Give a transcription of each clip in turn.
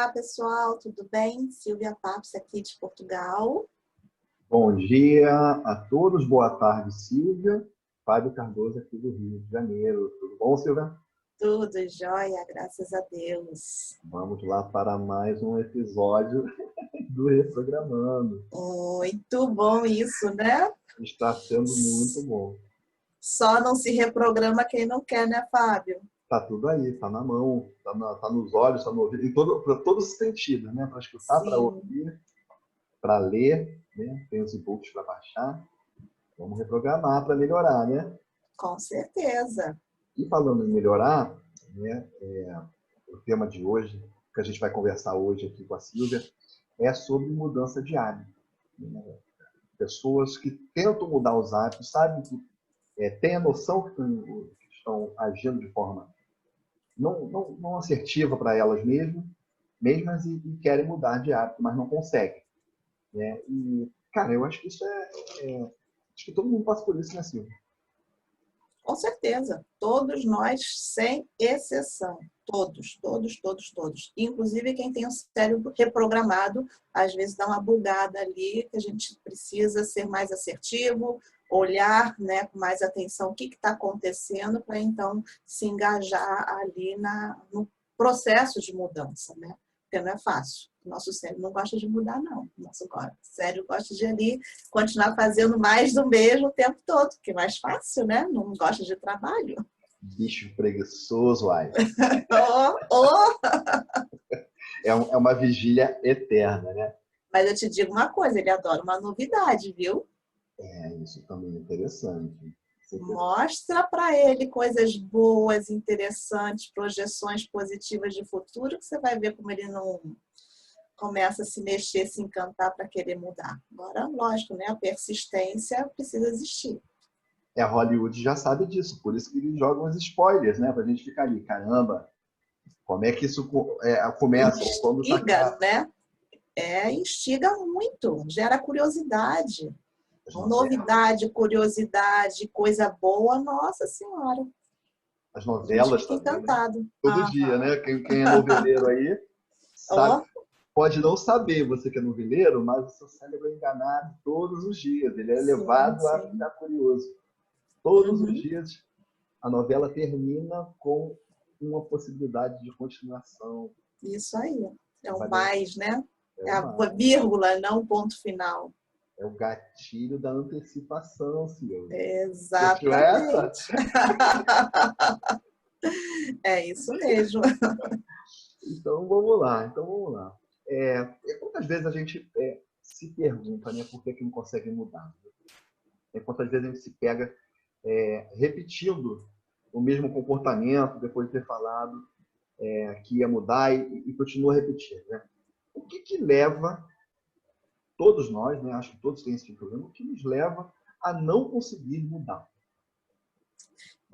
Olá, pessoal, tudo bem? Silvia Papos aqui de Portugal. Bom dia a todos, boa tarde, Silvia. Fábio Cardoso aqui do Rio de Janeiro. Tudo bom, Silvia? Tudo jóia, graças a Deus. Vamos lá para mais um episódio do Reprogramando. Muito bom isso, né? Está sendo muito bom. Só não se reprograma quem não quer, né, Fábio? Está tudo aí, está na mão, está nos olhos, está no ouvido, para todos os sentidos, né? Para escutar, para Sim, ouvir, para ler, né? Tem os e-books para baixar. Vamos reprogramar para melhorar, né? com certeza. E falando em melhorar, né? O tema de hoje, que a gente vai conversar hoje aqui com a Silvia, é sobre mudança de hábito. Pessoas que tentam mudar os hábitos, sabem que têm a noção que estão agindo de forma não assertiva para elas mesmas e querem mudar de hábito, mas não conseguem. Né? E, cara, eu acho que isso acho que todo mundo passa por isso, né, Silvia? Com certeza. Todos nós, sem exceção. Todos, todos, todos, todos. Inclusive quem tem o cérebro reprogramado, às vezes dá uma bugada ali, que a gente precisa ser mais assertivo, olhar, né, com mais atenção o que está acontecendo para então se engajar ali no processo de mudança, né? Porque não é fácil. O nosso cérebro não gosta de mudar, não. O nosso cérebro gosta de ali continuar fazendo mais do mesmo o tempo todo, que é mais fácil, né? Não gosta de trabalho. Bicho preguiçoso, ai. Oh, oh. É uma vigília eterna, né? Mas eu te digo uma coisa, ele adora uma novidade, viu? Isso também é interessante. Mostra para ele coisas boas, interessantes, projeções positivas de futuro, que você vai ver como ele não começa a se mexer, se encantar para querer mudar. Agora, lógico, né? A persistência precisa existir. A Hollywood já sabe disso, por isso que eles jogam os spoilers, né? Pra gente ficar ali, caramba, como é que isso começa? Ou quando tá Instiga, né? Instiga muito, gera curiosidade. as novelas, Novidade, curiosidade, coisa boa, nossa senhora. as A gente novelas fica também, né? encantado. Todo dia, né? Quem é noveleiro aí sabe, Ó, pode não saber você que é noveleiro, mas o seu cérebro é enganado todos os dias. Ele é sim, levado a sim. ficar curioso. Todos os Uhum. dias a novela termina com uma possibilidade de continuação. Isso aí. É o Valeu. mais, né? É É a uma vírgula, não o ponto final. É o gatilho da antecipação, Silvio. Você assistiu essa? Exatamente. É isso mesmo. Então vamos lá. Quantas vezes a gente se pergunta, né, por que não consegue mudar? Quantas vezes a gente se pega repetindo o mesmo comportamento depois de ter falado que ia mudar e continua repetindo, né? O que leva todos nós, né, acho que todos têm esse tipo de problema, o que nos leva a não conseguir mudar?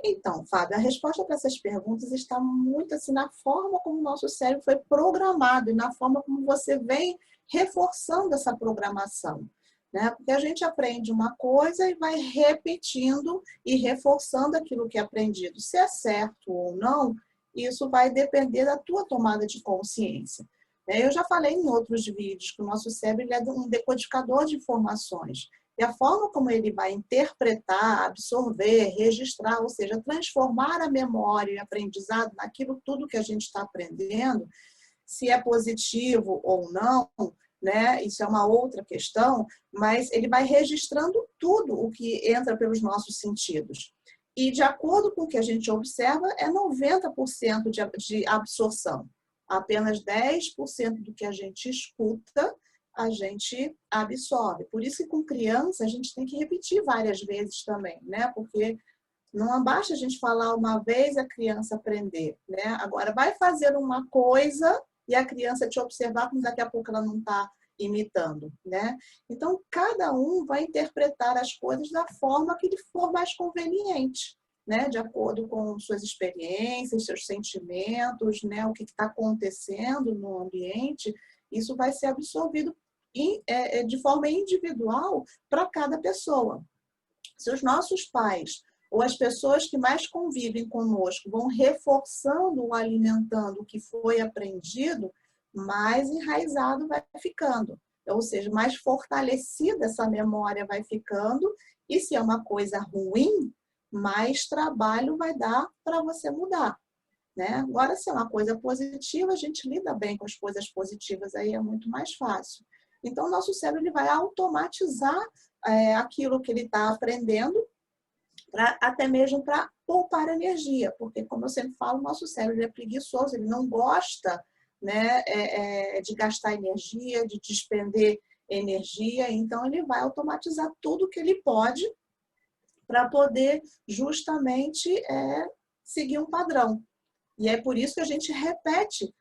Então, Fábio, a resposta para essas perguntas está muito assim na forma como o nosso cérebro foi programado e na forma como você vem reforçando essa programação, né? Porque a gente aprende uma coisa e vai repetindo e reforçando aquilo que é aprendido. Se é certo ou não, isso vai depender da tua tomada de consciência. Eu já falei em outros vídeos que o nosso cérebro ele é um decodificador de informações. E a forma como ele vai interpretar, absorver, registrar, ou seja, transformar a memória e aprendizado naquilo tudo que a gente está aprendendo, se é positivo ou não, né? Isso é uma outra questão, mas ele vai registrando tudo o que entra pelos nossos sentidos. E de acordo com o que a gente observa, é 90% de absorção. Apenas 10% do que a gente escuta a gente absorve. Por isso que com criança a gente tem que repetir várias vezes também, né? Porque não basta a gente falar uma vez a criança aprender, né? Agora vai fazer uma coisa e a criança te observar como daqui a pouco ela não está imitando, né? Então cada um vai interpretar as coisas da forma que lhe for mais conveniente, né? De acordo com suas experiências, seus sentimentos, né? O que está acontecendo no ambiente, isso vai ser absorvido de forma individual para cada pessoa. Se os nossos pais ou as pessoas que mais convivem conosco vão reforçando ou alimentando o que foi aprendido, mais enraizado vai ficando. Ou seja, mais fortalecida essa memória vai ficando. E se é uma coisa ruim, mais trabalho vai dar para você mudar, né? Agora, se é uma coisa positiva, a gente lida bem com as coisas positivas, aí é muito mais fácil. Então, o nosso cérebro ele vai automatizar aquilo que ele está aprendendo, até mesmo para poupar energia, porque, como eu sempre falo, o nosso cérebro ele é preguiçoso, ele não gosta, né, de gastar energia, de despender energia, então ele vai automatizar tudo que ele pode para poder justamente seguir um padrão. E é por isso que a gente repete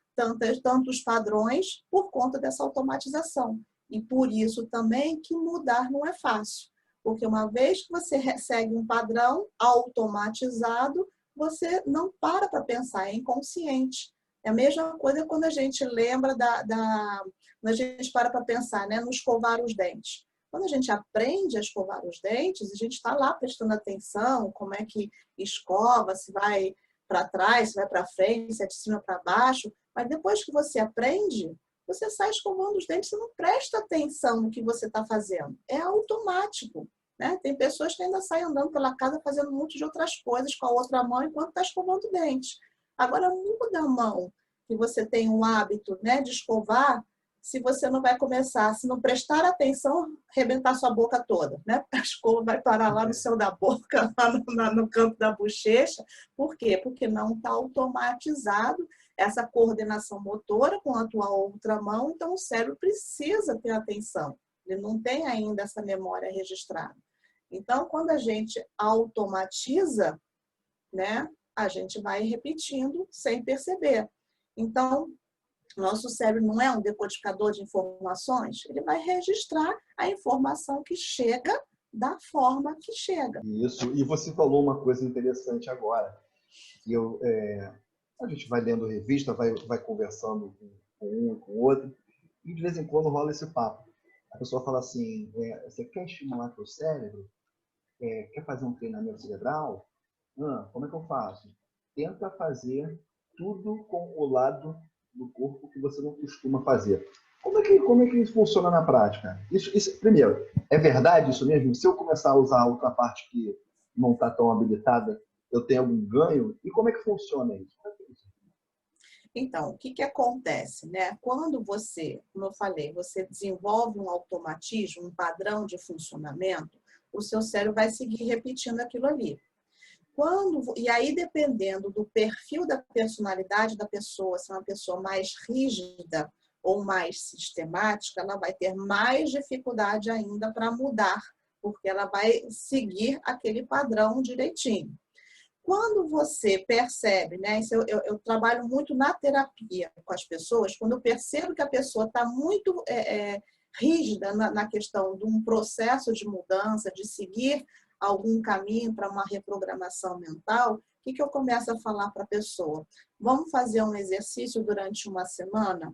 tantos padrões por conta dessa automatização. E por isso também que mudar não é fácil. Porque uma vez que você segue um padrão automatizado, você não para pensar, é inconsciente. É a mesma coisa quando a gente lembra quando a gente para pensar, né, no escovar os dentes. Quando a gente aprende a escovar os dentes, a gente está lá prestando atenção, como é que escova, se vai para trás, se vai para frente, se é de cima para baixo. Mas depois que você aprende, você sai escovando os dentes, você não presta atenção no que você está fazendo. É automático. Né? Tem pessoas que ainda saem andando pela casa fazendo um monte de outras coisas com a outra mão enquanto está escovando o dente. Agora, muda a mão que você tem o hábito, né, de escovar, se você não vai começar, se não prestar atenção, arrebentar sua boca toda, né? A escova vai parar lá no céu da boca, lá no canto da bochecha. Por quê? Porque não está automatizado essa coordenação motora com a tua outra mão, então o cérebro precisa ter atenção. Ele não tem ainda essa memória registrada. Então, quando a gente automatiza, né, a gente vai repetindo sem perceber. Então, nosso cérebro não é um decodificador de informações, ele vai registrar a informação que chega da forma que chega. Isso, e você falou uma coisa interessante agora, que a gente vai lendo revista, vai conversando com um e com o outro, e de vez em quando rola esse papo. A pessoa fala assim, você quer estimular teu cérebro? Quer fazer um treinamento cerebral? Como é que eu faço? Tenta fazer tudo com o lado do corpo que você não costuma fazer. Como é que isso funciona na prática? Primeiro, é verdade isso mesmo? Se eu começar a usar a outra parte que não está tão habilitada, eu tenho algum ganho? E como é que funciona isso? Então, o que acontece, né? Quando você, como eu falei, você desenvolve um automatismo, um padrão de funcionamento, o seu cérebro vai seguir repetindo aquilo ali. E aí, dependendo do perfil da personalidade da pessoa, se é uma pessoa mais rígida ou mais sistemática, ela vai ter mais dificuldade ainda para mudar, porque ela vai seguir aquele padrão direitinho. Quando você percebe, né? Eu trabalho muito na terapia com as pessoas, quando eu percebo que a pessoa está muito rígida na questão de um processo de mudança, de seguir algum caminho para uma reprogramação mental, o que eu começo a falar para a pessoa? Vamos fazer um exercício durante uma semana?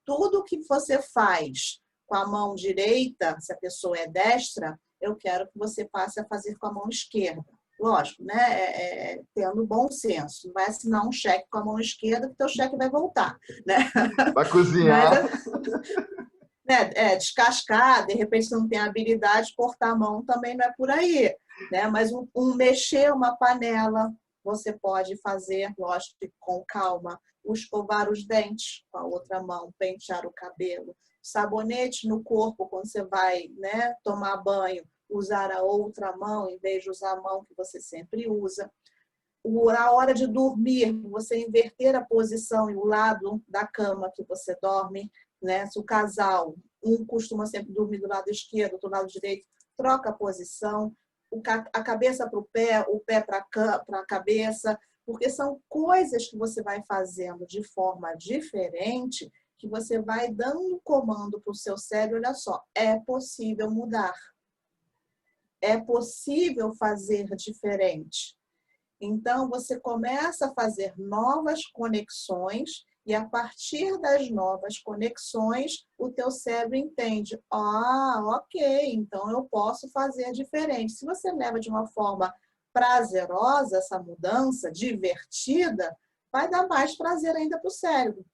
Tudo que você faz com a mão direita, se a pessoa é destra, eu quero que você passe a fazer com a mão esquerda. Lógico, né? Tendo bom senso. Não vai assinar um cheque com a mão esquerda que teu cheque vai voltar, né? Vai cozinhar. Mas, descascar, de repente você não tem habilidade, cortar a mão também não é por aí, né? Mas mexer uma panela, você pode fazer, lógico, com calma. Escovar os dentes com a outra mão, pentear o cabelo. Sabonete no corpo, quando você vai, né, tomar banho, usar a outra mão em vez de usar a mão que você sempre usa. Na hora de dormir, você inverter a posição e o lado da cama que você dorme, né? Se o casal, um costuma sempre dormir do lado esquerdo, do lado direito, troca a posição, a cabeça para o pé para a cabeça, porque são coisas que você vai fazendo de forma diferente, que você vai dando comando para o seu cérebro, olha só, é possível mudar. É possível fazer diferente. Então, você começa a fazer novas conexões e, a partir das novas conexões, o teu cérebro entende. Ok, então eu posso fazer diferente. Se você leva de uma forma prazerosa essa mudança, divertida, vai dar mais prazer ainda para o cérebro.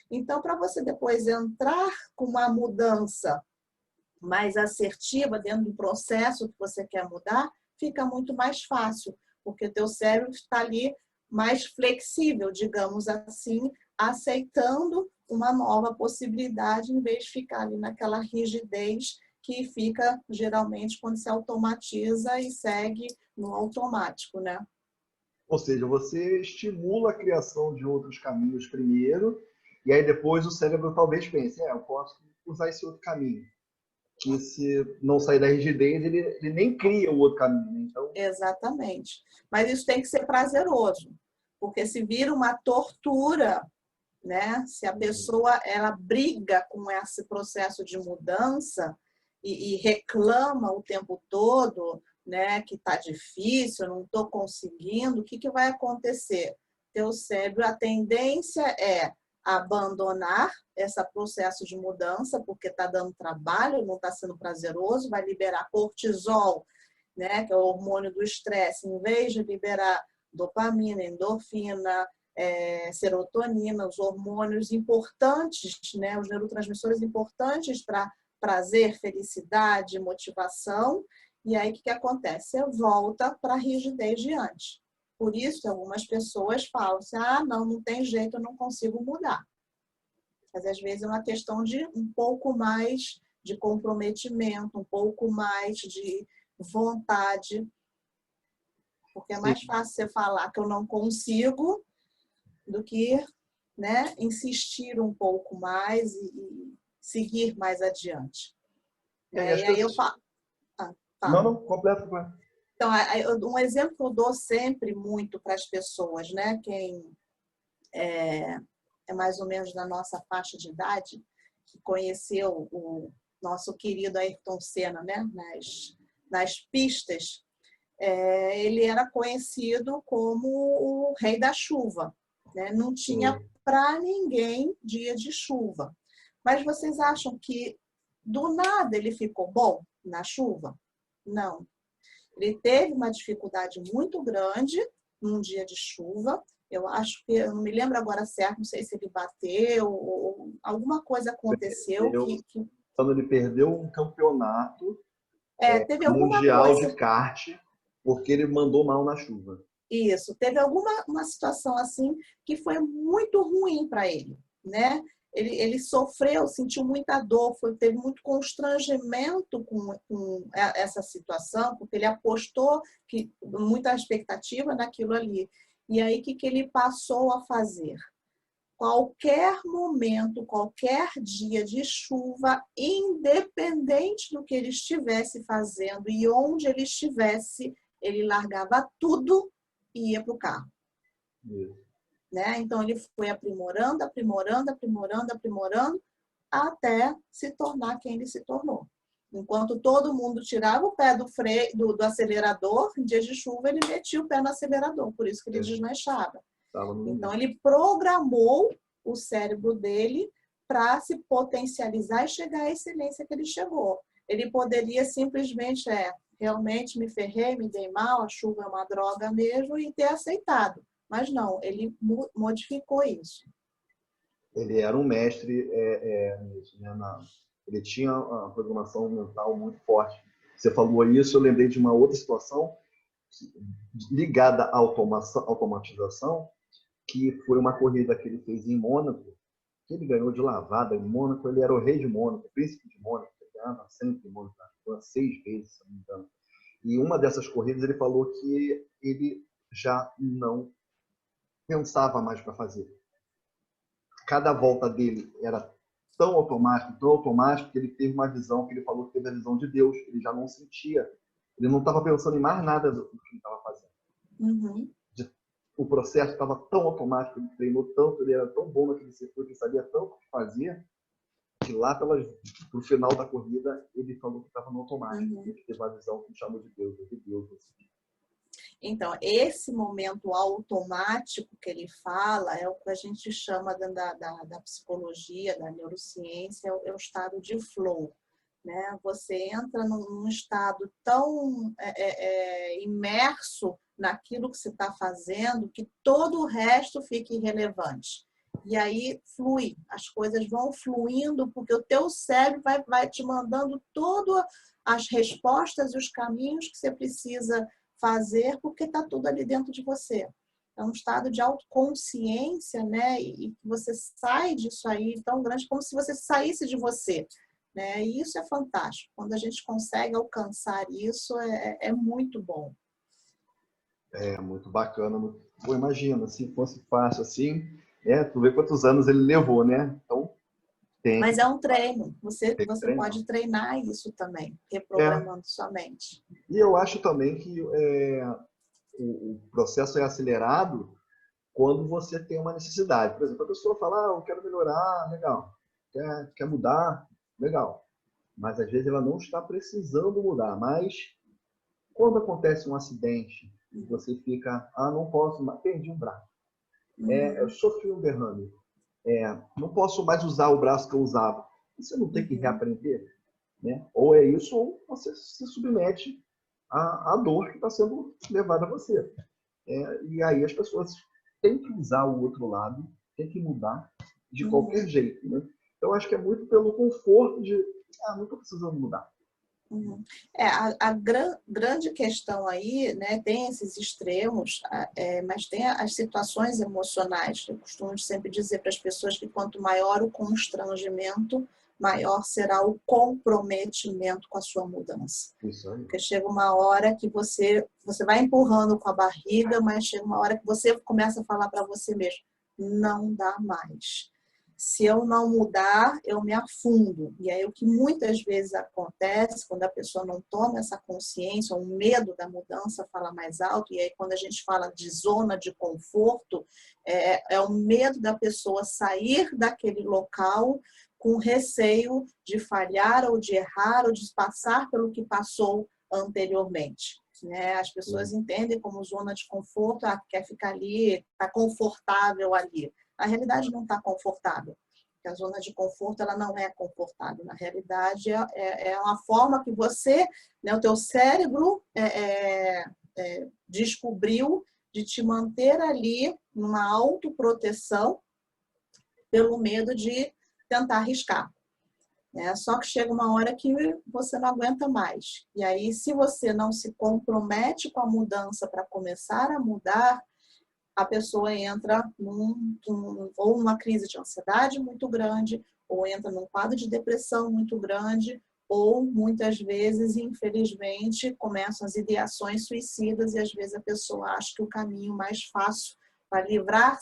Então, para você depois entrar com uma mudança mais assertiva dentro do processo que você quer mudar, fica muito mais fácil, porque o teu cérebro está ali mais flexível, digamos assim, aceitando uma nova possibilidade, em vez de ficar ali naquela rigidez que fica, geralmente, quando se automatiza e segue no automático, né? Ou seja, você estimula a criação de outros caminhos primeiro, e aí depois o cérebro talvez pense, eu posso usar esse outro caminho. Que se não sair da rigidez, ele nem cria o outro caminho. Né? Então... Exatamente. Mas isso tem que ser prazeroso, porque se vira uma tortura, né? Se a pessoa ela briga com esse processo de mudança e reclama o tempo todo, né? Que tá difícil, eu não estou conseguindo, o que que vai acontecer? Teu cérebro, a tendência é abandonar esse processo de mudança, porque está dando trabalho, não está sendo prazeroso, vai liberar cortisol, né? Que é o hormônio do estresse, em vez de liberar dopamina, endorfina, serotonina, os hormônios importantes, né, os neurotransmissores importantes para prazer, felicidade, motivação. E aí, o que acontece? Você volta para a rigidez de antes. Por isso, algumas pessoas falam assim, não tem jeito, eu não consigo mudar. Mas, às vezes, é uma questão de um pouco mais de comprometimento, um pouco mais de vontade. Porque é mais fácil você falar que eu não consigo do que, né, insistir um pouco mais e seguir mais adiante. E aí eu falo. Não, completo. Então, um exemplo que eu dou sempre muito para as pessoas, né, quem é mais ou menos da nossa faixa de idade, que conheceu o nosso querido Ayrton Senna, né, nas pistas, ele era conhecido como o rei da chuva. Né? Não tinha para ninguém dia de chuva. Mas vocês acham que do nada ele ficou bom na chuva? Não. Ele teve uma dificuldade muito grande num dia de chuva. Eu acho que, eu não me lembro agora certo, não sei se ele bateu ou alguma coisa aconteceu. Quando ele perdeu um campeonato teve alguma mundial coisa de kart, porque ele mandou mal na chuva. Isso, teve uma situação assim que foi muito ruim para ele, né? Ele sofreu, sentiu muita dor, teve muito constrangimento com essa situação, porque ele apostou muita expectativa naquilo ali. E aí, o que ele passou a fazer? Qualquer momento, qualquer dia de chuva, independente do que ele estivesse fazendo e onde ele estivesse, ele largava tudo e ia para o carro. Né? Então, ele foi aprimorando, até se tornar quem ele se tornou. Enquanto todo mundo tirava o pé do freio, do acelerador, em dias de chuva, ele metia o pé no acelerador, por isso que ele deslanchava. Então, ele programou o cérebro dele para se potencializar e chegar à excelência que ele chegou. Ele poderia simplesmente, realmente me ferrei, me dei mal, a chuva é uma droga mesmo, e ter aceitado. Mas não, ele modificou isso. Ele era um mestre nisso, né? Ele tinha uma programação mental muito forte. Você falou isso, eu lembrei de uma outra situação ligada à automatização, que foi uma corrida que ele fez em Mônaco, que ele ganhou de lavada em Mônaco. Ele era o rei de Mônaco, o príncipe de Mônaco, ele ganhava sempre em Mônaco, 6 vezes, se não me engano. E uma dessas corridas ele falou que ele já não pensava mais para fazer. Cada volta dele era tão automático, que ele teve uma visão, que ele falou que teve a visão de Deus. Ele já não sentia, ele não estava pensando em mais nada do que ele estava fazendo. Uhum. O processo estava tão automático, ele treinou tanto, ele era tão bom naquele setor, ele sabia tanto o que fazia, que lá pro final da corrida ele falou que estava no automático. Ele teve uma visão que chamou de Deus, assim. Então, esse momento automático que ele fala é o que a gente chama da psicologia, da neurociência, é o estado de flow. Né? Você entra num estado tão imerso naquilo que você está fazendo que todo o resto fica irrelevante. E aí flui, as coisas vão fluindo, porque o teu cérebro vai te mandando todas as respostas e os caminhos que você precisa fazer, porque está tudo ali dentro de você. É um estado de autoconsciência, né? E você sai disso aí tão grande, como se você saísse de você, né? E isso é fantástico. Quando a gente consegue alcançar isso, é muito bom. É muito bacana. Pô, imagina, se fosse fácil assim, tu vê quantos anos ele levou, né? Então, Mas é um treino. tem que Você treinar. pode treinar isso também, É, reprogramando sua mente. e eu acho também que o processo é acelerado quando você tem uma necessidade. Por exemplo, a pessoa fala, eu quero melhorar, legal. Quer mudar, legal. Mas às vezes ela não está precisando mudar. Mas quando acontece um acidente, você fica, não posso mais, perdi um braço. Eu Uhum, sofri um derrame. Não posso mais usar o braço que eu usava. Você não tem que uhum, reaprender, né? Ou é isso, ou você se submete à dor que está sendo levada a você. E aí as pessoas têm que usar o outro lado, têm que mudar de qualquer uhum, jeito, né? Então acho que é muito pelo conforto de, não estou precisando mudar. uhum. Grande questão aí, né, tem esses extremos, mas tem as situações emocionais. Eu costumo sempre dizer para as pessoas que quanto maior o constrangimento, maior será o comprometimento com a sua mudança. Isso aí. Porque chega uma hora que você vai empurrando com a barriga, mas chega uma hora que você começa a falar para você mesmo, não dá mais. Se eu não mudar, eu me afundo. E aí o que muitas vezes acontece, quando a pessoa não toma essa consciência, o medo da mudança fala mais alto, e aí quando a gente fala de zona de conforto, é o medo da pessoa sair daquele local com receio de falhar ou de errar ou de passar pelo que passou anteriormente. Né? As pessoas entendem como zona de conforto, quer ficar ali, está confortável ali. Na realidade, não está confortável. Porque a zona de conforto ela não é confortável. Na realidade, é uma forma que você, né, o teu cérebro descobriu de te manter ali numa autoproteção pelo medo de tentar arriscar. Só que chega uma hora que você não aguenta mais. E aí, se você não se compromete com a mudança para começar a mudar, a pessoa entra ou numa crise de ansiedade muito grande, ou entra num quadro de depressão muito grande, ou muitas vezes, infelizmente, começam as ideações suicidas e às vezes a pessoa acha que o caminho mais fácil para livrar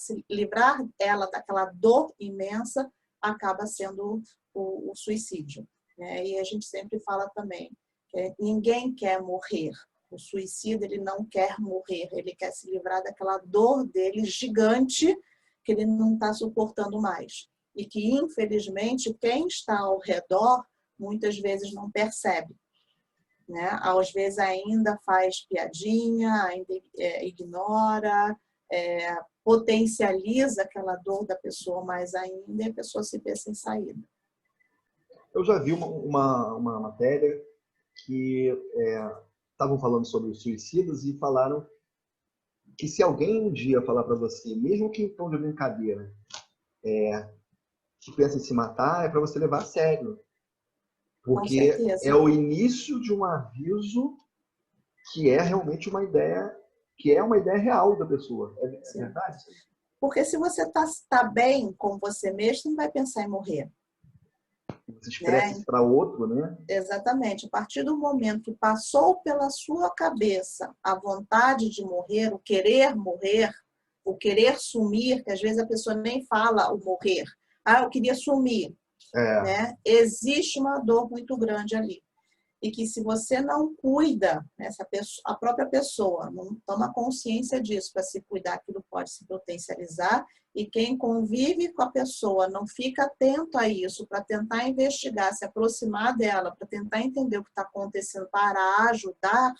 ela daquela dor imensa acaba sendo o suicídio. E a gente sempre fala também que ninguém quer morrer. O suicida, ele não quer morrer, ele quer se livrar daquela dor dele gigante que ele não está suportando mais. E que, infelizmente, quem está ao redor muitas vezes não percebe. Né? Às vezes ainda faz piadinha, ainda ignora, potencializa aquela dor da pessoa mais ainda e a pessoa se vê sem saída. Eu já vi uma matéria que estavam falando sobre os suicidas e falaram que se alguém um dia falar para você, mesmo que em tom de brincadeira, que pensa em se matar, é para você levar a sério. Com Porque é certeza. o início de um aviso que é realmente uma ideia, que é uma ideia real da pessoa. É Sim. verdade? Porque se você está bem com você mesmo, você não vai pensar em morrer. Você expressa Né? isso para outro, né? Exatamente. A partir do momento que passou pela sua cabeça a vontade de morrer, o querer sumir, que às vezes a pessoa nem fala o morrer. Eu queria sumir. É, Né? Existe uma dor muito grande ali. E que se você não cuida, a própria pessoa não toma consciência disso para se cuidar, aquilo pode se potencializar. E quem convive com a pessoa não fica atento a isso para tentar investigar, se aproximar dela, para tentar entender o que está acontecendo, para ajudar,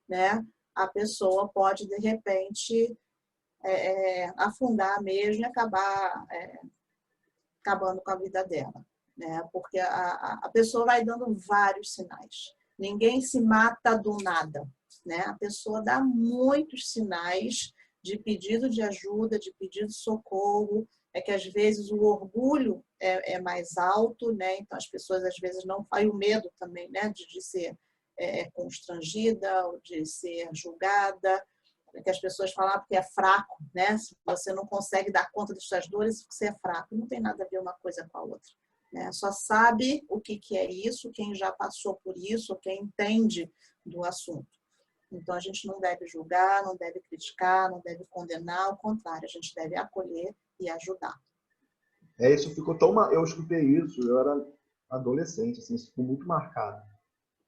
né? A pessoa pode, de repente, afundar mesmo e acabar acabando com a vida dela. Né? Porque a pessoa vai dando vários sinais. Ninguém se mata do nada. Né? A pessoa dá muitos sinais de pedido de ajuda, de pedido de socorro, é que às vezes o orgulho é mais alto, né? Então as pessoas às vezes não fazem o medo também, né? De ser constrangida, ou de ser julgada, que as pessoas falam que é fraco, né? Se você não consegue dar conta das suas dores, você é fraco. Não tem nada a ver uma coisa com a outra, né? Só sabe o que é isso quem já passou por isso, quem entende do assunto. Então, a gente não deve julgar, não deve criticar, não deve condenar, ao contrário, a gente deve acolher e ajudar. Isso ficou tão... Eu escutei isso, eu era adolescente, assim, isso ficou muito marcado.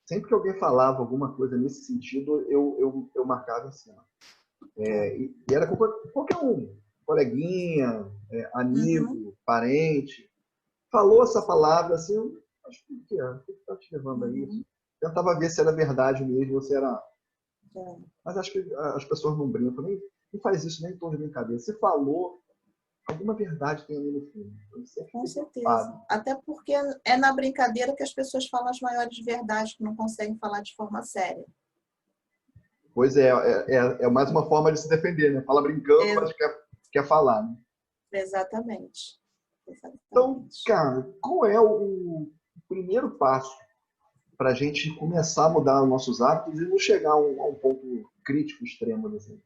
Sempre que alguém falava alguma coisa nesse sentido, eu marcava em cima. E era com qualquer um, coleguinha, amigo, parente. Falou essa palavra assim, eu acho que o que está te levando a isso? Tentava ver se era verdade mesmo ou se era... Mas acho que as pessoas não brincam, nem faz isso nem em tom de brincadeira. Se falou, alguma verdade tem ali no fundo. Com certeza. Até porque é na brincadeira que as pessoas falam as maiores verdades, que não conseguem falar de forma séria. Pois é mais uma forma de se defender, né? Fala brincando, mas quer falar, né? Exatamente. Então, cara, qual é o primeiro passo para a gente começar a mudar os nossos hábitos e não chegar a um ponto crítico extremo assim?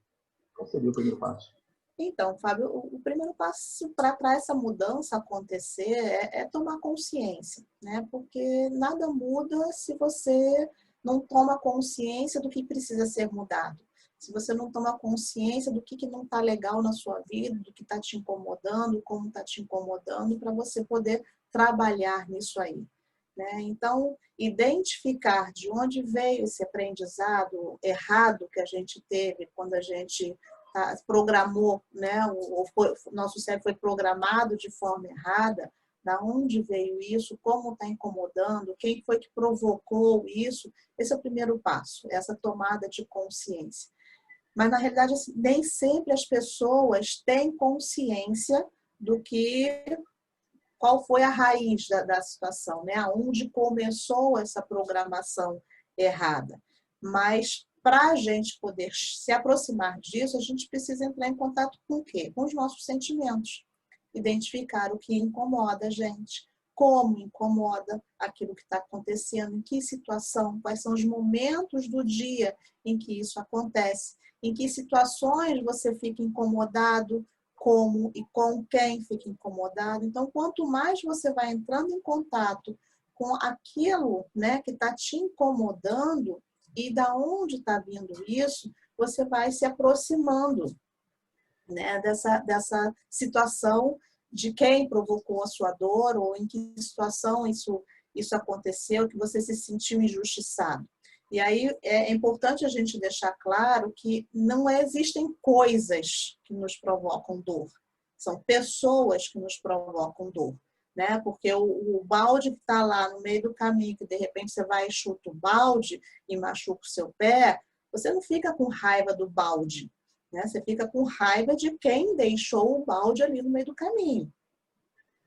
Qual seria o primeiro passo? Então, Fábio, o primeiro passo para essa mudança acontecer é tomar consciência, né? Porque nada muda se você não toma consciência do que precisa ser mudado. Se você não toma consciência do que não está legal na sua vida, do que está te incomodando, como está te incomodando, para você poder trabalhar nisso aí, né? Então, identificar de onde veio esse aprendizado errado que a gente teve quando a gente programou, né? O nosso cérebro foi programado de forma errada. Da onde veio isso? Como está incomodando? Quem foi que provocou isso? Esse é o primeiro passo, essa tomada de consciência. Mas, na realidade, assim, nem sempre as pessoas têm consciência do qual foi a raiz da situação, né? Onde começou essa programação errada. Mas, para a gente poder se aproximar disso, a gente precisa entrar em contato com o quê? Com os nossos sentimentos. Identificar o que incomoda a gente, como incomoda aquilo que está acontecendo, em que situação, quais são os momentos do dia em que isso acontece, em que situações você fica incomodado, como e com quem fica incomodado. Então, quanto mais você vai entrando em contato com aquilo, né, que está te incomodando e da onde está vindo isso, você vai se aproximando, né, dessa situação de quem provocou a sua dor ou em que situação isso aconteceu, que você se sentiu injustiçado. E aí é importante a gente deixar claro que não existem coisas que nos provocam dor. São pessoas que nos provocam dor, né? Porque o balde que está lá no meio do caminho, que de repente você vai e chuta o balde e machuca o seu pé, você não fica com raiva do balde, né? Você fica com raiva de quem deixou o balde ali no meio do caminho,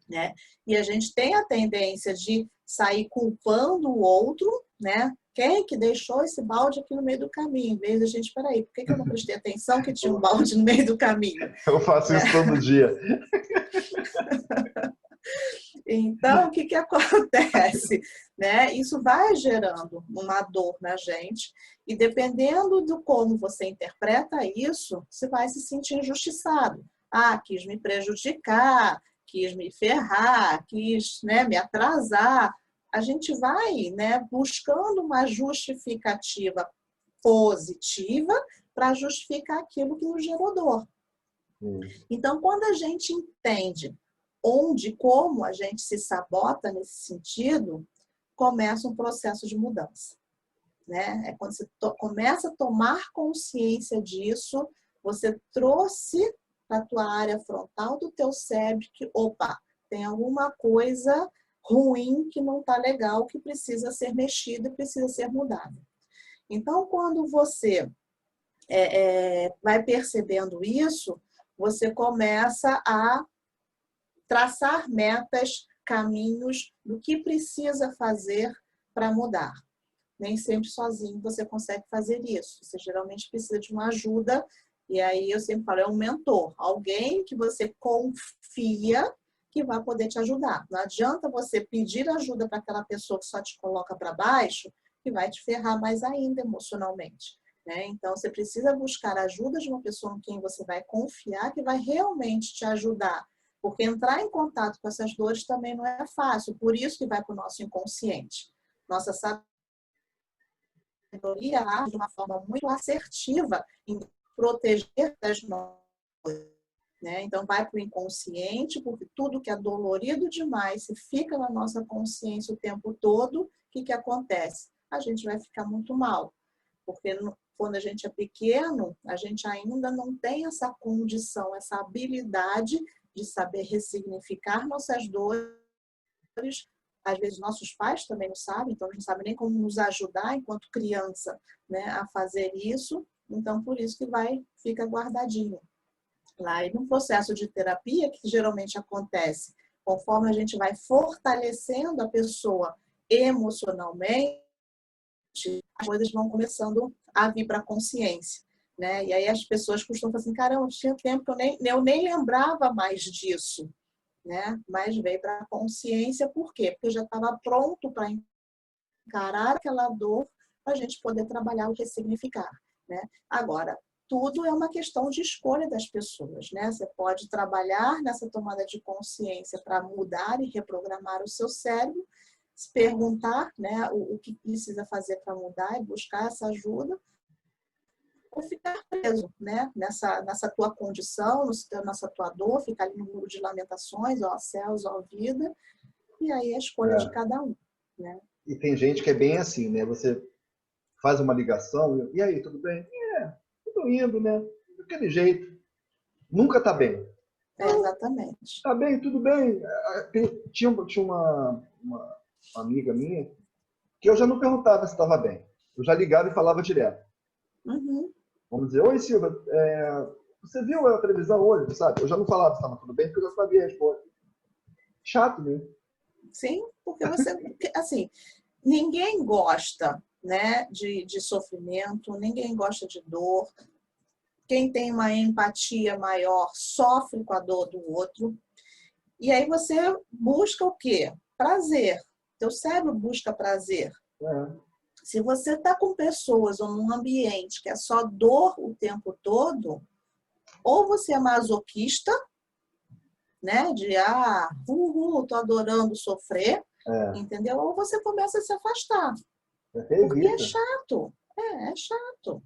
né? E a gente tem a tendência de sair culpando o outro, né? Quem que deixou esse balde aqui no meio do caminho? Em vez de a gente, peraí, por que eu não prestei atenção que tinha um balde no meio do caminho? Eu faço isso todo dia. Então, o que acontece? Né? Isso vai gerando uma dor na gente e dependendo do como você interpreta isso, você vai se sentir injustiçado. Ah, quis me prejudicar, quis me ferrar, quis, né, me atrasar. A gente vai, né, buscando uma justificativa positiva para justificar aquilo que nos gerou dor. Então, quando a gente entende onde, como a gente se sabota nesse sentido, começa um processo de mudança, né? É quando você começa a tomar consciência disso, você trouxe para a tua área frontal do teu cérebro que, opa, tem alguma coisa ruim que não está legal, que precisa ser mexida, precisa ser mudada. Então, quando você vai percebendo isso, você começa a traçar metas, caminhos do que precisa fazer para mudar. Nem sempre sozinho você consegue fazer isso. Você geralmente precisa de uma ajuda E aí eu sempre falo, é um mentor, alguém que você confia que vai poder te ajudar. Não adianta você pedir ajuda para aquela pessoa que só te coloca para baixo, que vai te ferrar mais ainda emocionalmente. Né? Então, você precisa buscar a ajuda de uma pessoa em quem você vai confiar, que vai realmente te ajudar. Porque entrar em contato com essas dores também não é fácil. Por isso que vai para o nosso inconsciente. Nossa sabedoria age de uma forma muito assertiva em proteger das nossas dores. Né? Então, vai para o inconsciente, porque tudo que é dolorido demais, se fica na nossa consciência o tempo todo, o que acontece? A gente vai ficar muito mal. Porque quando a gente é pequeno, a gente ainda não tem essa condição, essa habilidade de saber ressignificar nossas dores. Às vezes nossos pais também não sabem, então eles não sabem nem como nos ajudar enquanto criança, né, a fazer isso. Então, por isso que fica guardadinho lá. E no processo de terapia, que geralmente acontece, conforme a gente vai fortalecendo a pessoa emocionalmente, as coisas vão começando a vir para a consciência. Né? E aí as pessoas costumam falar assim, caramba, tinha tempo que eu nem lembrava mais disso. Né? Mas veio para a consciência, por quê? Porque eu já estava pronto para encarar aquela dor para a gente poder trabalhar o ressignificar. Né? Agora, tudo é uma questão de escolha das pessoas. Né? Você pode trabalhar nessa tomada de consciência para mudar e reprogramar o seu cérebro, se perguntar, né, o que precisa fazer para mudar e buscar essa ajuda, ou ficar preso, né, nessa tua condição, nessa tua dor, ficar ali no muro de lamentações, ó céus, ó vida, e aí é a escolha de cada um. Né? E tem gente que é bem assim, né? Você faz uma ligação, e aí, tudo bem? Tudo indo, né? Daquele jeito. Nunca tá bem. Exatamente. Tá bem, tudo bem. Tinha uma amiga minha que eu já não perguntava se estava bem. Eu já ligava e falava direto. Uhum. Vamos dizer, oi Silvia, você viu a televisão hoje, sabe? Eu já não falava se estava tudo bem, porque eu já sabia a resposta. Chato, né? Sim, porque assim, ninguém gosta, né, de sofrimento, ninguém gosta de dor. Quem tem uma empatia maior sofre com a dor do outro. E aí você busca o quê? Prazer. Teu cérebro busca prazer. Se você está com pessoas ou num ambiente que é só dor o tempo todo, ou você é masoquista, né? De, tô adorando sofrer, entendeu? Ou você começa a se afastar. Porque é chato. É chato.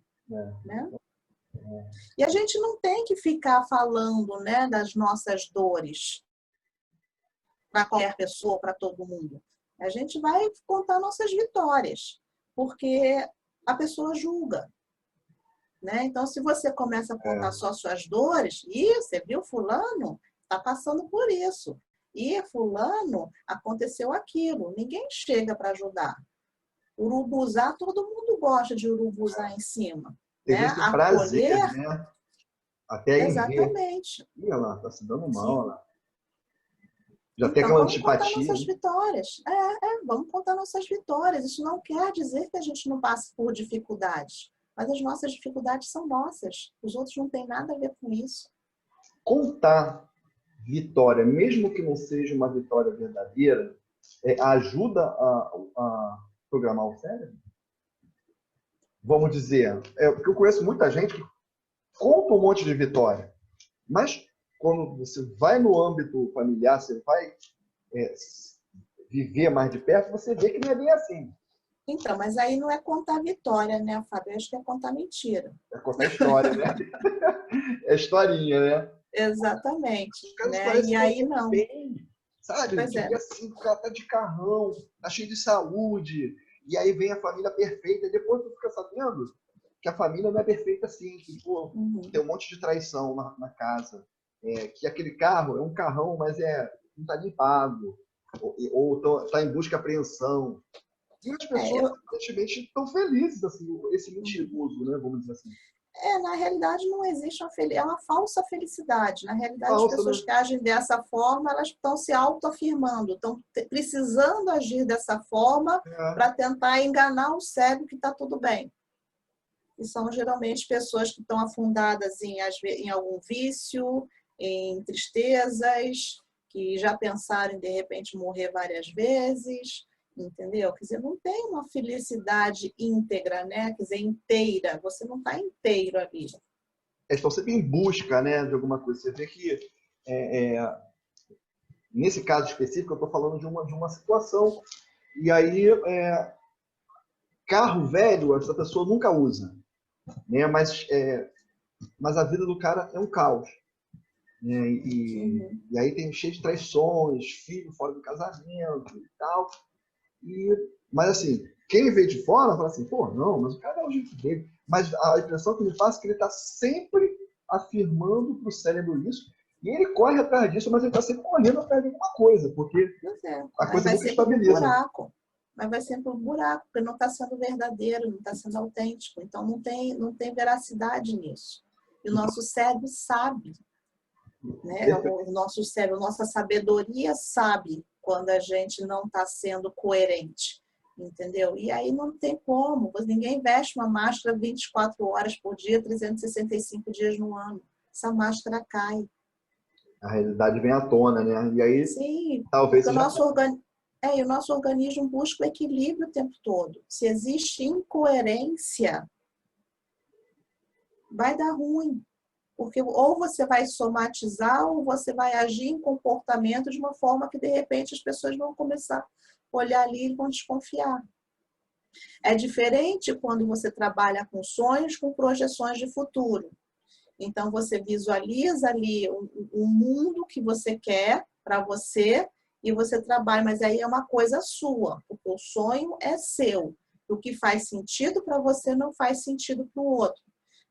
Né? E a gente não tem que ficar falando, né, das nossas dores para qualquer pessoa, para todo mundo. A gente vai contar nossas vitórias, porque a pessoa julga. Né? Então, se você começa a contar só suas dores, você viu fulano? Está passando por isso. E fulano, aconteceu aquilo. Ninguém chega para ajudar. Urubuzar, todo mundo gosta de urubuzar em cima. Né? Existe o Acolher, prazer, né? Até em ver. exatamente. Ih, olha lá, tá se dando mal, olha lá. Já tem Então, aquela vamos contar antipatia. nossas vitórias. Vamos contar nossas vitórias. Isso não quer dizer que a gente não passe por dificuldades. Mas as nossas dificuldades são nossas. Os outros não têm nada a ver com isso. Contar vitória, mesmo que não seja uma vitória verdadeira, ajuda a programar o cérebro? Vamos dizer, porque eu conheço muita gente que conta um monte de vitória, mas quando você vai no âmbito familiar, você vai viver mais de perto, você vê que não é bem assim. Então, mas aí não é contar vitória, né, Fábio? Acho que é contar mentira. É contar história, né? É historinha, né? Exatamente. Os caras Né? parecem E que aí estão não. bem, sabe? Pois é. E assim, o cara tá de carrão, tá cheio de saúde, e aí vem a família perfeita, e depois tu fica sabendo que a família não é perfeita assim, que pô, tem um monte de traição na casa, que aquele carro é um carrão, mas não tá limpado, ou tá em busca de apreensão. E as pessoas, aparentemente, estão felizes, assim, esse mentiroso, né? Vamos dizer assim. Na realidade, não existe é uma falsa felicidade. Na realidade, Falsa, as pessoas né? que agem dessa forma, elas estão se autoafirmando, estão precisando agir dessa forma para tentar enganar o cérebro que está tudo bem. E são geralmente pessoas que estão afundadas em algum vício, em tristezas, que já pensaram em, de repente, morrer várias vezes, entendeu? Quer dizer, não tem uma felicidade íntegra, né? Quer dizer, inteira. Você não está inteiro ali. Eles estão sempre em busca, né, de alguma coisa. Você vê que, nesse caso específico, eu estou falando de uma situação. E aí, carro velho, essa pessoa nunca usa, né? Mas a vida do cara é um caos. Né? E aí tem cheio de traições, filho fora do casamento e tal. Mas assim, quem vê de fora fala assim, pô, não, mas o cara é o jeito dele. Mas a impressão que me faz é que ele está sempre afirmando para o cérebro isso, e ele corre atrás disso, mas ele está sempre correndo atrás de alguma coisa, porque a coisa nunca estabiliza. Mas vai sempre um buraco, porque não está sendo verdadeiro, não está sendo autêntico. Então não tem veracidade nisso. E o nosso cérebro sabe, né? O nosso cérebro, a nossa sabedoria sabe quando a gente não está sendo coerente, entendeu? E aí não tem como. Ninguém veste uma máscara 24 horas por dia, 365 dias no ano. Essa máscara cai. A realidade vem à tona, né? E aí, sim, talvez o nosso organismo busca o equilíbrio o tempo todo. Se existe incoerência, vai dar ruim. Porque ou você vai somatizar ou você vai agir em comportamento de uma forma que, de repente, as pessoas vão começar a olhar ali e vão desconfiar. É diferente quando você trabalha com sonhos, com projeções de futuro. Então, você visualiza ali um mundo que você quer para você e você trabalha, mas aí é uma coisa sua, porque o sonho é seu. O que faz sentido para você não faz sentido para o outro.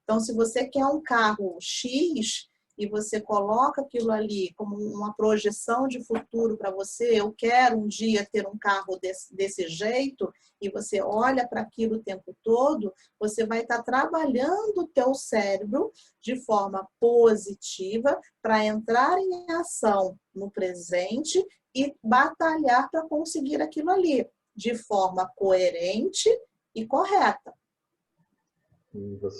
Então, se você quer um carro X e você coloca aquilo ali como uma projeção de futuro para você, eu quero um dia ter um carro desse jeito, e você olha para aquilo o tempo todo, você vai estar trabalhando o teu cérebro de forma positiva para entrar em ação no presente e batalhar para conseguir aquilo ali, de forma coerente e correta.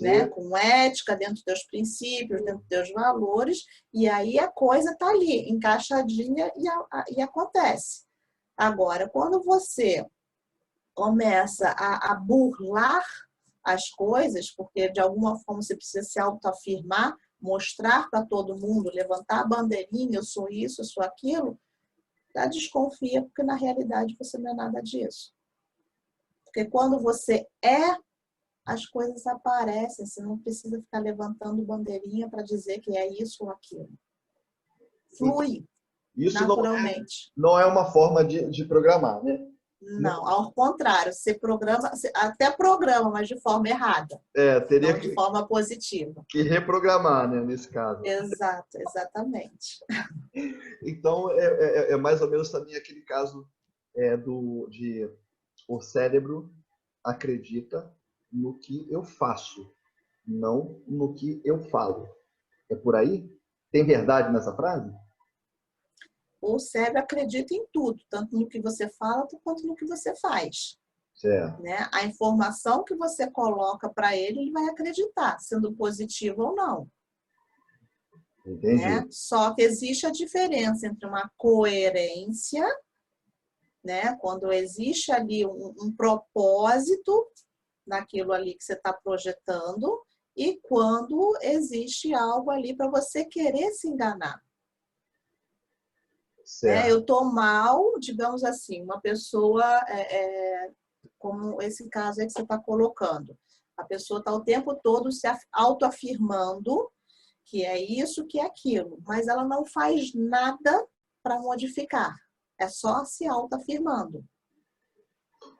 Né? Com ética, dentro dos teus princípios, dentro dos teus valores, e aí a coisa está ali, encaixadinha e acontece. Agora, quando você começa a burlar as coisas, porque de alguma forma você precisa se autoafirmar, mostrar para todo mundo, levantar a bandeirinha, eu sou isso, eu sou aquilo, já desconfia, porque na realidade você não é nada disso. Porque quando você as coisas aparecem, você não precisa ficar levantando bandeirinha para dizer que é isso ou aquilo. Flui isso naturalmente. Não é uma forma de programar, né? Não, ao contrário, você programa, até programa, mas de forma errada. Teria não de forma positiva. Que reprogramar, né, nesse caso. Exato, exatamente. Então, é mais ou menos também aquele caso de o cérebro acredita no que eu faço, não no que eu falo. É por aí? Tem verdade nessa frase? O cérebro acredita em tudo, tanto no que você fala quanto no que você faz. Certo. Né? A informação que você coloca para ele vai acreditar, sendo positivo ou não. Entendi. Né? Só que existe a diferença entre uma coerência, né? Quando existe ali um propósito naquilo ali que você está projetando, e quando existe algo ali para você querer se enganar. Né? Eu estou mal, digamos assim, uma pessoa, como esse caso aí que você está colocando, a pessoa está o tempo todo se autoafirmando que é isso, que é aquilo, mas ela não faz nada para modificar, é só se autoafirmando.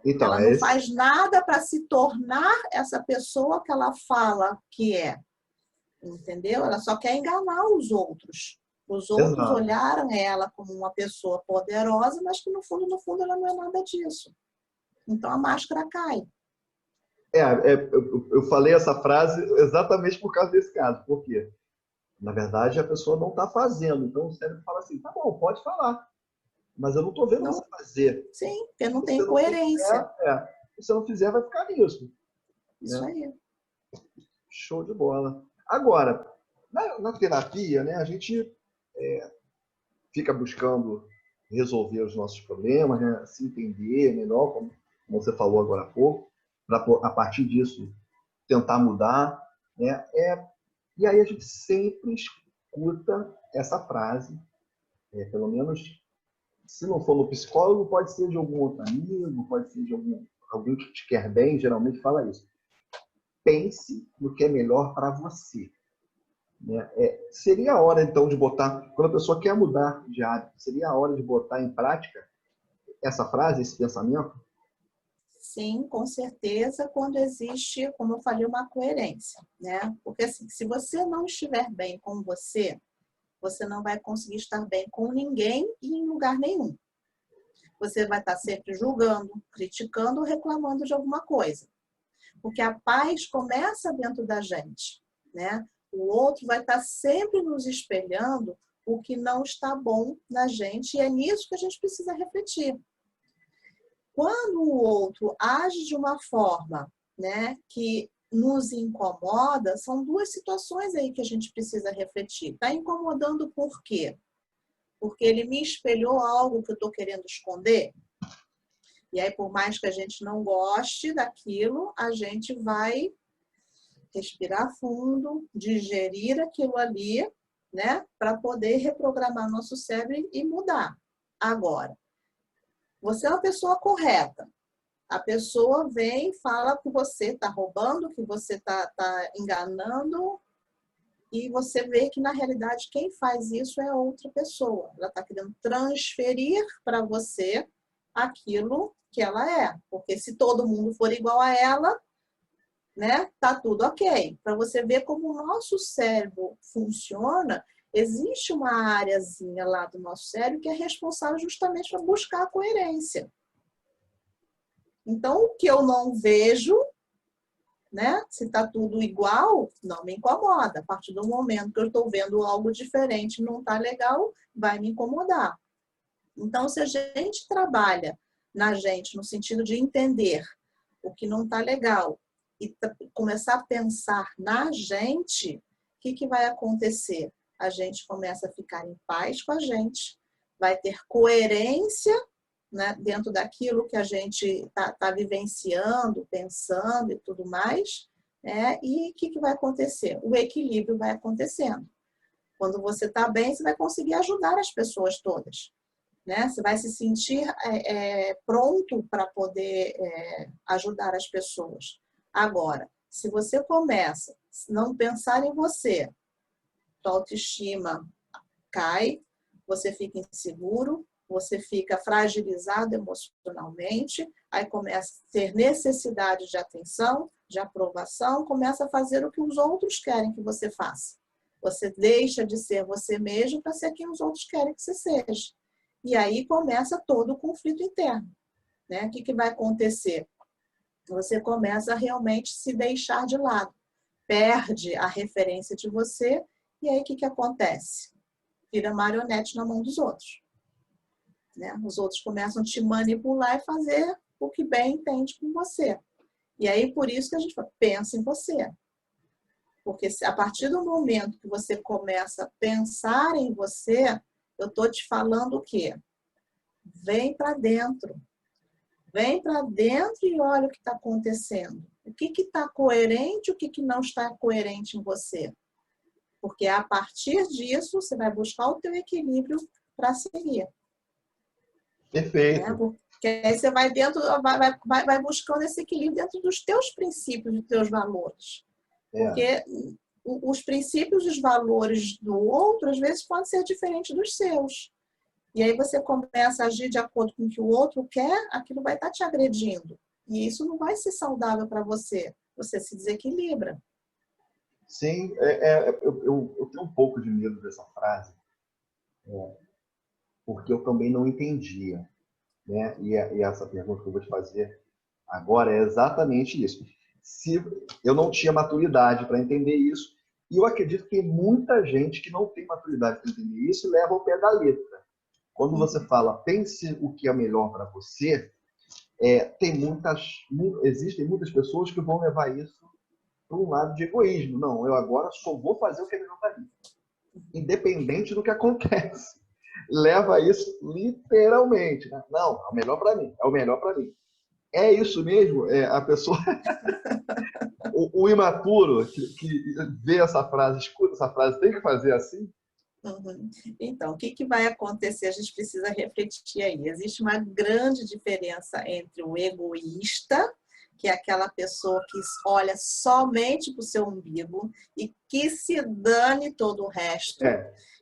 Então, ela não faz nada para se tornar essa pessoa que ela fala que é, entendeu? Ela só quer enganar os outros. Os outros olharam ela como uma pessoa poderosa, mas que no fundo, ela não é nada disso. Então a máscara cai. Eu falei essa frase exatamente por causa desse caso. Por quê? Na verdade, a pessoa não está fazendo. Então o cérebro fala assim, tá bom, pode falar. Mas eu não estou vendo você fazer. Sim, porque não tem coerência. Se você não fizer, vai ficar nisso. Isso aí. Show de bola. Agora, na terapia, né, a gente fica buscando resolver os nossos problemas, né, se entender melhor, como você falou agora há pouco, para a partir disso tentar mudar, né? E aí a gente sempre escuta essa frase, pelo menos se não for no psicólogo, pode ser de algum outro amigo, pode ser de alguém que te quer bem, geralmente fala isso. Pense no que é melhor para você. Né? Seria a hora, então, de botar, quando a pessoa quer mudar de hábito, seria a hora de botar em prática essa frase, esse pensamento? Sim, com certeza, quando existe, como eu falei, uma coerência, né? Porque assim, se você não estiver bem com você, você não vai conseguir estar bem com ninguém e em lugar nenhum. Você vai estar sempre julgando, criticando ou reclamando de alguma coisa. Porque a paz começa dentro da gente, né? O outro vai estar sempre nos espelhando o que não está bom na gente e é nisso que a gente precisa refletir. Quando o outro age de uma forma, né, que nos incomoda, são duas situações aí que a gente precisa refletir. Está incomodando por quê? Porque ele me espelhou algo que eu estou querendo esconder? E aí, por mais que a gente não goste daquilo, a gente vai respirar fundo, digerir aquilo ali, né, para poder reprogramar nosso cérebro e mudar. Agora, você é uma pessoa correta. A pessoa vem, fala que você está roubando, que você está enganando, e você vê que, na realidade, quem faz isso é outra pessoa. Ela está querendo transferir para você aquilo que ela é. Porque se todo mundo for igual a ela, né, tá tudo ok. Para você ver como o nosso cérebro funciona, existe uma áreazinha lá do nosso cérebro que é responsável justamente para buscar a coerência. Então, o que eu não vejo, né? Se está tudo igual, não me incomoda. A partir do momento que eu estou vendo algo diferente, não está legal, vai me incomodar. Então, se a gente trabalha na gente no sentido de entender o que não está legal e começar a pensar na gente, o que vai acontecer? A gente começa a ficar em paz com a gente, vai ter coerência, né, dentro daquilo que a gente está vivenciando, pensando e tudo mais, né? E o que vai acontecer? O equilíbrio vai acontecendo. Quando você está bem, você vai conseguir ajudar as pessoas todas, né? Você vai se sentir pronto para poder ajudar as pessoas. Agora, se você começa a não pensar em você, sua autoestima cai, você fica inseguro, você fica fragilizado emocionalmente, aí começa a ter necessidade de atenção, de aprovação, começa a fazer o que os outros querem que você faça. Você deixa de ser você mesmo para ser quem os outros querem que você seja. E aí começa todo o conflito interno, né? O que vai acontecer? Você começa a realmente se deixar de lado, perde a referência de você, e aí o que acontece? Vira marionete na mão dos outros. Né? Os outros começam a te manipular e fazer o que bem entende com você. E aí, por isso que a gente fala, pensa em você. Porque a partir do momento que você começa a pensar em você, eu estou te falando o quê? Vem para dentro. Vem para dentro e olha o que está acontecendo. O que está coerente, o que não está coerente em você. Porque a partir disso, você vai buscar o teu equilíbrio para seguir. Perfeito. Né? Porque aí você vai dentro, vai buscando esse equilíbrio dentro dos teus princípios, dos teus valores. Porque os princípios e os valores do outro, às vezes, podem ser diferentes dos seus. E aí você começa a agir de acordo com o que o outro quer, aquilo vai estar te agredindo. E isso não vai ser saudável para você. Você se desequilibra. Sim, eu tenho um pouco de medo dessa frase, porque eu também não entendia. Né? E essa pergunta que eu vou te fazer agora é exatamente isso. Se eu não tinha maturidade para entender isso, e eu acredito que tem muita gente que não tem maturidade para entender isso e leva ao pé da letra. Quando você fala, pense o que é melhor para você, existem muitas pessoas que vão levar isso para um lado de egoísmo. Não, eu agora só vou fazer o que é melhor para mim, independente do que acontece. Leva isso literalmente, né? Não, é o melhor para mim, é o melhor para mim. É isso mesmo? A pessoa, o imaturo que vê essa frase, escuta essa frase, tem que fazer assim? Uhum. Então, o que vai acontecer? A gente precisa refletir aí. Existe uma grande diferença entre o egoísta, que é aquela pessoa que olha somente para o seu umbigo e que se dane todo o resto.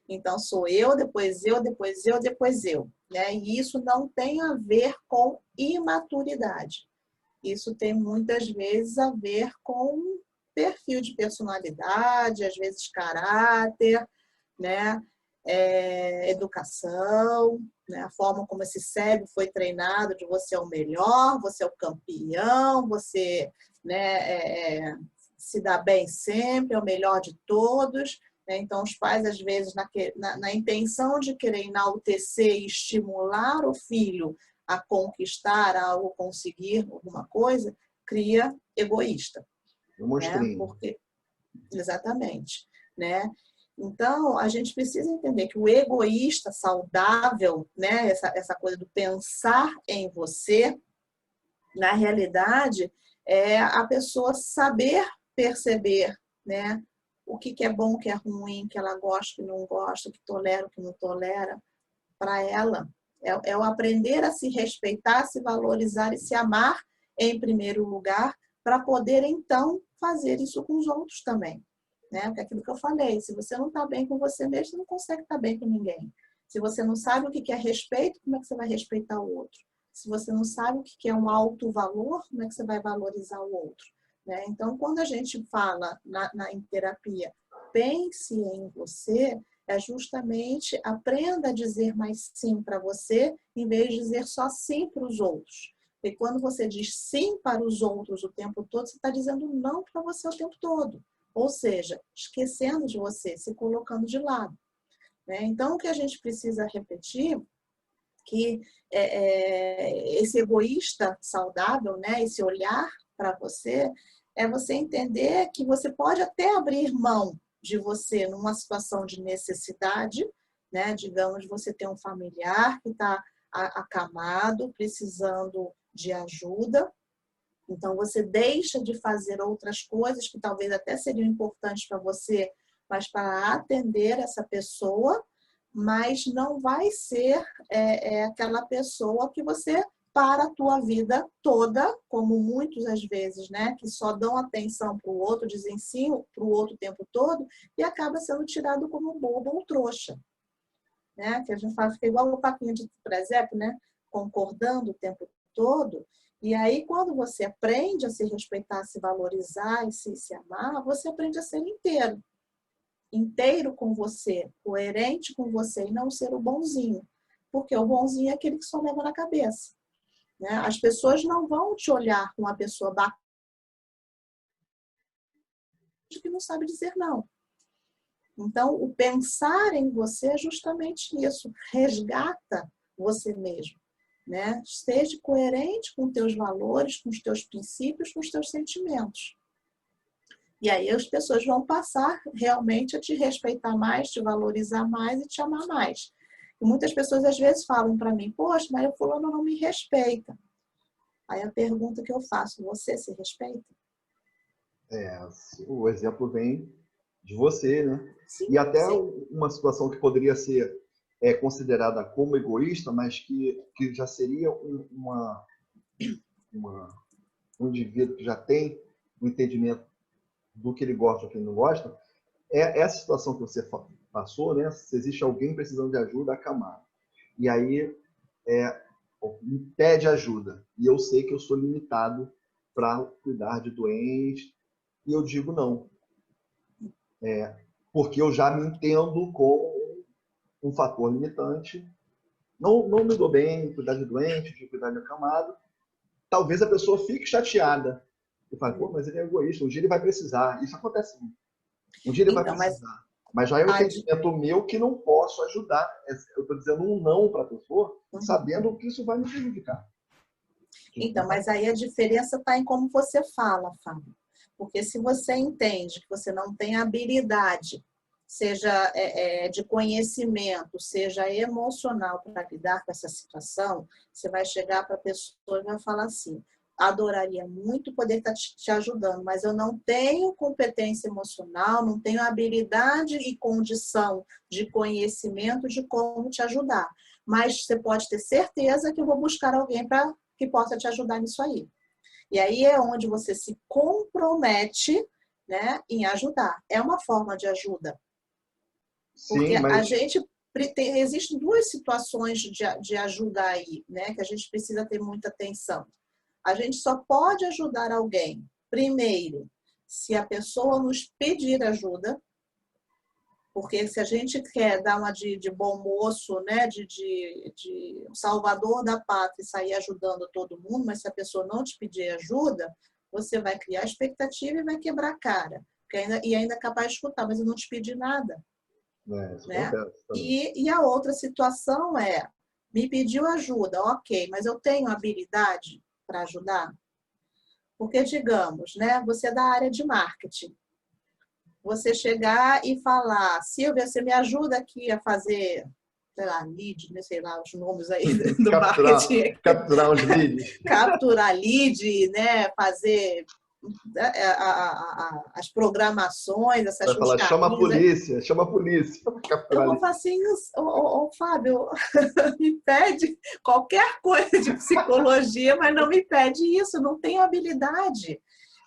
Então, sou eu, depois eu, depois eu, depois eu. Né? E isso não tem a ver com imaturidade. Isso tem muitas vezes a ver com perfil de personalidade, às vezes caráter, né? Educação, né? A forma como esse cérebro foi treinado de você é o melhor, você é o campeão, você, né, se dá bem sempre, é o melhor de todos. Né? Então, os pais, às vezes, na intenção de querer enaltecer e estimular o filho a conquistar algo, conseguir alguma coisa, cria egoísta. Né? Porque, exatamente. Né? Então, a gente precisa entender que o egoísta saudável, né, essa coisa do pensar em você, na realidade, é a pessoa saber perceber, né, o que é bom, o que é ruim, que ela gosta, que não gosta, o que tolera, o que não tolera, para ela. É o aprender a se respeitar, se valorizar e se amar em primeiro lugar, para poder, então, fazer isso com os outros também. Né? Porque é aquilo que eu falei, se você não está bem com você mesmo, você não consegue estar bem com ninguém. Se você não sabe o que é respeito, como é que você vai respeitar o outro? Se você não sabe o que é um alto valor, como é que você vai valorizar o outro? Né? Então, quando a gente fala em terapia, pense em você, é justamente aprenda a dizer mais sim para você, em vez de dizer só sim para os outros. Porque quando você diz sim para os outros o tempo todo, você está dizendo não para você o tempo todo. Ou seja, esquecendo de você, se colocando de lado. Né? Então, o que a gente precisa repetir, que esse egoísta saudável, né? Esse olhar para você, é você entender que você pode até abrir mão de você numa situação de necessidade, né? Digamos, você tem um familiar que está acamado, precisando de ajuda. Então, você deixa de fazer outras coisas que talvez até seriam importantes para você, mas para atender essa pessoa, mas não vai ser aquela pessoa que você para a tua vida toda, como muitos às vezes, né, que só dão atenção para o outro, dizem sim para o outro o tempo todo, e acaba sendo tirado como bobo ou trouxa. Né? Que a gente fala, fica igual o papinho de presépio, né? Concordando o tempo todo. E aí, quando você aprende a se respeitar, se valorizar e se amar, você aprende a ser inteiro. Inteiro com você, coerente com você e não ser o bonzinho. Porque o bonzinho é aquele que só leva na cabeça. Né? As pessoas não vão te olhar com uma pessoa bacana que não sabe dizer não. Então, o pensar em você é justamente isso. Resgata você mesmo. Né? Seja coerente com os teus valores, com os teus princípios, com os teus sentimentos. E aí as pessoas vão passar realmente a te respeitar mais, te valorizar mais e te amar mais. E muitas pessoas às vezes falam para mim, poxa, mas o fulano não me respeita. Aí a pergunta que eu faço, você se respeita? O exemplo vem de você, né? Sim, e até sim. uma situação que poderia ser considerada como egoísta, mas que já seria um indivíduo que já tem um entendimento do que ele gosta ou que ele não gosta, essa situação que você passou, né? Se existe alguém precisando de ajuda, acamado. E aí me pede ajuda. E eu sei que eu sou limitado para cuidar de doentes. E eu digo não. Porque eu já me entendo como um fator limitante. Não me dou bem em cuidar de doente, de cuidar de acamado. Talvez a pessoa fique chateada. E fala, pô, mas ele é egoísta, um dia ele vai precisar. Isso acontece muito. Um dia ele vai Então, precisar. Mas já é um entendimento meu que não posso ajudar. Eu estou dizendo um não para a pessoa, sabendo que isso vai me prejudicar. Então, mas aí a diferença está em como você fala, Fábio. Porque se você entende que você não tem habilidade, seja de conhecimento, seja emocional para lidar com essa situação, você vai chegar para a pessoa e vai falar assim: adoraria muito poder estar te ajudando, mas eu não tenho competência emocional, não tenho habilidade e condição de conhecimento de como te ajudar. Mas você pode ter certeza que eu vou buscar alguém que possa te ajudar nisso aí. E aí é onde você se compromete, né, em ajudar. É uma forma de ajuda. Porque Sim, a mas gente existem duas situações de ajuda aí, né, que a gente precisa ter muita atenção. A gente só pode ajudar alguém, primeiro, se a pessoa nos pedir ajuda, porque se a gente quer dar uma de bom moço, né, de salvador da pátria e sair ajudando todo mundo, mas se a pessoa não te pedir ajuda, você vai criar expectativa e vai quebrar a cara. E ainda é capaz de escutar, mas eu não te pedi nada. isso Né? acontece também. E a outra situação é, me pediu ajuda, ok, mas eu tenho habilidade para ajudar? Porque, digamos, né, você é da área de marketing. Você chegar e falar: Silvia, você me ajuda aqui a fazer, sei lá, lead, né, sei lá, os nomes aí do marketing. Capturar os leads. Capturar lead, né, fazer as programações, essas Vai os falar, caminhos. chama a polícia. Eu Capturar vou ali. falar assim: Fábio, me pede qualquer coisa de psicologia, mas não me pede isso, não tenho habilidade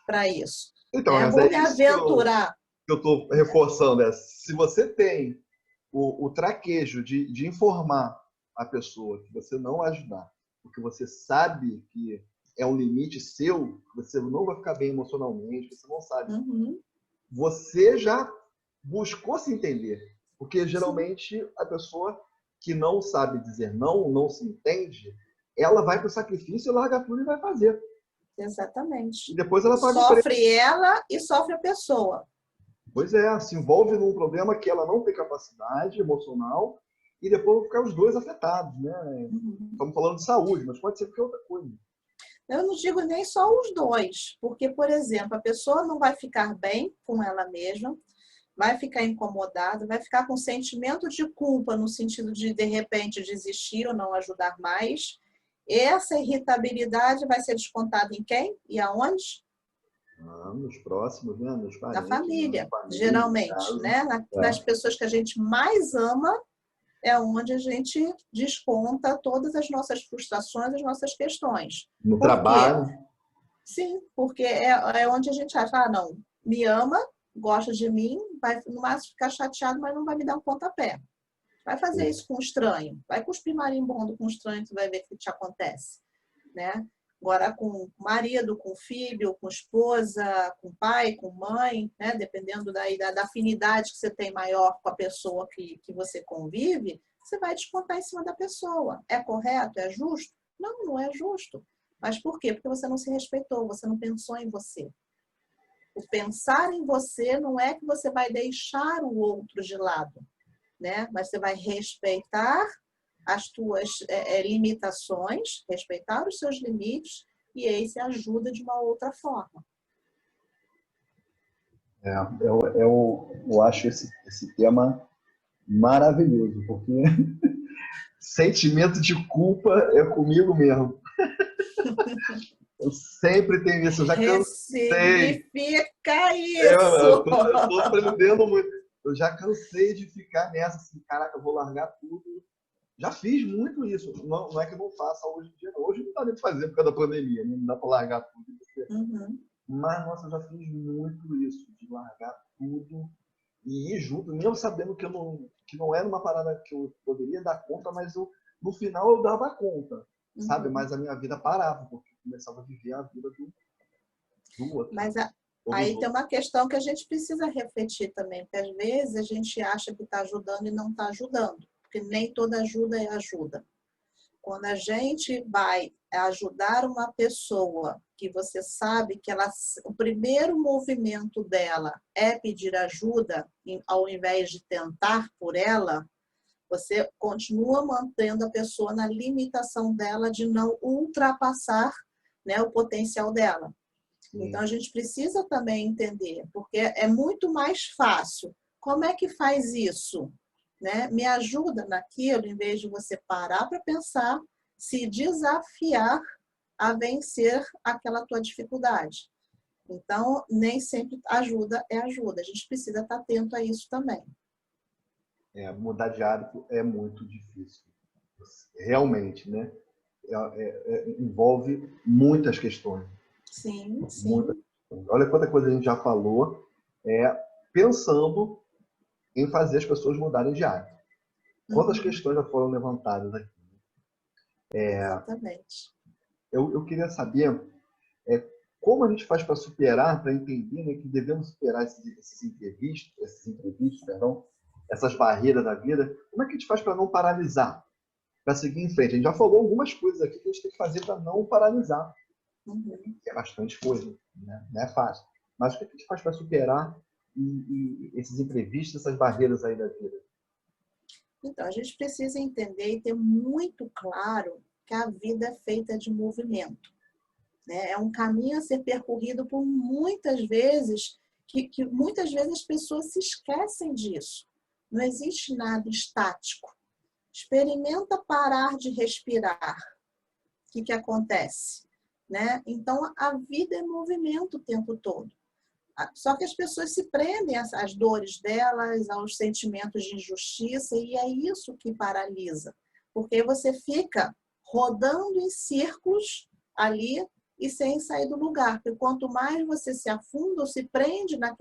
para isso. Então, Né? mas Vou é me isso aventurar. que eu estou reforçando. Se você tem o traquejo de informar a pessoa que você não vai ajudar, porque você sabe que é um limite seu, que você não vai ficar bem emocionalmente, você não sabe. Uhum. Você já buscou se entender. Porque Sim, geralmente a pessoa que não sabe dizer não, não se entende, ela vai para o sacrifício, larga tudo e vai fazer. E exatamente. depois ela paga o preço. Sofre ela e sofre a pessoa. Pois é, se envolve num problema que ela não tem capacidade emocional e depois vão ficar os dois afetados, né? Uhum. Estamos falando de saúde, mas pode ser qualquer outra coisa. Eu não digo nem só os dois, porque, por exemplo, a pessoa não vai ficar bem com ela mesma, vai ficar incomodada, vai ficar com sentimento de culpa no sentido de repente, desistir ou não ajudar mais. Essa irritabilidade vai ser descontada em quem e aonde? Nos próximos, né? Nos Na parentes, na família, família, em geralmente, casa. né? Nas É. pessoas que a gente mais ama, é onde a gente desconta todas as nossas frustrações, as nossas questões. No Por quê? trabalho. Sim, porque é onde a gente acha: não, me ama, gosta de mim, vai no máximo ficar chateado, mas não vai me dar um pontapé. Vai fazer isso com um estranho, vai cuspir marimbondo com um estranho, tu vai ver o que te acontece, né? Agora com marido, com filho, com esposa, com pai, com mãe, né? Dependendo da afinidade que você tem maior com a pessoa que você convive, você vai descontar em cima da pessoa. É correto? É justo? Não, não é justo. Mas por quê? Porque você não se respeitou, você não pensou em você. O pensar em você não é que você vai deixar o outro de lado, né? Mas você vai respeitar as tuas limitações, respeitar os seus limites, e aí você ajuda de uma outra forma. Eu acho esse tema maravilhoso, porque sentimento de culpa é comigo mesmo. Eu sempre tenho isso, eu já cansei. Ressignifica Eu isso! tô aprendendo muito. Eu já cansei de ficar nessa, assim, caraca, eu vou largar tudo. Já fiz muito isso. Não é que eu não faça hoje em dia, não. Hoje não dá nem pra fazer por causa da pandemia, né? Não dá para largar tudo. Uhum. Mas, nossa, eu já fiz muito isso, de largar tudo e ir junto, mesmo sabendo que não era uma parada que eu poderia dar conta, mas no final eu dava conta, sabe? Uhum. Mas a minha vida parava, porque eu começava a viver a vida do outro, Mas ou dos aí tem outros. uma questão que a gente precisa refletir também, porque às vezes a gente acha que está ajudando e não está ajudando, porque nem toda ajuda é ajuda. Quando a gente vai ajudar uma pessoa que você sabe que o primeiro movimento dela é pedir ajuda, ao invés de tentar por ela, você continua mantendo a pessoa na limitação dela de não ultrapassar, né, o potencial dela. Então, a gente precisa também entender, porque é muito mais fácil. Como é que faz isso? Né? Me ajuda naquilo, em vez de você parar para pensar, se desafiar a vencer aquela tua dificuldade. Então, nem sempre ajuda é ajuda. A gente precisa estar atento a isso também. Mudar de hábito é muito difícil. Realmente, né? Envolve muitas questões. Sim, Muitas sim. questões. Olha quanta coisa a gente já falou, pensando em fazer as pessoas mudarem de hábito. Quantas questões já foram levantadas aqui? Exatamente. Eu queria saber como a gente faz para superar, para entender, né, que devemos superar esses imprevistos, perdão, essas barreiras da vida. Como é que a gente faz para não paralisar? Para seguir em frente? A gente já falou algumas coisas aqui que a gente tem que fazer para não paralisar. É bastante coisa, né? Não é fácil. Mas o que a gente faz para superar esses imprevistos, essas barreiras aí da vida? Então, a gente precisa entender e ter muito claro que a vida é feita de movimento. Né? É um caminho a ser percorrido por muitas vezes, que muitas vezes as pessoas se esquecem disso. Não existe nada estático. Experimenta parar de respirar. O que acontece? Né? Então, a vida é movimento o tempo todo. Só que as pessoas se prendem às dores delas, aos sentimentos de injustiça, e é isso que paralisa. Porque você fica rodando em círculos ali e sem sair do lugar. Porque quanto mais você se afunda ou se prende na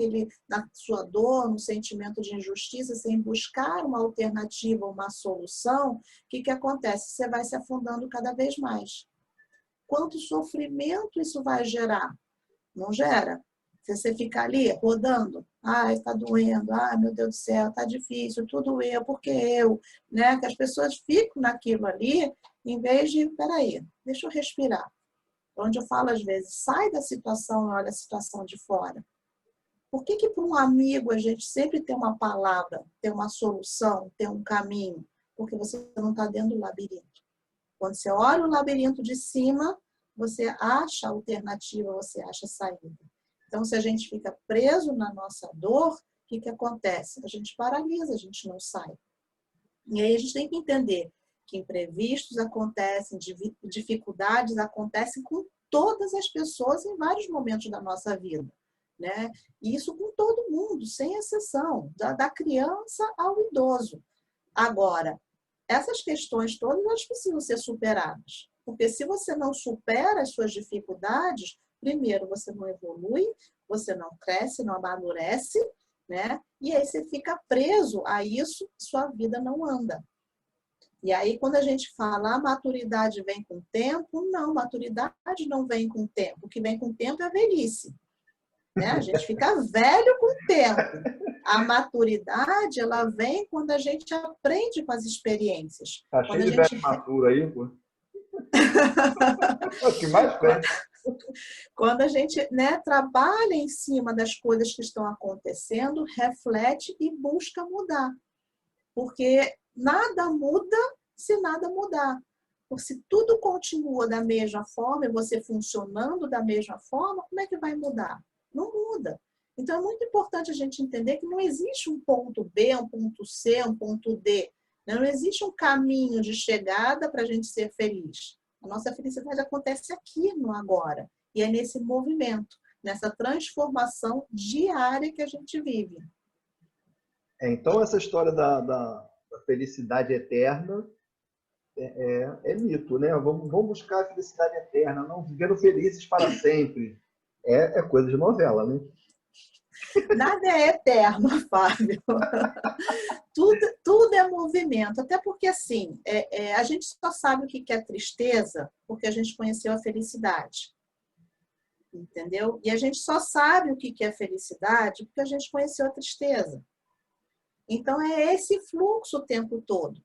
sua dor, no sentimento de injustiça, sem buscar uma alternativa, uma solução, o que acontece? Você vai se afundando cada vez mais. Quanto sofrimento isso vai gerar? Não gera. Se você ficar ali rodando, ai, está doendo, ai, meu Deus do céu, está difícil, tudo eu, porque eu, né? Que as pessoas ficam naquilo ali, em vez de, peraí, deixa eu respirar. Onde eu falo às vezes, sai da situação e olha a situação de fora. Por que para um amigo a gente sempre tem uma palavra, tem uma solução, tem um caminho? Porque você não está dentro do labirinto. Quando você olha o labirinto de cima, você acha alternativa, você acha saída. Então, se a gente fica preso na nossa dor, o que acontece? A gente paralisa, a gente não sai. E aí a gente tem que entender que imprevistos acontecem, dificuldades acontecem com todas as pessoas em vários momentos da nossa vida. Né? E isso com todo mundo, sem exceção, da criança ao idoso. Agora, essas questões todas elas precisam ser superadas. Porque se você não supera as suas dificuldades, primeiro, você não evolui, você não cresce, não amadurece, né? E aí você fica preso a isso, sua vida não anda. E aí, quando a gente fala, a maturidade vem com o tempo, não, maturidade não vem com o tempo. O que vem com o tempo é a velhice. Né? A gente fica velho com o tempo. A maturidade, ela vem quando a gente aprende com as experiências. Tá Quando cheio a de gente... velho maturo aí, pô. É o que mais tem. Quando a gente, né, trabalha em cima das coisas que estão acontecendo, reflete e busca mudar. Porque nada muda se nada mudar. Porque se tudo continua da mesma forma e você funcionando da mesma forma, como é que vai mudar? Não muda. Então é muito importante a gente entender que não existe um ponto B, um ponto C, um ponto D. Não existe um caminho de chegada para a gente ser feliz. A nossa felicidade acontece aqui no agora. E é nesse movimento, nessa transformação diária que a gente vive. Então, essa história da felicidade eterna é mito, né? Vamos buscar a felicidade eterna, não vivendo felizes para sempre. É coisa de novela, né? Nada é eterno, Fábio. Tudo é movimento. Até porque, assim, a gente só sabe o que é tristeza porque a gente conheceu a felicidade. Entendeu? E a gente só sabe o que é felicidade porque a gente conheceu a tristeza. Então, é esse fluxo o tempo todo.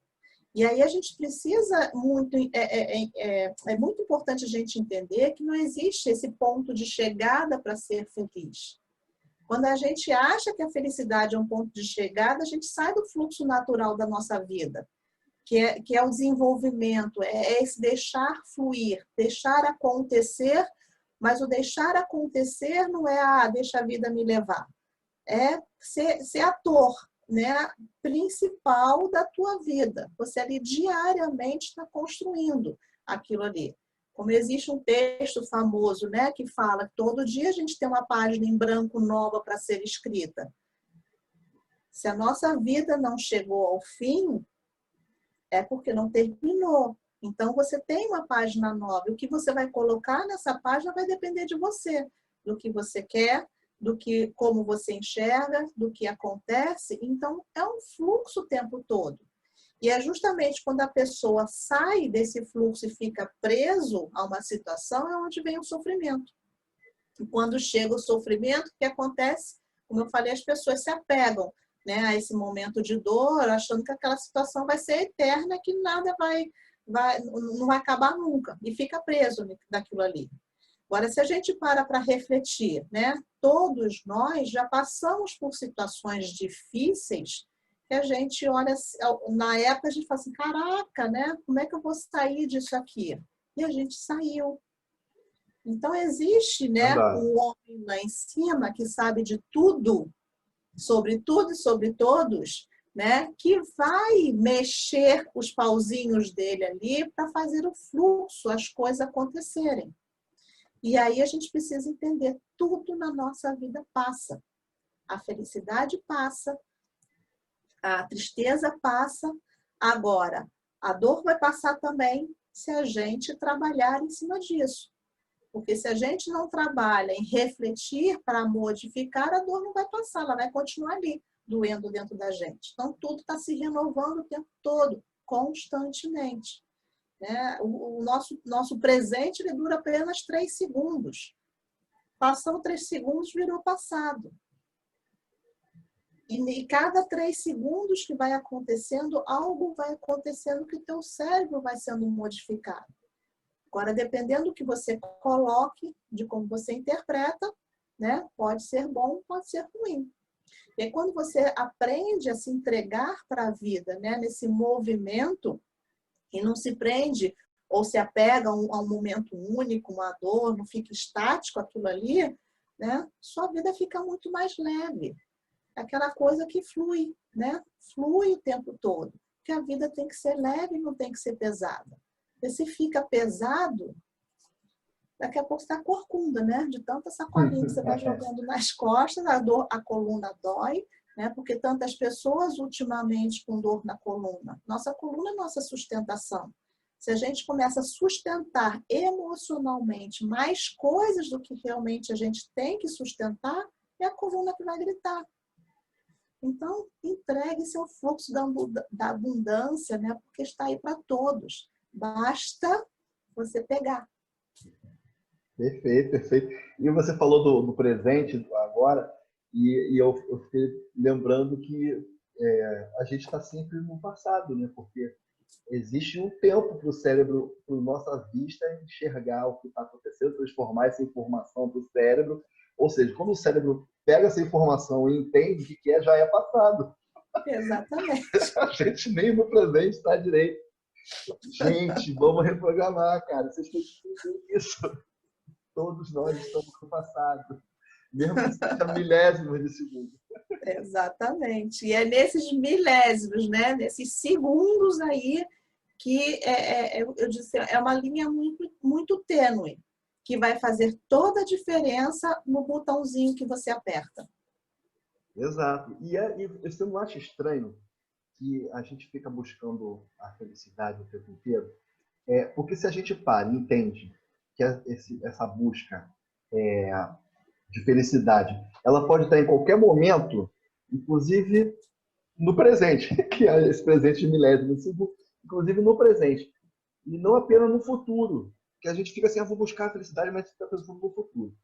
E aí a gente precisa muito... É muito importante a gente entender que não existe esse ponto de chegada para ser feliz. Quando a gente acha que a felicidade é um ponto de chegada, a gente sai do fluxo natural da nossa vida, que é o desenvolvimento, é esse deixar fluir, deixar acontecer, Mas o deixar acontecer não é, deixa a vida me levar. É ser ator, né, principal da tua vida. Você ali diariamente está construindo aquilo ali. Como existe um texto famoso, né, que fala que todo dia a gente tem uma página em branco nova para ser escrita. Se a nossa vida não chegou ao fim, é porque não terminou. Então, você tem uma página nova. O que você vai colocar nessa página vai depender de você, do que você quer, como você enxerga, do que acontece. Então, é um fluxo o tempo todo. E é justamente quando a pessoa sai desse fluxo e fica preso a uma situação, é onde vem o sofrimento. E quando chega o sofrimento, o que acontece? Como eu falei, as pessoas se apegam, né, a esse momento de dor, achando que aquela situação vai ser eterna, que nada não vai acabar nunca. E fica preso daquilo ali. Agora, se a gente para refletir, né, todos nós já passamos por situações difíceis que a gente olha, na época a gente fala assim, caraca, né, como é que eu vou sair disso aqui? E a gente saiu. Então, existe, né, um homem lá em cima que sabe de tudo e sobre todos, né, que vai mexer os pauzinhos dele ali para fazer o fluxo, as coisas acontecerem. E aí a gente precisa entender, tudo na nossa vida passa. A felicidade passa, a tristeza passa. Agora, a dor vai passar também se a gente trabalhar em cima disso. Porque se a gente não trabalha em refletir para modificar, a dor não vai passar, ela vai continuar ali, doendo dentro da gente. Então, tudo está se renovando o tempo todo, constantemente. Né? O nosso presente ele dura apenas 3 segundos. Passou 3 segundos, virou passado. E cada 3 segundos que vai acontecendo, algo vai acontecendo que o teu cérebro vai sendo modificado. Agora, dependendo do que você coloque, de como você interpreta, né? Pode ser bom, pode ser ruim. E aí, quando você aprende a se entregar para a vida, né? Nesse movimento, e não se prende ou se apega a um momento único, uma dor, não fica estático aquilo ali, né? Sua vida fica muito mais leve. Aquela coisa que flui, né? Flui o tempo todo. Porque a vida tem que ser leve, não tem que ser pesada. Porque se fica pesado, daqui a pouco você está corcunda, né? De tanta sacolinha que você vai jogando nas costas, a coluna dói, né? Porque tantas pessoas ultimamente com dor na coluna. Nossa coluna é nossa sustentação. Se a gente começa a sustentar emocionalmente mais coisas do que realmente a gente tem que sustentar, é a coluna que vai gritar. Então, entregue seu fluxo da abundância, né? Porque está aí para todos. Basta você pegar. Perfeito, perfeito. E você falou do presente agora, e eu fiquei lembrando que a gente está sempre no passado, né? Porque existe um tempo para o cérebro, para a nossa vista, enxergar o que está acontecendo, transformar essa informação para o cérebro. Ou seja, quando o cérebro pega essa informação e entende o que é, já é passado. Exatamente. A gente nem no presente está direito. Gente, vamos reprogramar, cara. Vocês têm que entender isso. Todos nós estamos no passado. Mesmo que seja milésimos de segundo. Exatamente. E é nesses milésimos, né? Nesses segundos aí que eu disse, é uma linha muito, muito tênue, que vai fazer toda a diferença no botãozinho que você aperta. Exato. E você não acha estranho que a gente fica buscando a felicidade o tempo inteiro? Porque se a gente para e entende que essa busca de felicidade, ela pode estar em qualquer momento, inclusive no presente, que é esse presente de milésimo, inclusive no presente. E não apenas no futuro, que a gente fica assim, vou buscar a felicidade, mas fica pensando no futuro.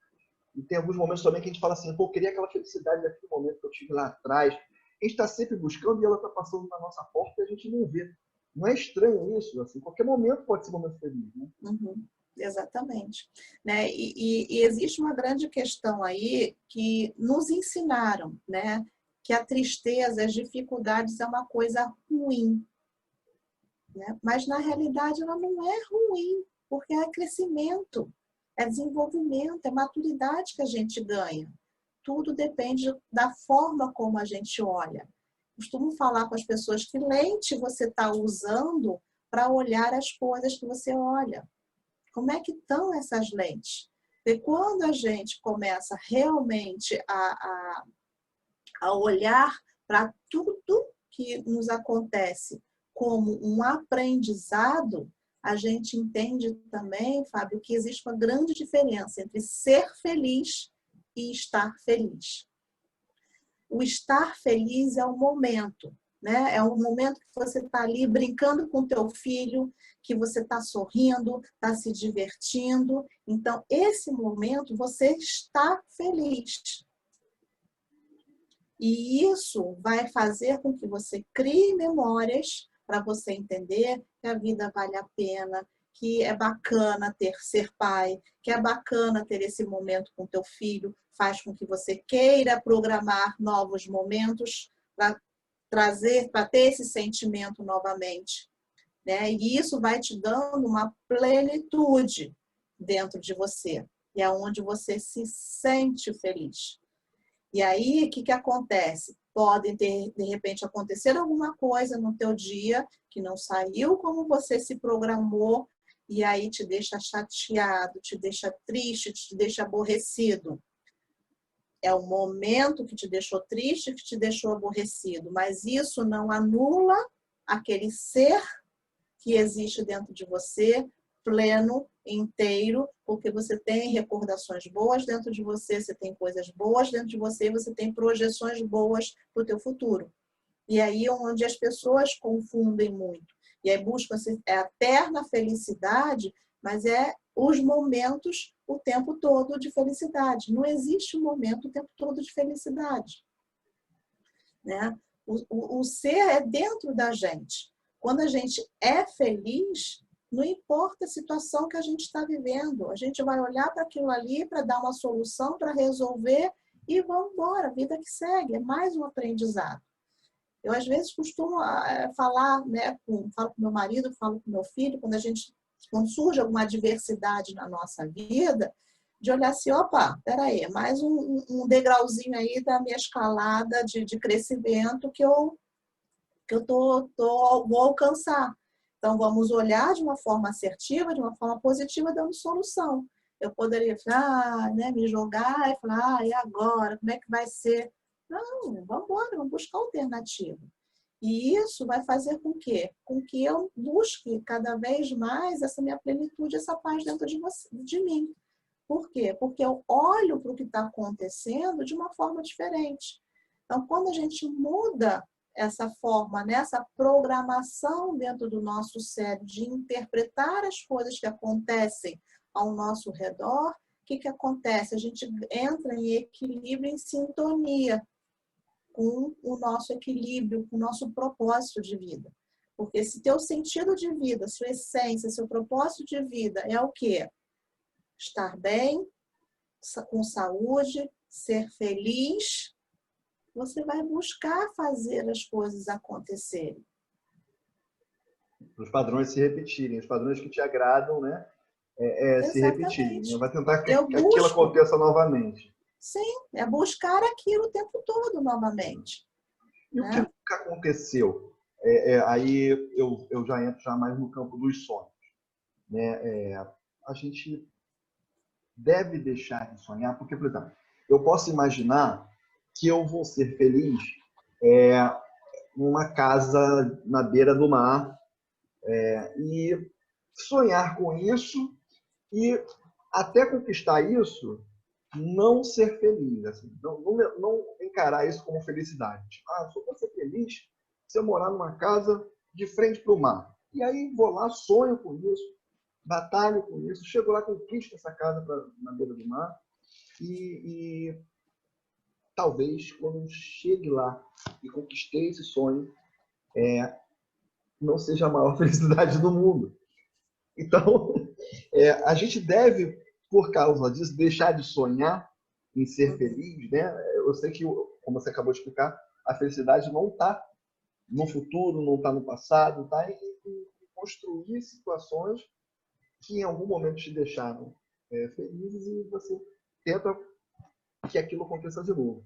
E tem alguns momentos também que a gente fala assim, eu queria aquela felicidade daquele momento que eu tive lá atrás. A gente está sempre buscando e ela está passando na nossa porta e a gente não vê. Não é estranho isso? Assim, qualquer momento pode ser um momento feliz, né? Uhum, exatamente. Né? E existe uma grande questão aí que nos ensinaram, né? Que a tristeza, as dificuldades é uma coisa ruim. Né? Mas, na realidade, ela não é ruim, porque é crescimento. é desenvolvimento, é maturidade que a gente ganha. Tudo depende da forma como a gente olha. Costumo falar com as pessoas que lente você está usando para olhar as coisas que você olha. Como é que estão essas lentes? E quando a gente começa realmente a olhar para tudo que nos acontece como um aprendizado, a gente entende também, Fábio, que existe uma grande diferença entre ser feliz e estar feliz. O estar feliz é o momento, né? É o momento que você está ali brincando com teu filho, que você está sorrindo, está se divertindo. Então, esse momento você está feliz. E isso vai fazer com que você crie memórias para você entender que a vida vale a pena, que é bacana ser pai, que é bacana ter esse momento com teu filho, faz com que você queira programar novos momentos para ter esse sentimento novamente, né? E isso vai te dando uma plenitude dentro de você, e é onde você se sente feliz. E aí, o que acontece? Pode ter, de repente, acontecer alguma coisa no teu dia que não saiu como você se programou, e aí te deixa chateado, te deixa triste, te deixa aborrecido. É o momento que te deixou triste, que te deixou aborrecido, mas isso não anula aquele ser que existe dentro de você, pleno, inteiro, porque você tem recordações boas dentro de você, você tem coisas boas dentro de você, você tem projeções boas para o teu futuro. E aí é onde as pessoas confundem muito. E aí buscam a eterna felicidade, mas é os momentos o tempo todo de felicidade. Não existe um momento o tempo todo de felicidade, né? O ser é dentro da gente. Quando a gente é feliz, não importa a situação que a gente está vivendo, a gente vai olhar para aquilo ali para dar uma solução, para resolver e vamos embora, a vida que segue, é mais um aprendizado. Eu, às vezes, costumo falar, né, falo com meu marido, falo com meu filho, quando surge alguma adversidade na nossa vida, de olhar assim, opa, peraí, mais um degrauzinho aí da minha escalada de crescimento que eu vou alcançar. Então, vamos olhar de uma forma assertiva, de uma forma positiva, dando solução. Eu poderia né, me jogar e falar, e agora? Como é que vai ser? Não, vamos embora, vamos buscar alternativa. E isso vai fazer com que eu busque cada vez mais essa minha plenitude, essa paz dentro de mim. Por quê? Porque eu olho para o que está acontecendo de uma forma diferente. Então, quando a gente muda essa forma, né, essa programação dentro do nosso cérebro de interpretar as coisas que acontecem ao nosso redor, o que acontece? A gente entra em equilíbrio, em sintonia com o nosso equilíbrio, com o nosso propósito de vida. Porque se teu sentido de vida, sua essência, seu propósito de vida é o quê? Estar bem, com saúde, ser feliz, você vai buscar fazer as coisas acontecerem. Os padrões se repetirem, os padrões que te agradam, né? Se repetirem. Né? Vai tentar que aquilo aconteça novamente. Sim, é buscar aquilo o tempo todo novamente. E né? O que nunca aconteceu? Aí eu já entro já mais no campo dos sonhos. Né? A gente deve deixar de sonhar, porque, por exemplo, eu posso imaginar que eu vou ser feliz numa casa na beira do mar e sonhar com isso e até conquistar isso, não ser feliz, assim, não encarar isso como felicidade. Tipo, só vou ser feliz se eu morar numa casa de frente para o mar. E aí vou lá, sonho com isso, batalho com isso, chego lá, conquisto essa casa na beira do mar e talvez quando eu chegue lá e conquistei esse sonho, não seja a maior felicidade do mundo. Então, a gente deve, por causa disso, deixar de sonhar em ser feliz, né? Eu sei que, como você acabou de explicar, a felicidade não está no futuro, não está no passado, está em construir situações que em algum momento te deixaram felizes e você tenta que aquilo aconteça de novo.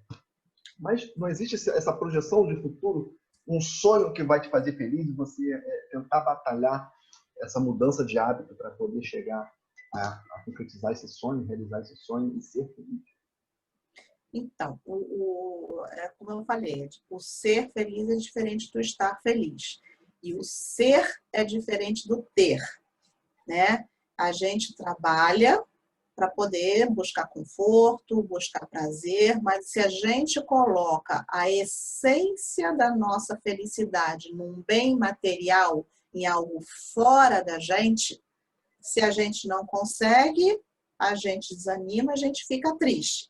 Mas não existe essa projeção de futuro, um sonho que vai te fazer feliz e você tentar batalhar essa mudança de hábito para poder chegar a concretizar esse sonho, realizar esse sonho e ser feliz. Então, como eu falei, o ser feliz é diferente do estar feliz. E o ser é diferente do ter, né? A gente trabalha para poder buscar conforto, buscar prazer, mas se a gente coloca a essência da nossa felicidade num bem material, em algo fora da gente, se a gente não consegue, a gente desanima, a gente fica triste.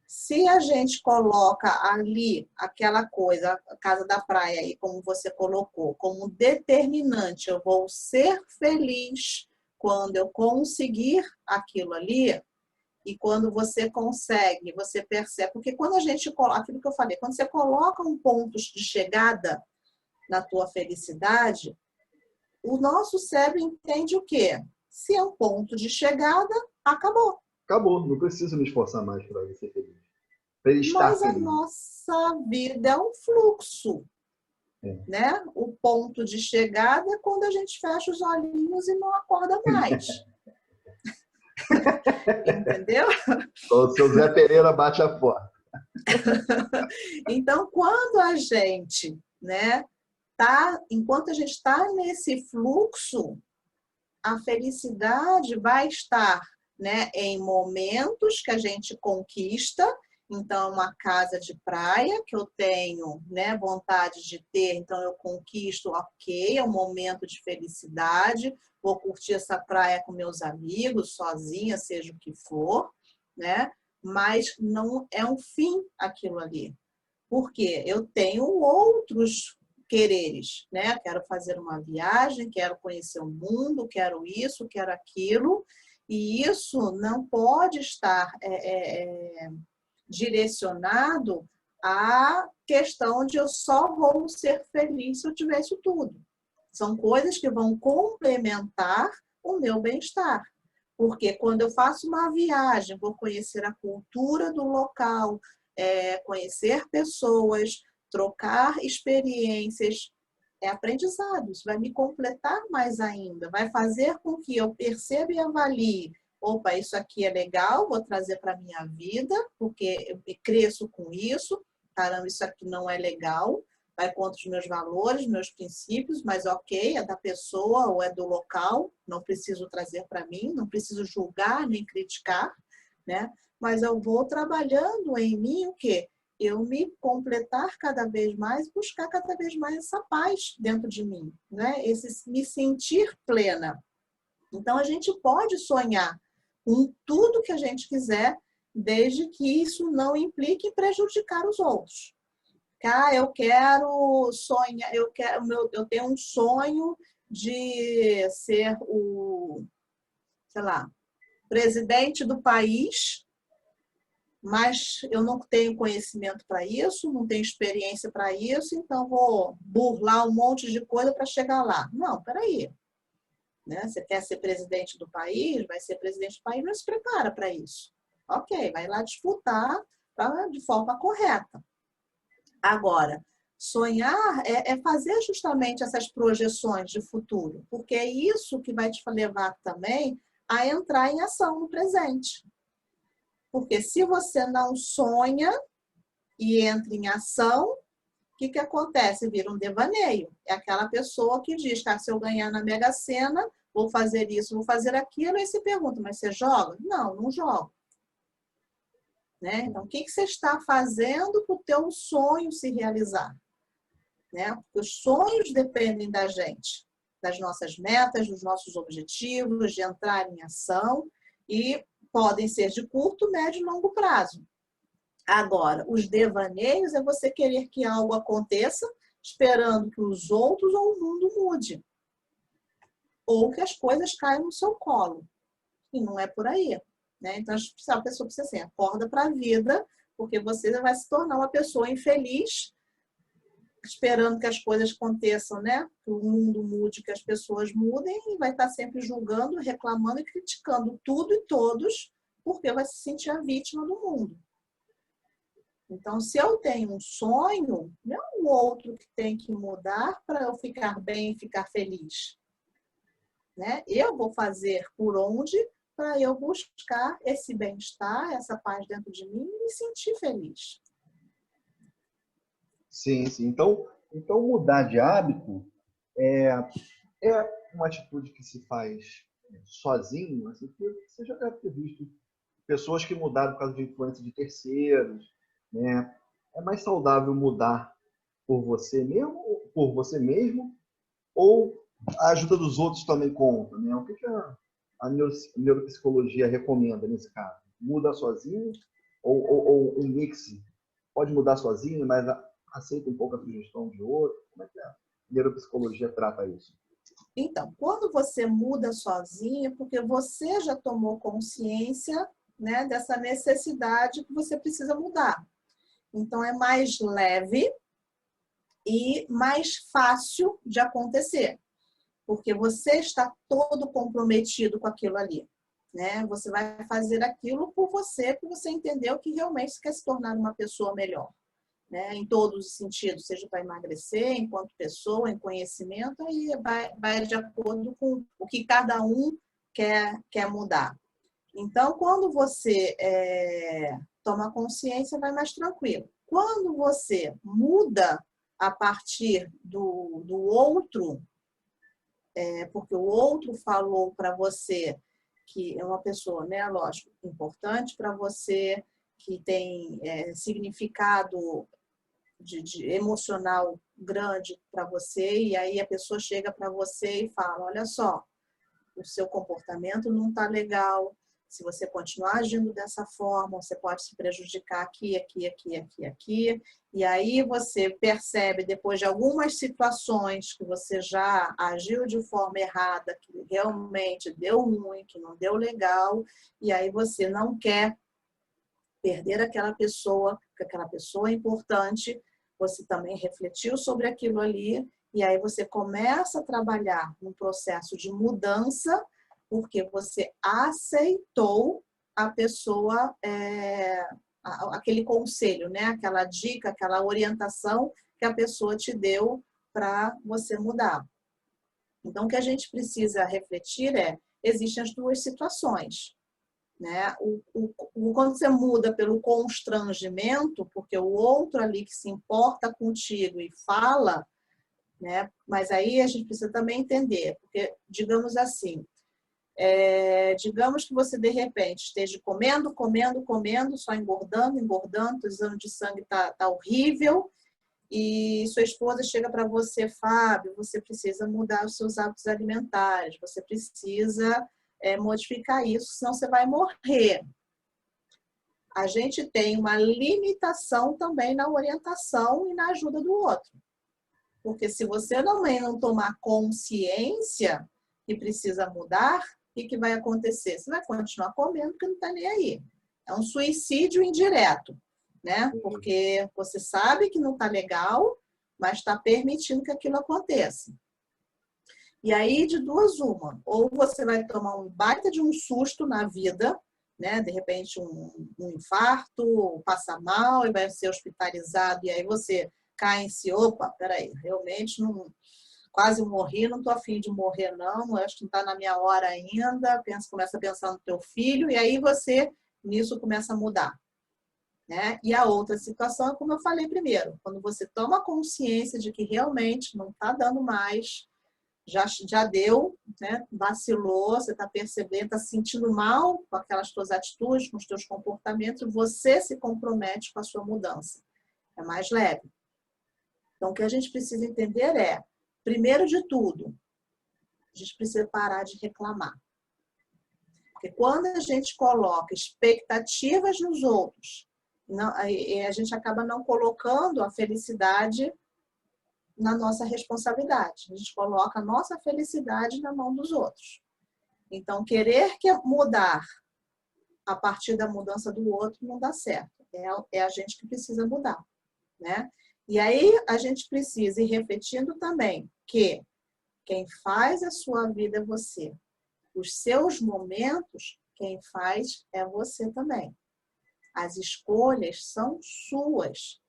Se a gente coloca ali aquela coisa, a casa da praia, aí, como você colocou, como determinante, eu vou ser feliz quando eu conseguir aquilo ali, e quando você consegue, você percebe, porque quando a gente coloca, aquilo que eu falei, quando você coloca um ponto de chegada na tua felicidade, o nosso cérebro entende o quê? Se é um ponto de chegada, acabou. Acabou, não preciso me esforçar mais para ser feliz. Para ele estar Mas a feliz. nossa vida é um fluxo. Né? O ponto de chegada é quando a gente fecha os olhinhos e não acorda mais. Entendeu? O seu Zé Pereira bate a porta. Então, quando a gente, né, enquanto a gente está nesse fluxo, a felicidade vai estar, né, em momentos que a gente conquista. Então, uma casa de praia que eu tenho, né, vontade de ter, então eu conquisto, ok, é um momento de felicidade, vou curtir essa praia com meus amigos, sozinha, seja o que for, né? Mas não é um fim aquilo ali. Porque eu tenho outros quereres, né? Quero fazer uma viagem, quero conhecer o mundo, quero isso, quero aquilo, e isso não pode estar direcionado à questão de eu só vou ser feliz se eu tiver isso tudo. São coisas que vão complementar o meu bem-estar. Porque quando eu faço uma viagem, vou conhecer a cultura do local, conhecer pessoas, trocar experiências, é aprendizado. Isso vai me completar mais ainda, vai fazer com que eu perceba e avalie. Opa, isso aqui é legal, vou trazer para a minha vida, porque eu cresço com isso. Caramba, isso aqui não é legal, vai contra os meus valores, meus princípios, mas ok, é da pessoa ou é do local, não preciso trazer para mim, não preciso julgar nem criticar, né? Mas eu vou trabalhando em mim o quê? Eu me completar cada vez mais, buscar cada vez mais essa paz dentro de mim, né? Esse me sentir plena. Então, a gente pode sonhar com tudo que a gente quiser, desde que isso não implique em prejudicar os outros. Eu quero sonhar, eu tenho um sonho de ser o, sei lá, presidente do país, mas eu não tenho conhecimento para isso, não tenho experiência para isso, então vou burlar um monte de coisa para chegar lá. Não, peraí. Né? Você quer ser presidente do país, vai ser presidente do país, mas se prepara para isso. Ok, vai lá disputar de forma correta. Agora, sonhar é fazer justamente essas projeções de futuro, porque é isso que vai te levar também a entrar em ação no presente. Porque se você não sonha e entra em ação, o que acontece? Vira um devaneio. É aquela pessoa que diz, se eu ganhar na Mega Sena, vou fazer isso, vou fazer aquilo, aí você pergunta, mas você joga? Não, não jogo. Né? Então, o que você está fazendo para o teu sonho se realizar? Né? Porque os sonhos dependem da gente, das nossas metas, dos nossos objetivos, de entrar em ação e podem ser de curto, médio e longo prazo. Agora, os devaneios é você querer que algo aconteça esperando que os outros ou o mundo mude. Ou que as coisas caiam no seu colo. E não é por aí. Né? Então, a pessoa precisa assim, acorda para a vida, porque você vai se tornar uma pessoa infeliz esperando que as coisas aconteçam, né? Que o mundo mude, que as pessoas mudem, e vai estar sempre julgando, reclamando e criticando tudo e todos, porque vai se sentir a vítima do mundo. Então, se eu tenho um sonho, não é o outro que tem que mudar para eu ficar bem e ficar feliz, né? Eu vou fazer por onde para eu buscar esse bem-estar, essa paz dentro de mim e me sentir feliz. Sim, sim. Então mudar de hábito é uma atitude que se faz sozinho, assim, que você já deve ter visto pessoas que mudaram por causa de influência de terceiros, né? É mais saudável mudar por você mesmo, ou a ajuda dos outros também conta, né? O que a neuropsicologia recomenda nesse caso? Muda sozinho ou um mix? Pode mudar sozinho, mas aceita um pouco a sugestão de outro? Como é que a neuropsicologia trata isso? Então, quando você muda sozinho, é porque você já tomou consciência, né, dessa necessidade que você precisa mudar. Então, é mais leve e mais fácil de acontecer, porque você está todo comprometido com aquilo ali, né? Você vai fazer aquilo por você, porque você entendeu que realmente você quer se tornar uma pessoa melhor, né? Em todos os sentidos, seja para emagrecer, enquanto pessoa, em conhecimento, aí vai de acordo com o que cada um quer mudar. Então, quando você toma consciência, vai mais tranquilo. Quando você muda a partir do outro, porque o outro falou para você que é uma pessoa, né, lógico, importante para você, que tem significado de emocional grande para você, e aí a pessoa chega para você e fala, olha só, o seu comportamento não está legal, se você continuar agindo dessa forma, você pode se prejudicar aqui, aqui, aqui, aqui, aqui. E aí você percebe, depois de algumas situações que você já agiu de forma errada, que realmente deu ruim, que não deu legal, e aí você não quer perder aquela pessoa, porque aquela pessoa é importante, você também refletiu sobre aquilo ali, e aí você começa a trabalhar num processo de mudança, porque você aceitou a pessoa, aquele conselho, né? Aquela dica, aquela orientação que a pessoa te deu para você mudar. Então, o que a gente precisa refletir existem as duas situações, né? Quando você muda pelo constrangimento, porque o outro ali que se importa contigo e fala, né? Mas aí a gente precisa também entender, porque, digamos assim, digamos que você de repente esteja comendo, só engordando, o exame de sangue tá horrível, e sua esposa chega para você, Fábio, você precisa mudar os seus hábitos alimentares, você precisa modificar isso, senão você vai morrer. A gente tem uma limitação também na orientação e na ajuda do outro. Porque se você não tomar consciência que precisa mudar, o que vai acontecer? Você vai continuar comendo porque não está nem aí. É um suicídio indireto, né? Porque você sabe que não está legal, mas está permitindo que aquilo aconteça. E aí, de duas uma, ou você vai tomar um baita de um susto na vida, né? De repente um infarto, passa mal e vai ser hospitalizado, e aí você cai em si, opa, peraí, realmente não, quase morri, não estou afim de morrer não, acho que não está na minha hora ainda, começa a pensar no teu filho, e aí você, nisso, começa a mudar. Né? E a outra situação é como eu falei primeiro, quando você toma consciência de que realmente não está dando mais, já deu, né? Vacilou, você está percebendo, está se sentindo mal com aquelas suas atitudes, com os seus comportamentos, você se compromete com a sua mudança. É mais leve. Então, o que a gente precisa entender primeiro de tudo, a gente precisa parar de reclamar. Porque quando a gente coloca expectativas nos outros, a gente acaba não colocando a felicidade na nossa responsabilidade. A gente coloca a nossa felicidade na mão dos outros. Então, querer mudar a partir da mudança do outro não dá certo. É a gente que precisa mudar, né? E aí a gente precisa ir refletindo também que a gente precisa ir refletindo também que quem faz a sua vida é você. Os seus momentos, quem faz é você também. As escolhas são suas.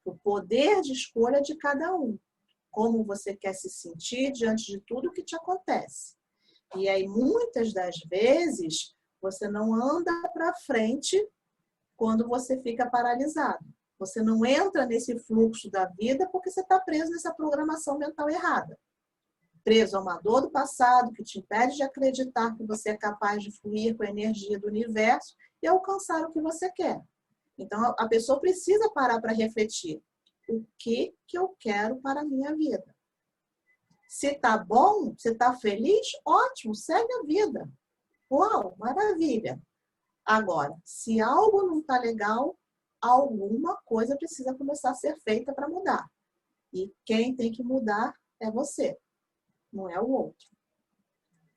O poder de escolha é de cada um. Como você quer se sentir diante de tudo que te acontece. E aí, muitas das vezes, você não anda para frente quando você fica paralisado. Você não entra nesse fluxo da vida porque você está preso nessa programação mental errada. Preso a uma dor do passado que te impede de acreditar que você é capaz de fluir com a energia do universo e alcançar o que você quer. Então, a pessoa precisa parar para refletir. O que eu quero para a minha vida? Se tá bom, se tá feliz, ótimo, segue a vida. Uau, maravilha. Agora, se algo não tá legal, alguma coisa precisa começar a ser feita para mudar. E quem tem que mudar é você, não é o outro.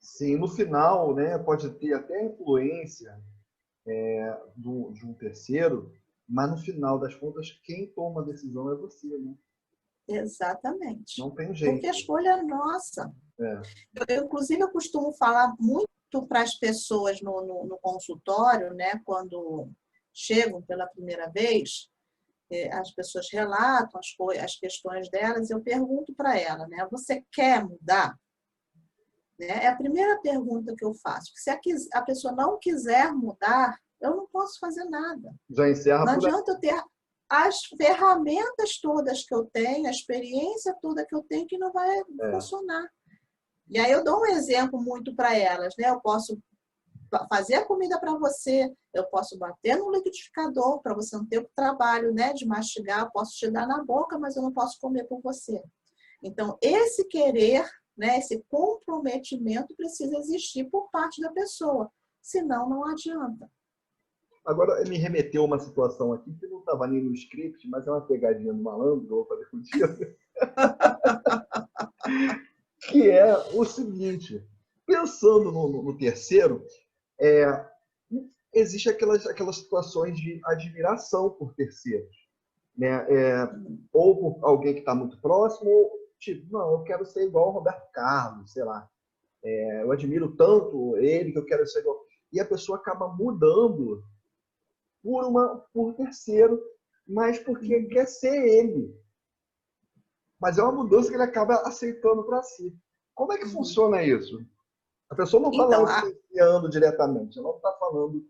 Sim, no final, né, pode ter até influência de um terceiro, mas no final das contas, quem toma a decisão é você, né? Exatamente. Não tem Porque a jeito. escolha é nossa. É. Inclusive, eu costumo falar muito para as pessoas no consultório, né, quando chegam pela primeira vez, as pessoas relatam as questões delas, eu pergunto para ela, né, você quer mudar? Né? É a primeira pergunta que eu faço. Se a pessoa não quiser mudar, eu não posso fazer nada. Já encerra Não por aí. adianta eu ter as ferramentas todas que eu tenho, a experiência toda que eu tenho, que não vai funcionar. E aí eu dou um exemplo muito para elas, né? Eu posso fazer a comida para você, eu posso bater no liquidificador para você não ter o trabalho, né, de mastigar, eu posso te dar na boca, mas eu não posso comer por você. Então, esse querer, né, esse comprometimento precisa existir por parte da pessoa, senão não adianta. Agora, me remeteu a uma situação aqui que não estava nem no script, mas é uma pegadinha do malandro que eu vou fazer contigo. Que é o seguinte, pensando no terceiro, existe aquelas situações de admiração por terceiros, né? Ou por alguém que está muito próximo, ou tipo, não, eu quero ser igual ao Roberto Carlos, sei lá. Eu admiro tanto ele que eu quero ser igual. E a pessoa acaba mudando por terceiro, mas porque quer ser ele. Mas é uma mudança que ele acaba aceitando para si. Como é que funciona isso? A pessoa não está lá Então, influenciando diretamente. Ela não está falando,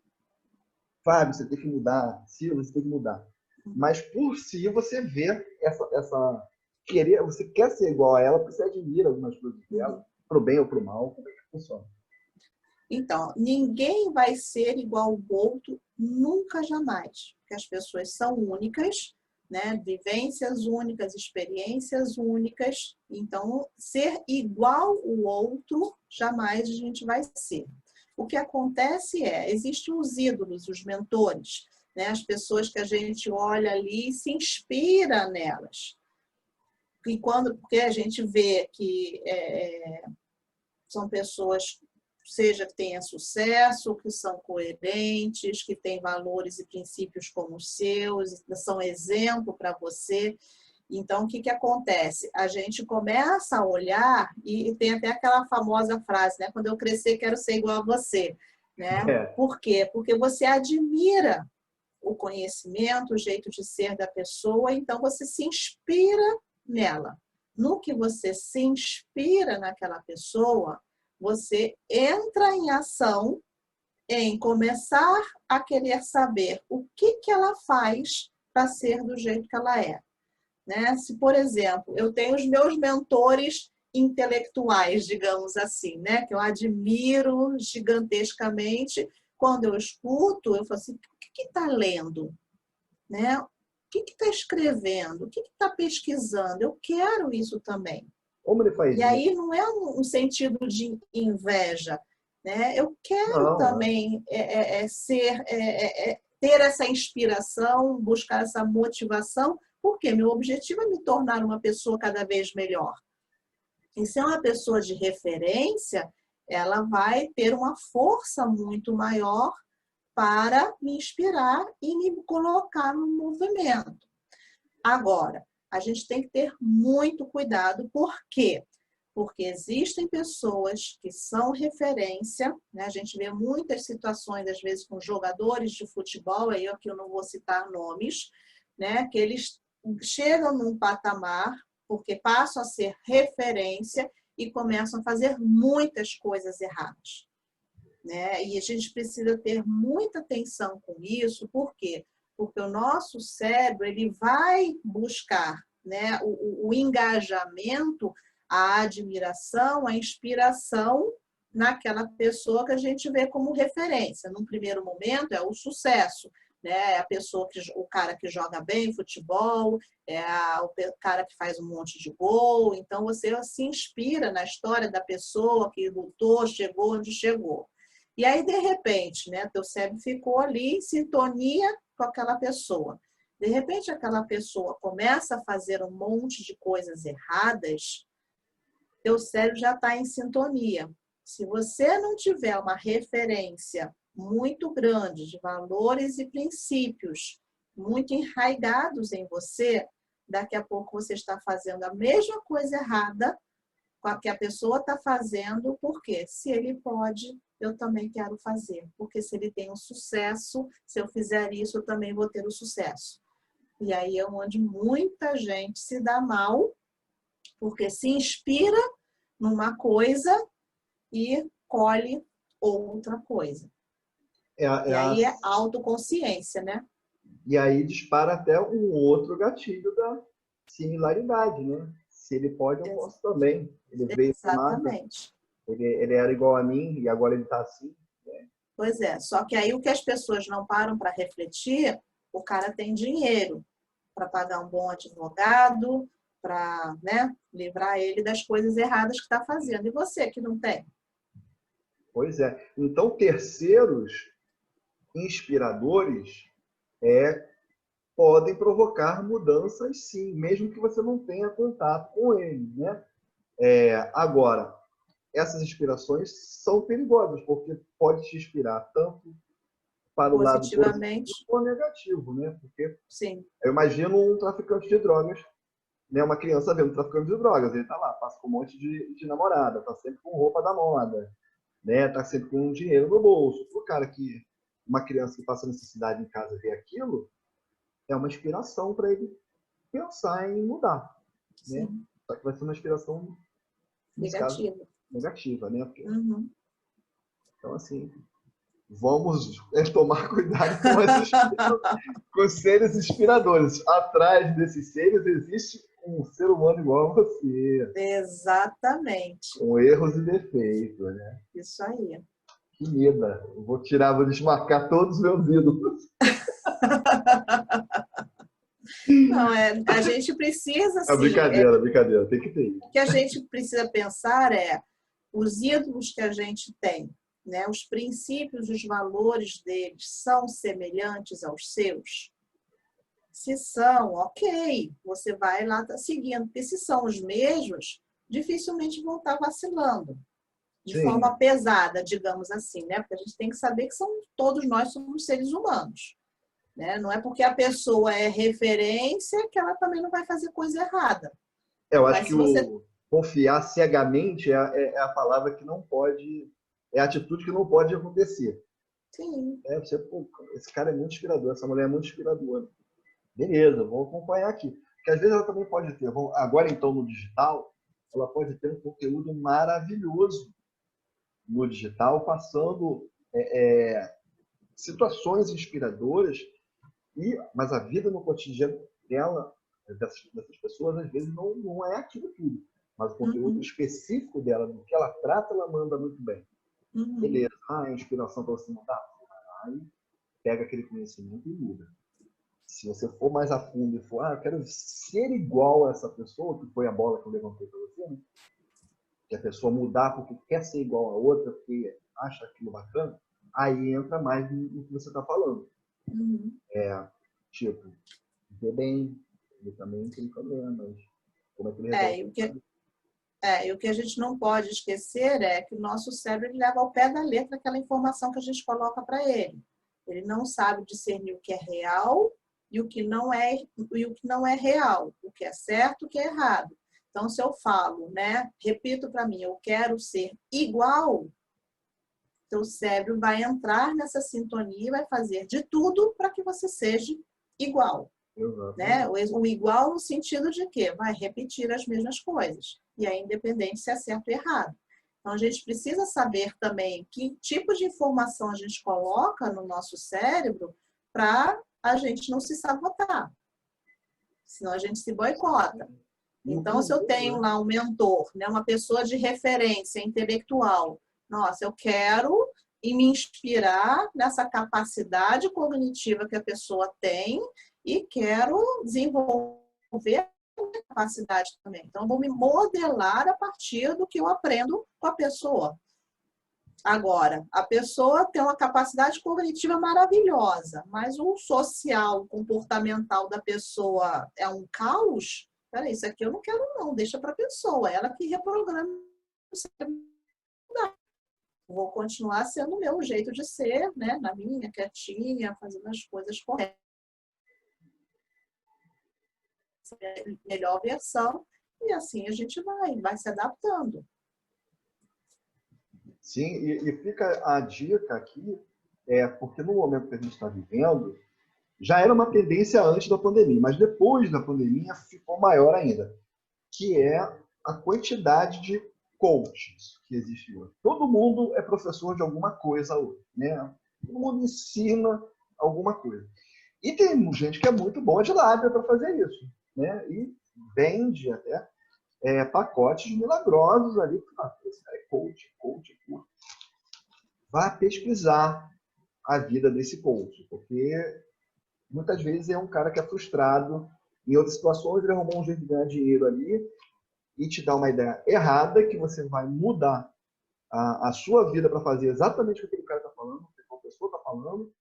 Fábio, você tem que mudar, Silvio, você tem que mudar. Mas por si você vê essa querer, você quer ser igual a ela porque você admira algumas coisas dela, pro bem ou pro mal. Como é que funciona? Então, ninguém vai ser igual ao outro nunca, jamais. Porque as pessoas são únicas, né? Vivências únicas, experiências únicas. Então, ser igual ao outro, jamais a gente vai ser. O que acontece existem os ídolos, os mentores, né? As pessoas que a gente olha ali e se inspira nelas. E porque a gente vê que são pessoas, seja que tenham sucesso, que são coerentes, que têm valores e princípios como os seus, são exemplo para você. Então, o que acontece? A gente começa a olhar, e tem até aquela famosa frase, né? Quando eu crescer, quero ser igual a você. Né? Por quê? Porque você admira o conhecimento, o jeito de ser da pessoa, então você se inspira nela. No que você se inspira naquela pessoa, você entra em ação em começar a querer saber o que ela faz para ser do jeito que ela é. Né? Se, por exemplo, eu tenho os meus mentores intelectuais, digamos assim, né? Que eu admiro gigantescamente, quando eu escuto, eu falo assim, o que está lendo? Né? O que está escrevendo? O que está pesquisando? Eu quero isso também. Como ele faz E isso? aí não é um sentido de inveja. Né? Eu quero também ter essa inspiração, buscar essa motivação, porque meu objetivo é me tornar uma pessoa cada vez melhor. E se é uma pessoa de referência, ela vai ter uma força muito maior para me inspirar e me colocar no movimento. Agora, a gente tem que ter muito cuidado. Por quê? Porque existem pessoas que são referência, né? A gente vê muitas situações, às vezes, com jogadores de futebol, aí aqui eu não vou citar nomes, né? Que eles chegam num patamar, porque passam a ser referência e começam a fazer muitas coisas erradas, né? E a gente precisa ter muita atenção com isso, por quê? Porque o nosso cérebro ele vai buscar, né, o engajamento, a admiração, a inspiração naquela pessoa que a gente vê como referência. Num primeiro momento é o sucesso, né? É a pessoa o cara que joga bem futebol, o cara que faz um monte de gol. Então você se inspira na história da pessoa que lutou, chegou onde chegou. E aí, de repente, né, teu cérebro ficou ali em sintonia com aquela pessoa. De repente, aquela pessoa começa a fazer um monte de coisas erradas, teu cérebro já está em sintonia. Se você não tiver uma referência muito grande de valores e princípios muito enraigados em você, daqui a pouco você está fazendo a mesma coisa errada com a que a pessoa está fazendo, porque se ele pode, eu também quero fazer. Porque se ele tem um sucesso, se eu fizer isso, eu também vou ter o sucesso. E aí é onde muita gente se dá mal, porque se inspira numa coisa e colhe outra coisa. E aí é autoconsciência, né? E aí dispara até um outro gatilho da similaridade, né? Se ele pode, eu posso também. Ele veio do nada, Exatamente. ele era igual a mim e agora ele está assim. Né? Pois é, só que aí o que as pessoas não param para refletir, o cara tem dinheiro para pagar um bom advogado, para, né, livrar ele das coisas erradas que está fazendo. E você que não tem? Pois é. Então, terceiros inspiradores podem provocar mudanças, sim, mesmo que você não tenha contato com eles, né? Agora, essas inspirações são perigosas, porque pode te inspirar tanto para o lado positivo Positivamente, ou negativo, né? Porque sim. eu imagino um traficante de drogas, né? Uma criança vendo um traficante de drogas, ele tá lá, passa com um monte de namorada, tá sempre com roupa da moda, né? Tá sempre com dinheiro no bolso. O cara uma criança que passa necessidade em casa vê aquilo, é uma inspiração para ele pensar em mudar, né? Sim. Só que vai ser uma inspiração, nesse caso, Negativo. negativa, né? Porque, Uhum. então, assim, vamos tomar cuidado com os seres inspiradores. Atrás desses seres existe um ser humano igual a você, Exatamente. com erros e defeitos, né? Isso aí. Que medo. Vou desmarcar todos os meus ídolos. Não, a gente precisa, assim, Brincadeira, tem que ter. o que a gente precisa pensar é os ídolos que a gente tem, né? Os princípios, os valores deles são semelhantes aos seus? Se são, ok, você vai lá tá seguindo, porque se são os mesmos, dificilmente vão estar vacilando de Sim, forma pesada, digamos assim, né? Porque a gente tem que saber que todos nós somos seres humanos, né? Não é porque a pessoa é referência que ela também não vai fazer coisa errada. eu acho Mas que se você... o confiar cegamente é a palavra que não pode, é a atitude que não pode acontecer. Sim. Você, pô, esse cara é muito inspirador, essa mulher é muito inspiradora. Beleza, vou acompanhar aqui. Porque às vezes ela também pode ter, agora então no digital, ela pode ter um conteúdo maravilhoso no digital, passando situações inspiradoras, mas a vida no cotidiano dela, dessas pessoas, às vezes não é aquilo tudo. Mas o conteúdo Uhum. específico dela, do que ela trata, ela manda muito bem. Uhum. Beleza, é inspiração para você mudar? Aí pega aquele conhecimento e muda. Se você for mais a fundo e for, eu quero ser igual a essa pessoa, que foi a bola que eu levantei para você, né? Que a pessoa mudar porque quer ser igual a outra, porque acha aquilo bacana, aí entra mais no que você está falando. Uhum. Tipo, ver bem, ele também tem problemas, como é que ele resolve? E o que a gente não pode esquecer é que o nosso cérebro ele leva ao pé da letra aquela informação que a gente coloca para ele. Ele não sabe discernir o que é real e o que não é real. O que é certo, o que é errado. Então, se eu falo, né, repito para mim, eu quero ser igual, teu cérebro vai entrar nessa sintonia e vai fazer de tudo para que você seja igual. Né? O igual no sentido de que vai repetir as mesmas coisas. E aí, independente se é certo ou errado. Então, a gente precisa saber também que tipo de informação a gente coloca no nosso cérebro para a gente não se sabotar. Senão a gente se boicota. Então, se eu tenho lá um mentor, né, uma pessoa de referência intelectual, nossa, eu quero me inspirar nessa capacidade cognitiva que a pessoa tem e quero desenvolver a capacidade também. Então, eu vou me modelar a partir do que eu aprendo com a pessoa. Agora, a pessoa tem uma capacidade cognitiva maravilhosa, mas o social, o comportamental da pessoa é um caos. Peraí, isso aqui eu não quero não, deixa para a pessoa, ela que reprograma o cérebro. Vou continuar sendo o meu jeito de ser, né? Na minha, quietinha, fazendo as coisas corretas. Melhor versão, e assim a gente vai se adaptando. Sim, e fica a dica aqui, porque no momento que a gente está vivendo, já era uma tendência antes da pandemia, mas depois da pandemia ficou maior ainda, que é a quantidade de coaches que existe hoje. Todo mundo é professor de alguma coisa hoje, né? Todo mundo ensina alguma coisa. E tem gente que é muito boa de lábia para fazer isso, né? E vende até pacotes milagrosos ali. Esse cara é coach. Vá pesquisar a vida desse coach, porque muitas vezes é um cara que é frustrado. Em outras situações, ele arrumou um jeito de ganhar dinheiro ali e te dá uma ideia errada que você vai mudar a sua vida para fazer exatamente o que aquele cara está falando, o que a pessoa está falando,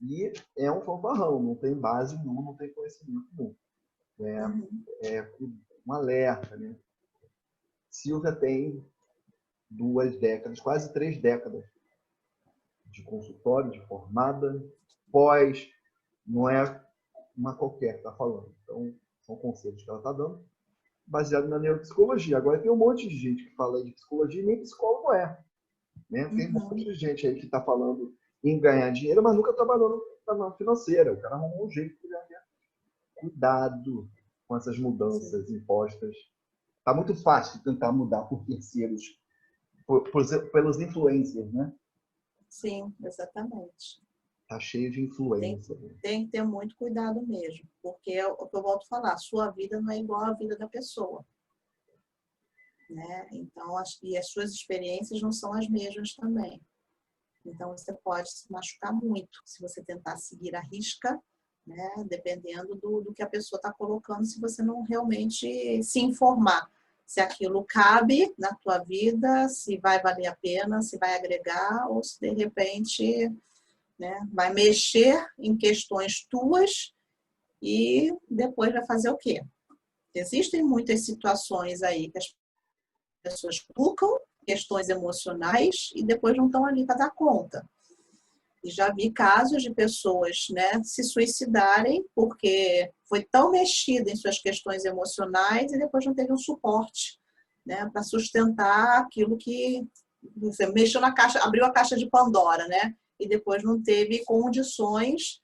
e é um fanfarrão, não tem base nenhuma, não tem conhecimento nenhum. É um alerta, né? Silvia tem 2 décadas, quase 3 décadas de consultório, de formada, pós, não é uma qualquer que está falando. Então, são conselhos que ela está dando, baseado na neuropsicologia. Agora, tem um monte de gente que fala de psicologia e nem psicólogo é. Né? Tem um monte de gente aí que está falando em ganhar dinheiro, mas nunca trabalhou na mão financeira. O cara arrumou um jeito de ganhar dinheiro. Cuidado com essas mudanças impostas. Está muito fácil tentar mudar por terceiros, pelos influencers, né? Sim, exatamente. Tá cheio de influência. Tem que ter muito cuidado mesmo, porque é o que eu volto a falar, sua vida não é igual à vida da pessoa. Né? Então, e as suas experiências não são as mesmas também. Então, você pode se machucar muito se você tentar seguir a risca, né? Dependendo do que a pessoa está colocando, se você não realmente se informar se aquilo cabe na tua vida, se vai valer a pena, se vai agregar, ou se de repente, né, vai mexer em questões tuas e depois vai fazer o quê? Existem muitas situações aí que as pessoas colocam questões emocionais e depois não estão ali para dar conta. E já vi casos de pessoas, né, se suicidarem porque foi tão mexida em suas questões emocionais e depois não teve um suporte, né, para sustentar aquilo que você mexeu na caixa, abriu a caixa de Pandora, né, e depois não teve condições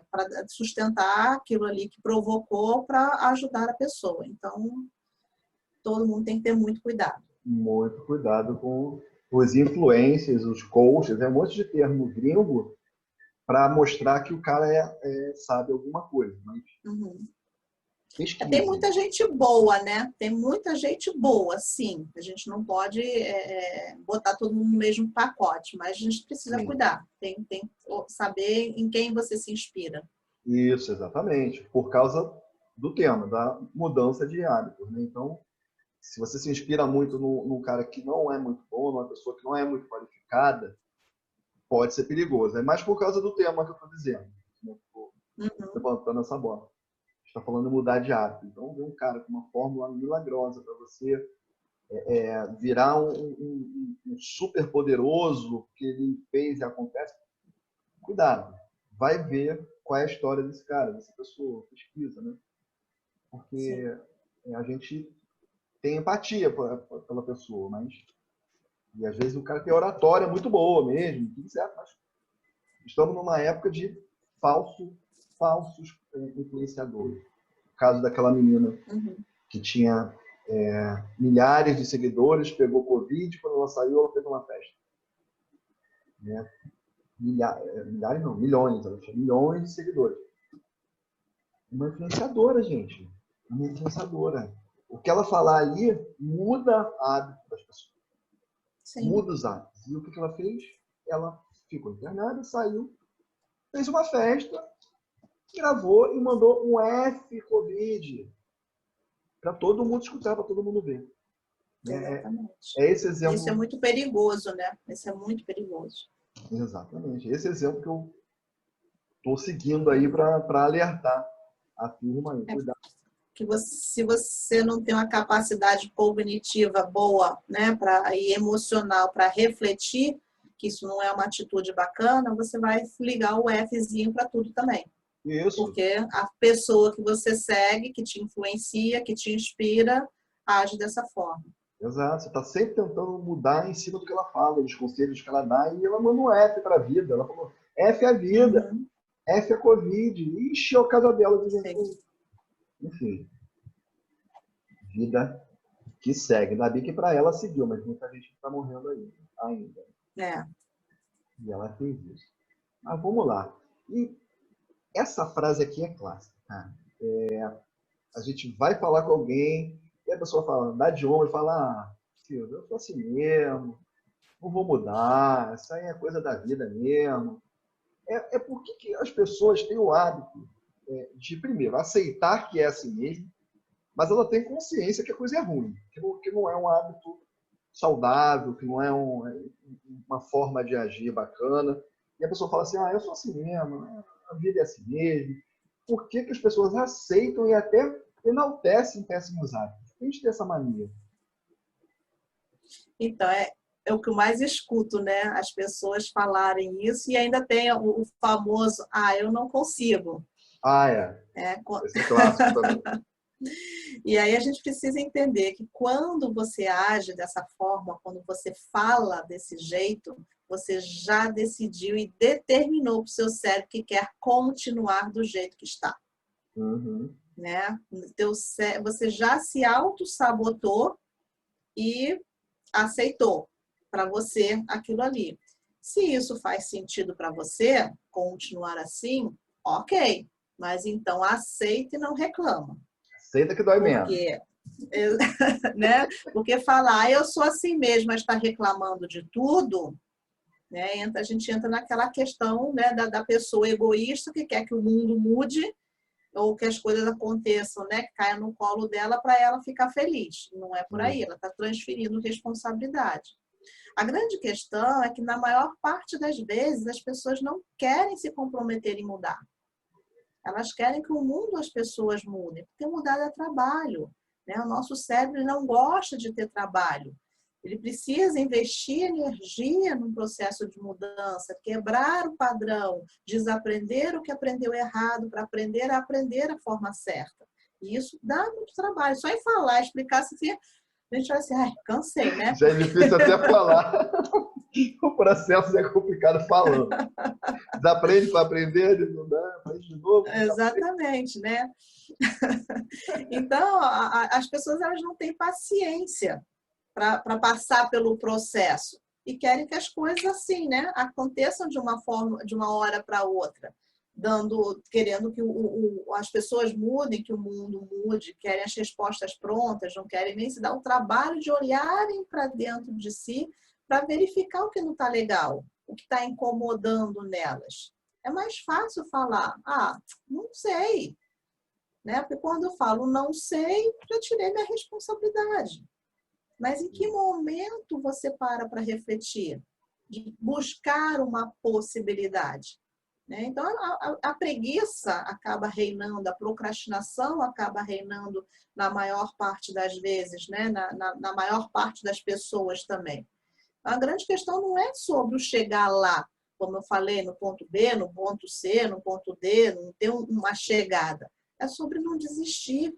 para sustentar aquilo ali que provocou para ajudar a pessoa. Então, todo mundo tem que ter muito cuidado. Muito cuidado com os influencers, os coaches, um monte de termo gringo para mostrar que o cara sabe alguma coisa. Mas tem muita gente boa, né? Tem muita gente boa, sim. A gente não pode botar todo mundo no mesmo pacote, mas a gente precisa cuidar. Tem que saber em quem você se inspira. Isso, exatamente. Por causa do tema, da mudança de hábitos. Né? Então, se você se inspira muito num cara que não é muito bom, numa pessoa que não é muito qualificada, pode ser perigoso. É mais por causa do tema que eu estou dizendo. Estou levantando essa bola. Está falando de mudar de hábito. Então, ver um cara com uma fórmula milagrosa para você virar um super poderoso que ele fez e acontece. Cuidado. Vai ver qual é a história desse cara, dessa pessoa. Pesquisa, né? porque a gente tem empatia pela pessoa, mas e às vezes o cara tem oratória muito boa mesmo, tudo certo, mas estamos numa época de falsos influenciadores. O caso daquela menina que tinha milhares de seguidores, pegou Covid, quando ela saiu, ela fez uma festa. Né? Milhares não, milhões, ela tinha milhões de seguidores. Uma influenciadora, gente. Uma influenciadora. O que ela falar ali muda hábito das pessoas. Sim. Muda os hábitos. E o que ela fez? Ela ficou internada, saiu, fez uma festa, gravou e mandou um F-Covid para todo mundo escutar, para todo mundo ver. Exatamente. Esse exemplo. Isso é muito perigoso, né? Isso é muito perigoso. Exatamente. Esse exemplo que eu estou seguindo aí para alertar a turma aí. Cuidado. Se você não tem uma capacidade cognitiva boa, né, e emocional para refletir, que isso não é uma atitude bacana, você vai ligar o Fzinho para tudo também. Isso. Porque a pessoa que você segue, que te influencia, que te inspira, age dessa forma. Exato. Você está sempre tentando mudar em cima do que ela fala, dos conselhos que ela dá, e ela manda um F para a vida. Ela falou, F é a vida, F é a Covid. E encheu a casa dela de gente. Enfim. Vida que segue. Ainda bem que para ela seguiu, mas muita gente está morrendo aí ainda. E ela fez isso. Mas vamos lá. E essa frase aqui é clássica. A gente vai falar com alguém e a pessoa fala, dá de ombro e fala, Silvio, eu sou assim mesmo, não vou mudar, isso aí é coisa da vida mesmo. Por que as pessoas têm o hábito de, primeiro, aceitar que é assim mesmo, mas ela tem consciência que a coisa é ruim, que não é um hábito saudável, que não é uma forma de agir bacana. E a pessoa fala assim, eu sou assim mesmo, a vida é assim mesmo. Por que as pessoas aceitam e até enaltecem péssimos hábitos? A gente tem essa mania. Então, é o que eu mais escuto, né? As pessoas falarem isso e ainda tem o famoso, eu não consigo. Esse é clássico também. E aí a gente precisa entender que quando você age dessa forma, quando você fala desse jeito, você já decidiu e determinou para o seu cérebro que quer continuar do jeito que está. Né? Você já se auto-sabotou e aceitou para você aquilo ali. Se isso faz sentido para você, continuar assim, ok. Mas então aceita e não reclama. Aceita que dói menos. Né? Porque falar, eu sou assim mesmo, mas está reclamando de tudo, né? A gente entra naquela questão, né, da pessoa egoísta que quer que o mundo mude ou que as coisas aconteçam, né, que caia no colo dela para ela ficar feliz. Não é por aí, ela está transferindo responsabilidade. A grande questão é que, na maior parte das vezes, as pessoas não querem se comprometer em mudar. Elas querem que o mundo as pessoas mudem, porque mudar é trabalho. Né? O nosso cérebro não gosta de ter trabalho. Ele precisa investir energia num processo de mudança, quebrar o padrão, desaprender o que aprendeu errado para aprender a forma certa. E isso dá muito trabalho. Só em falar, explicar assim, a gente vai assim, cansei, né? Já é difícil até falar. O processo é complicado falando. Desaprende para aprender, não dá, aprende de novo. Exatamente, né? Então, as pessoas elas não têm paciência para passar pelo processo e querem que as coisas assim, né, aconteçam de uma forma, de uma hora para outra, querendo que as pessoas mudem, que o mundo mude, querem as respostas prontas, não querem nem se dar o trabalho de olharem para dentro de si para verificar o que não está legal, o que está incomodando nelas. É mais fácil falar, não sei, né? Porque quando eu falo não sei, já tirei minha responsabilidade. Mas em que momento você para refletir? De buscar uma possibilidade? Né? Então, a preguiça acaba reinando, a procrastinação acaba reinando na maior parte das vezes, né? na maior parte das pessoas também. A grande questão não é sobre o chegar lá, como eu falei, no ponto B, no ponto C, no ponto D, não ter uma chegada. É sobre não desistir.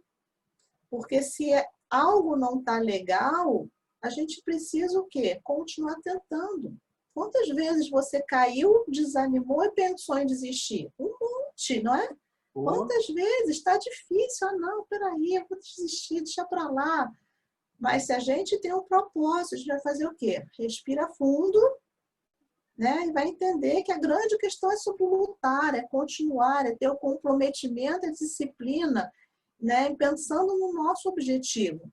Porque se algo não está legal, a gente precisa o quê? Continuar tentando. Quantas vezes você caiu, desanimou e pensou em desistir? Um monte, não é? Pô, Quantas vezes? Está difícil. Ah, não, peraí, eu vou desistir, deixa para lá. Mas se a gente tem um propósito, a gente vai fazer o quê? Respira fundo, né? E vai entender que a grande questão é sobre lutar, é continuar, é ter o comprometimento, a disciplina, né? Pensando no nosso objetivo,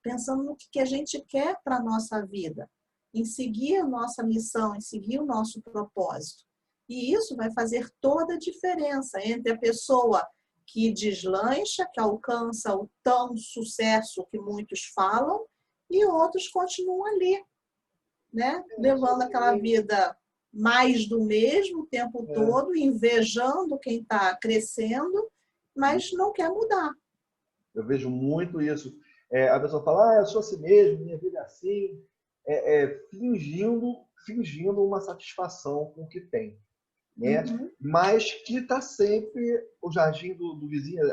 pensando no que a gente quer para a nossa vida, em seguir a nossa missão, em seguir o nosso propósito. E isso vai fazer toda a diferença entre a pessoa que deslancha, que alcança o tão sucesso que muitos falam, e outros continuam ali, né? Levando aquela vida mais do mesmo o tempo todo, invejando quem está crescendo, mas não quer mudar. eu vejo muito isso. A pessoa fala, eu sou assim mesmo, minha vida é assim, fingindo uma satisfação com o que tem, né? Uhum. Mas que está sempre o jardim do vizinho,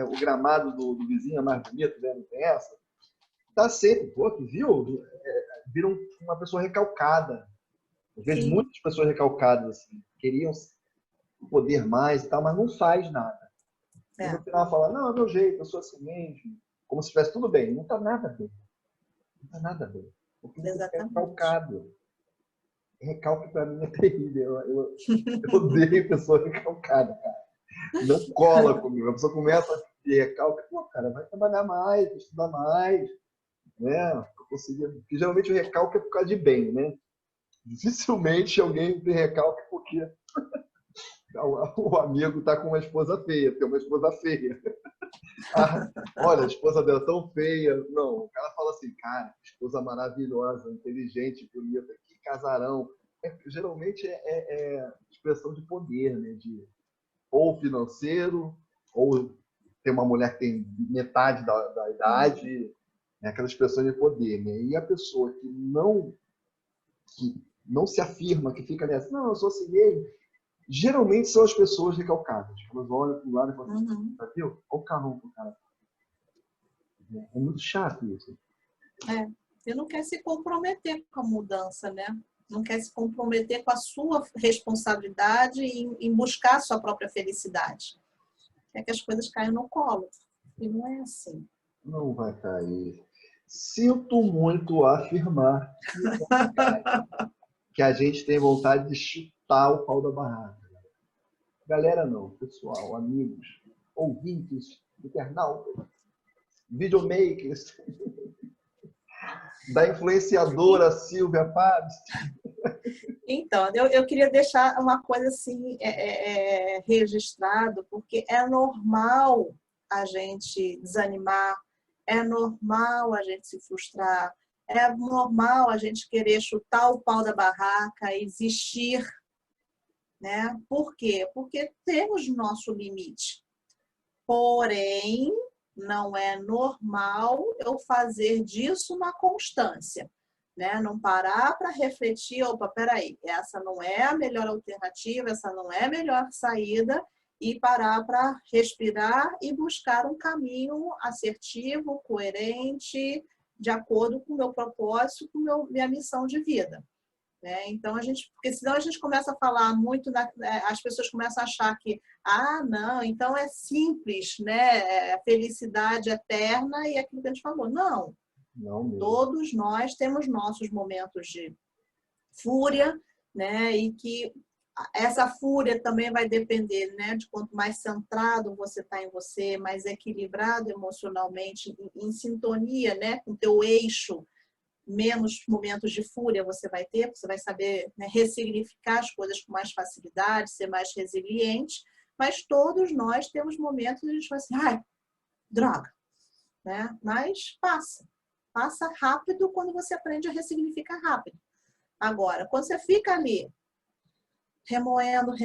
o gramado do vizinho é mais bonito, né? Não tem essa? Está sempre, pô, tu viu? Vira uma pessoa recalcada. Eu vejo Sim. muitas pessoas recalcadas assim, queriam poder mais e tal, mas não faz nada. E no final fala, não, é meu jeito, eu sou assim mesmo. Como se estivesse tudo bem. Não está nada bem. Não está nada bem. Porque você fica Exatamente. recalcado. Recalque para mim é terrível. Eu odeio pessoa recalcada, cara. Não cola comigo. A pessoa começa a ter recalque, pô, cara, vai trabalhar mais, estudar mais, né? Porque geralmente o recalque é por causa de bem, né? Dificilmente alguém tem recalque porque o amigo está com uma esposa feia, tem uma esposa feia. Ah, olha, a esposa dela é tão feia. Não, o cara fala assim, cara, esposa maravilhosa, inteligente, bonita, que casarão. Geralmente é expressão de poder, né? De, ou financeiro, ou ter uma mulher que tem metade da idade, né? Aquela expressão de poder, né? E a pessoa que não se afirma, que fica nessa, não, eu sou assim mesmo, geralmente são as pessoas recalcadas. Elas olham para o lado e falam assim, Uhum. viu? Olha o carro do cara. É muito chato isso. Você não quer se comprometer com a mudança, né? Não quer se comprometer com a sua responsabilidade em buscar a sua própria felicidade. Quer que as coisas caiam no colo. E não é assim. Não vai cair. Sinto muito afirmar que a gente tem vontade de chutar o pau da barraca. Galera não, pessoal, amigos, ouvintes, internautas, videomakers, da influenciadora Silvia Pabst. Então, eu queria deixar uma coisa assim registrado, porque é normal a gente desanimar, é normal a gente se frustrar, é normal a gente querer chutar o pau da barraca e desistir, né? Por quê? Porque temos nosso limite. Porém, não é normal eu fazer disso uma constância, né? Não parar para refletir, opa, peraí, essa não é a melhor alternativa, essa não é a melhor saída, e parar para respirar e buscar um caminho assertivo, coerente, de acordo com o meu propósito, com minha missão de vida. Né? Então, porque senão a gente começa a falar muito, as pessoas começam a achar que, não, então é simples, né? É felicidade eterna e aquilo que a gente falou. Não, Não mesmo. todos nós temos nossos momentos de fúria, né? E que essa fúria também vai depender, né? De quanto mais centrado você está em você, mais equilibrado emocionalmente, em sintonia, né? Com o teu eixo, menos momentos de fúria você vai ter, você vai saber, né, ressignificar as coisas com mais facilidade, ser mais resiliente, mas todos nós temos momentos que a gente vai assim, ai, droga, né? Mas passa rápido quando você aprende a ressignificar rápido. Agora, quando você fica ali remoendo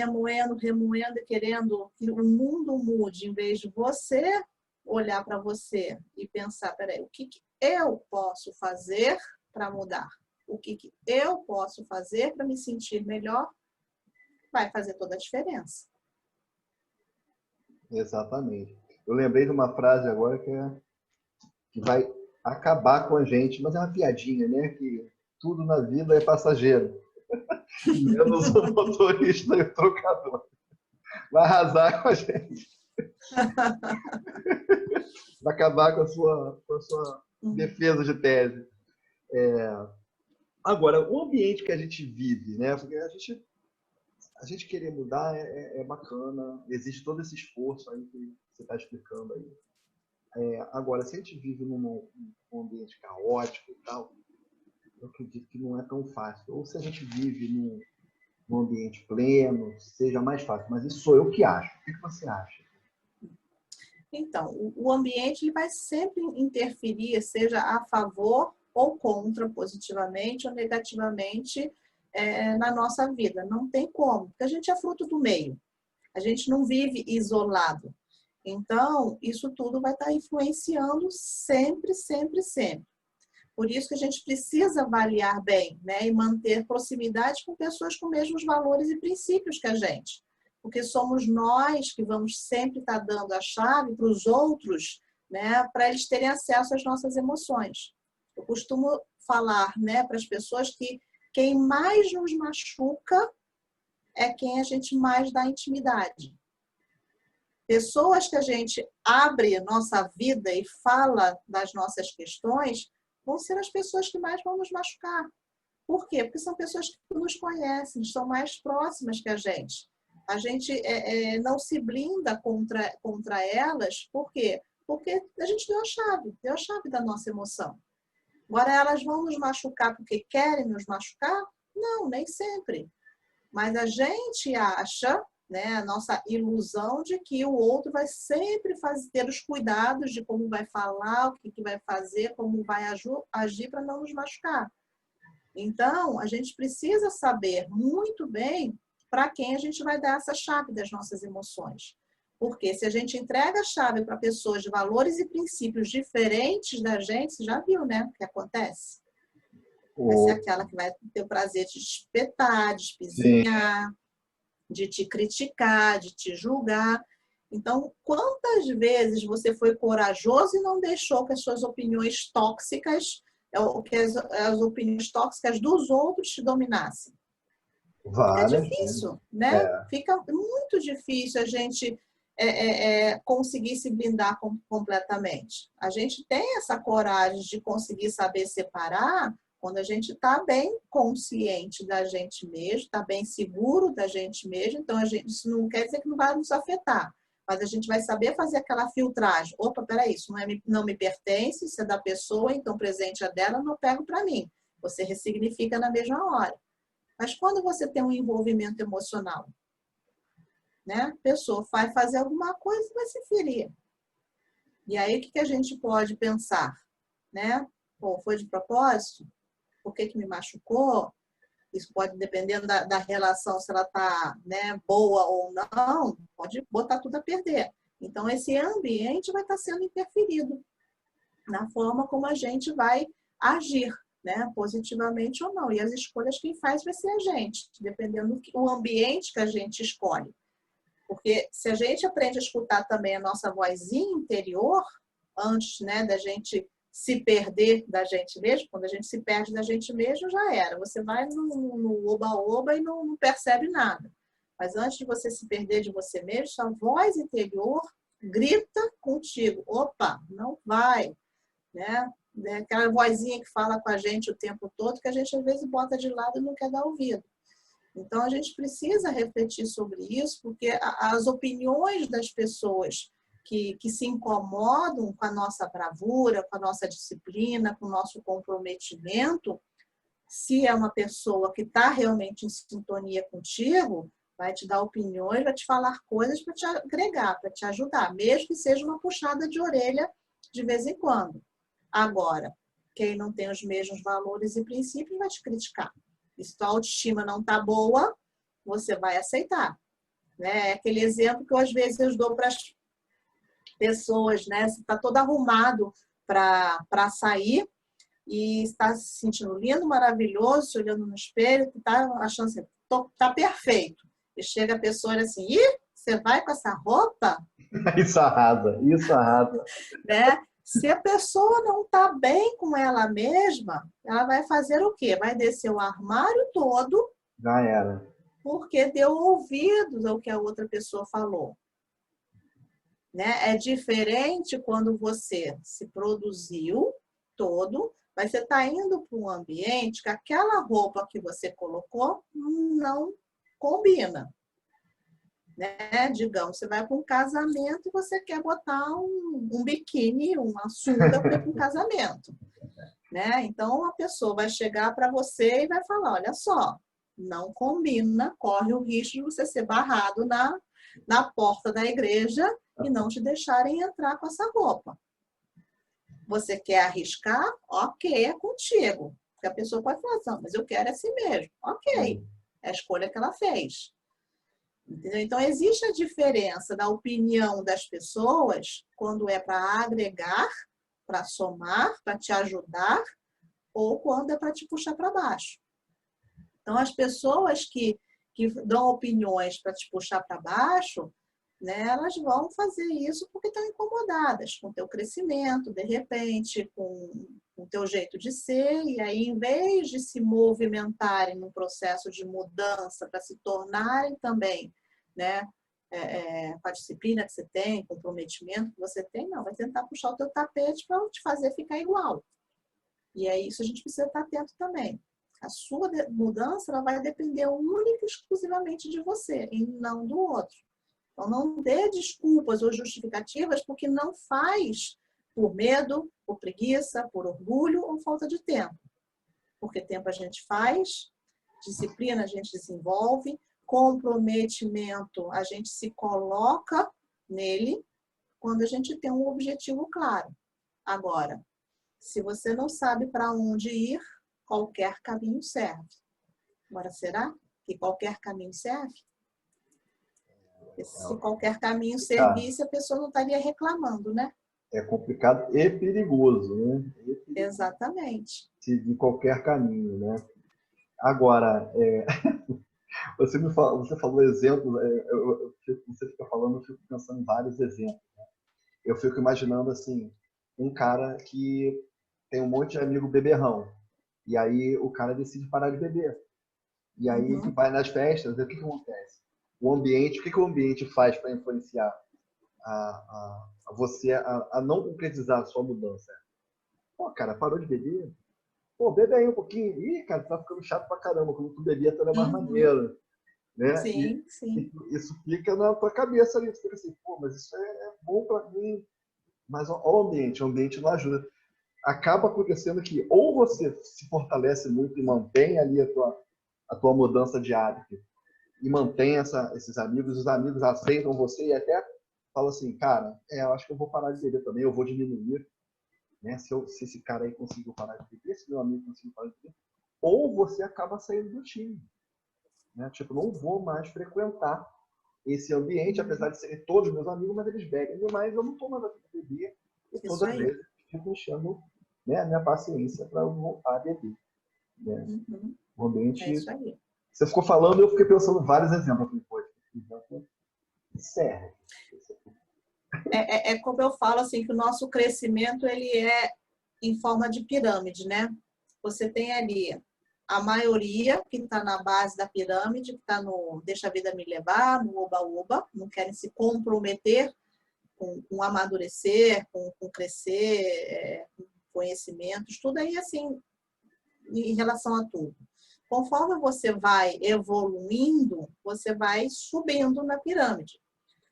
e querendo que o mundo mude, em vez de você olhar para você e pensar, peraí, o que eu posso fazer para mudar? O que eu posso fazer para me sentir melhor? Vai fazer toda a diferença. Exatamente. Eu lembrei de uma frase agora que é que vai acabar com a gente. Mas é uma piadinha, né? Que tudo na vida é passageiro. Menos o motorista e o trocador. Vai arrasar com a gente. Vai acabar com a sua defesa de tese. Agora, o ambiente que a gente vive, né? Porque a gente querer mudar é bacana, existe todo esse esforço aí que você está explicando aí. Agora, se a gente vive num ambiente caótico e tal, eu acredito que não é tão fácil. Ou se a gente vive num ambiente pleno, seja mais fácil. Mas isso sou eu que acho. O que você acha? Então, o ambiente ele vai sempre interferir, seja a favor ou contra, positivamente ou negativamente, na nossa vida. Não tem como, porque a gente é fruto do meio. A gente não vive isolado. Então, isso tudo vai estar influenciando sempre, sempre, sempre. Por isso que a gente precisa avaliar bem, né? E manter proximidade com pessoas com os mesmos valores e princípios que a gente. Porque somos nós que vamos sempre estar dando a chave para os outros, né? Para eles terem acesso às nossas emoções. Eu costumo falar, né, para as pessoas que quem mais nos machuca é quem a gente mais dá intimidade. Pessoas que a gente abre nossa vida e fala das nossas questões vão ser as pessoas que mais vão nos machucar. Por quê? Porque são pessoas que nos conhecem, são mais próximas que a gente. A gente não se blinda contra elas. Por quê? Porque a gente deu a chave da nossa emoção. Agora, elas vão nos machucar porque querem nos machucar? Não, nem sempre. Mas a gente acha, né, a nossa ilusão de que o outro vai sempre ter os cuidados de como vai falar, o que vai fazer, como vai agir para não nos machucar. Então, a gente precisa saber muito bem para quem a gente vai dar essa chave das nossas emoções. Porque se a gente entrega a chave para pessoas de valores e princípios diferentes da gente, você já viu, né, o que acontece? Vai ser aquela que vai ter o prazer de te espetar, de espizinhar, de te criticar, de te julgar. Então, quantas vezes você foi corajoso e não deixou que as suas opiniões tóxicas, que as opiniões tóxicas dos outros te dominassem? Fica Várias vezes. difícil, né? Fica muito difícil a gente conseguir se blindar completamente. A gente tem essa coragem de conseguir saber separar quando a gente está bem consciente da gente mesmo, está bem seguro da gente mesmo. Então, isso não quer dizer que não vai nos afetar, mas a gente vai saber fazer aquela filtragem. Opa, peraí, isso não me pertence, isso é da pessoa, então o presente é dela, eu não pego para mim. Você ressignifica na mesma hora. Mas quando você tem um envolvimento emocional, né? A pessoa vai fazer alguma coisa e vai se ferir. E aí, o que a gente pode pensar? Né? Pô, foi de propósito? Por que me machucou? Isso pode, dependendo da relação, se ela está, né, boa ou não, pode botar tudo a perder. Então, esse ambiente vai estar sendo interferido na forma como a gente vai agir, né, positivamente ou não. E as escolhas quem faz vai ser a gente, dependendo do ambiente que a gente escolhe. Porque se a gente aprende a escutar também a nossa vozinha interior, antes, né, da gente se perder da gente mesmo, quando a gente se perde da gente mesmo, já era. Você vai no oba-oba e não percebe nada. Mas antes de você se perder de você mesmo, sua voz interior grita contigo. Opa, não vai. Né? Aquela vozinha que fala com a gente o tempo todo, que a gente às vezes bota de lado e não quer dar ouvido. Então, a gente precisa refletir sobre isso, porque as opiniões das pessoas que se incomodam com a nossa bravura, com a nossa disciplina, com o nosso comprometimento, se é uma pessoa que está realmente em sintonia contigo, vai te dar opiniões, vai te falar coisas para te agregar, para te ajudar, mesmo que seja uma puxada de orelha de vez em quando. Agora, quem não tem os mesmos valores e princípios vai te criticar. E se tua autoestima não está boa, você vai aceitar. Né? É aquele exemplo que às vezes eu dou para as pessoas, né? Você está todo arrumado para sair e está se sentindo lindo, maravilhoso, se olhando no espelho, está achando assim, tá perfeito. E chega a pessoa assim, ih, você vai com essa roupa? Isso arrasa, isso arrasa. Né? Se a pessoa não está bem com ela mesma, ela vai fazer o quê? Vai descer o armário todo, Já era. porque deu ouvidos ao que a outra pessoa falou. Né? É diferente quando você se produziu todo, mas você está indo para um ambiente que aquela roupa que você colocou não combina. Né? Digamos, você vai para um casamento e você quer botar um biquíni, uma sunga para ir para um casamento. Né? Então, a pessoa vai chegar para você e vai falar, olha só, não combina, corre o risco de você ser barrado na porta da igreja e não te deixarem entrar com essa roupa. Você quer arriscar? Ok, é contigo. Porque a pessoa pode falar assim, mas eu quero assim mesmo. Ok, é a escolha que ela fez. Entendeu? Então, existe a diferença da opinião das pessoas quando é para agregar, para somar, para te ajudar, ou quando é para te puxar para baixo. Então, as pessoas que dão opiniões para te puxar para baixo, né, elas vão fazer isso porque estão incomodadas com o teu crescimento, de repente, com o teu jeito de ser, e aí, em vez de se movimentarem num processo de mudança para se tornarem também, né, com a disciplina que você tem, comprometimento que você tem, não, vai tentar puxar o teu tapete para te fazer ficar igual. E é isso, a gente precisa estar atento também. A sua mudança ela vai depender única e exclusivamente de você, e não do outro. Então, não dê desculpas ou justificativas porque não faz por medo, por preguiça, por orgulho ou falta de tempo. Porque tempo a gente faz, disciplina a gente desenvolve, comprometimento a gente se coloca nele quando a gente tem um objetivo claro. Agora, se você não sabe para onde ir, qualquer caminho serve. Agora, será que qualquer caminho serve? Se qualquer caminho servisse, a pessoa não estaria reclamando, né? É complicado e perigoso, né? Exatamente. De qualquer caminho, né? Agora, você falou exemplos, você fica falando, eu fico pensando em vários exemplos. Né? Eu fico imaginando, assim, um cara que tem um monte de amigo beberrão, e aí o cara decide parar de beber. E aí ele vai nas festas, o que acontece? O ambiente, o que o ambiente faz para influenciar a você a não concretizar a sua mudança? Pô, cara, parou de beber? Pô, bebe aí um pouquinho. Ih, cara, tá ficando chato pra caramba. Quando tu bebia, tu era mais maneiro. Né? Sim, sim. E isso fica na tua cabeça ali. Tu fica assim, pô, mas isso é bom pra mim. Mas ó, o ambiente não ajuda. Acaba acontecendo que ou você se fortalece muito e mantém ali a tua mudança de hábito e mantém esses amigos, os amigos aceitam você e até falam assim, cara, eu acho que eu vou parar de beber também, eu vou diminuir, né? Se esse cara aí conseguiu parar de beber, se meu amigo conseguiu parar de beber, ou você acaba saindo do time, né? Tipo, não vou mais frequentar esse ambiente, apesar de serem todos meus amigos, mas eles bebem demais, eu não estou mais afim de beber, e todas as vezes fico enchendo, né, a minha paciência para eu voltar a beber. Né? O ambiente... É isso aí. Você ficou falando e eu fiquei pensando em vários exemplos. Serve. É como eu falo, assim, que o nosso crescimento, ele é em forma de pirâmide, né? Você tem ali a maioria que está na base da pirâmide, que está no deixa a vida me levar, no oba-oba, não querem se comprometer com amadurecer, com crescer, com conhecimentos, tudo aí, assim, em relação a tudo. Conforme você vai evoluindo, você vai subindo na pirâmide.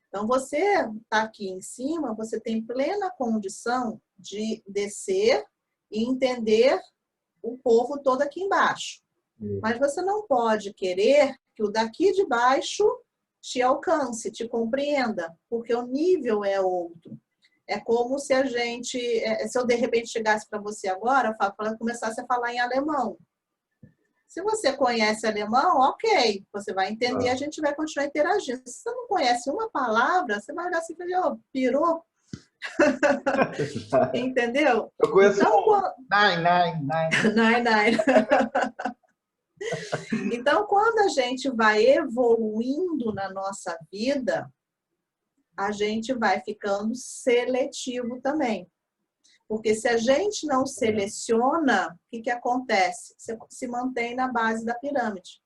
Então, você está aqui em cima, você tem plena condição de descer e entender o povo todo aqui embaixo. Mas você não pode querer que o daqui de baixo te alcance, te compreenda, porque o nível é outro. É como se se eu de repente chegasse para você agora, começasse a falar em alemão. Se você conhece alemão, ok, você vai entender, a gente vai continuar interagindo. Se você não conhece uma palavra, você vai olhar assim e falar, pirou. Entendeu? Eu conheço então, nine. Então, quando a gente vai evoluindo na nossa vida, a gente vai ficando seletivo também. Porque se a gente não seleciona, o que acontece? Você se mantém na base da pirâmide.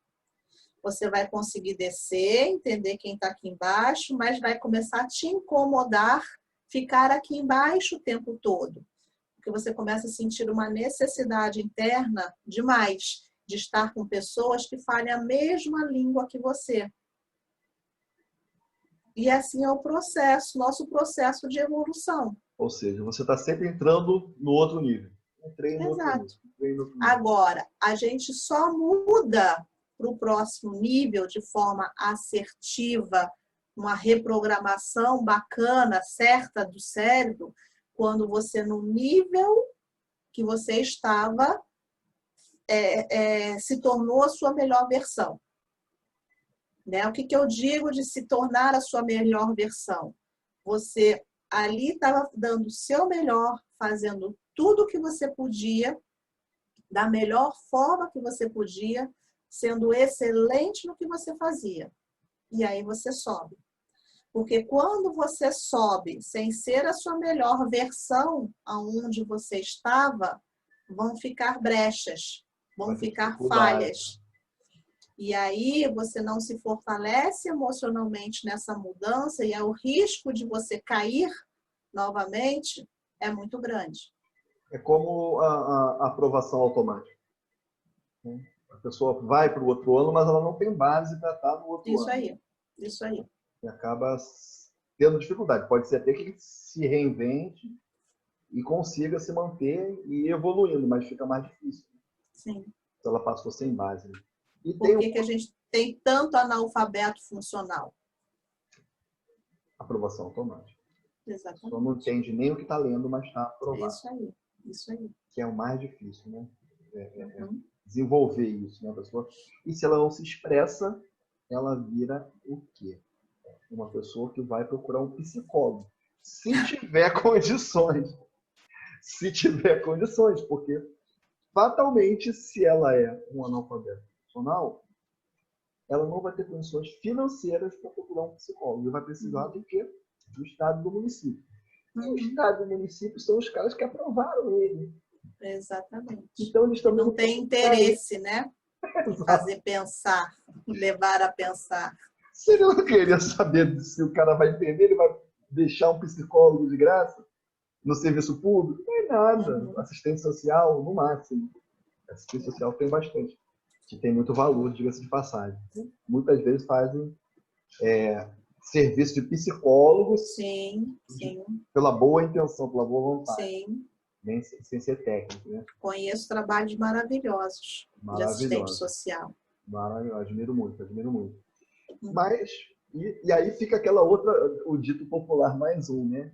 Você vai conseguir descer, entender quem está aqui embaixo, mas vai começar a te incomodar ficar aqui embaixo o tempo todo. Porque você começa a sentir uma necessidade interna demais de estar com pessoas que falem a mesma língua que você. E assim é o processo, nosso processo de evolução. Ou seja, você está sempre entrando no outro nível. Entrei no outro Exato. nível. Entrei no outro nível. Agora, a gente só muda para o próximo nível de forma assertiva, uma reprogramação bacana, certa do cérebro, quando você, no nível que você estava, se tornou a sua melhor versão. Né? O que eu digo de se tornar a sua melhor versão? Você ali estava dando o seu melhor, fazendo tudo o que você podia, da melhor forma que você podia, sendo excelente no que você fazia. E aí você sobe. Porque quando você sobe sem ser a sua melhor versão, aonde você estava, vão ficar brechas, vão ficar falhas. E aí você não se fortalece emocionalmente nessa mudança e o risco de você cair novamente é muito grande. É como a aprovação automática. A pessoa vai para o outro ano, mas ela não tem base para estar no outro ano. Isso aí. E acaba tendo dificuldade. Pode ser até que ele se reinvente e consiga se manter e ir evoluindo, mas fica mais difícil. Sim. Se ela passou sem base. E por que a gente tem tanto analfabeto funcional? Aprovação automática. Exatamente. Só não entende nem o que está lendo, mas está aprovado. Isso aí. Que é o mais difícil, né? Desenvolver isso na pessoa. E se ela não se expressa, ela vira o quê? Uma pessoa que vai procurar um psicólogo. Se tiver condições. Se tiver condições, porque fatalmente, se ela é um analfabeto funcional, ela não vai ter condições financeiras para procurar um psicólogo. E vai precisar do quê? Do Estado do município. E o Estado do município são os caras que aprovaram ele. Exatamente. Então, eles também não tem interesse, né? Em fazer pensar, levar a pensar. Se ele não queria saber se o cara vai entender, ele vai deixar um psicólogo de graça no serviço público? Não é nada. Assistente social, no máximo. Assistente social tem bastante. Que tem muito valor, diga-se de passagem. Muitas vezes fazem serviço de psicólogos. Sim. Pela boa intenção, pela boa vontade. Sim. Nem sem ser técnico, né? Conheço trabalhos maravilhosos de assistente social. Maravilhoso, admiro muito. Mas, e aí fica aquela outra, o dito popular mais um, né?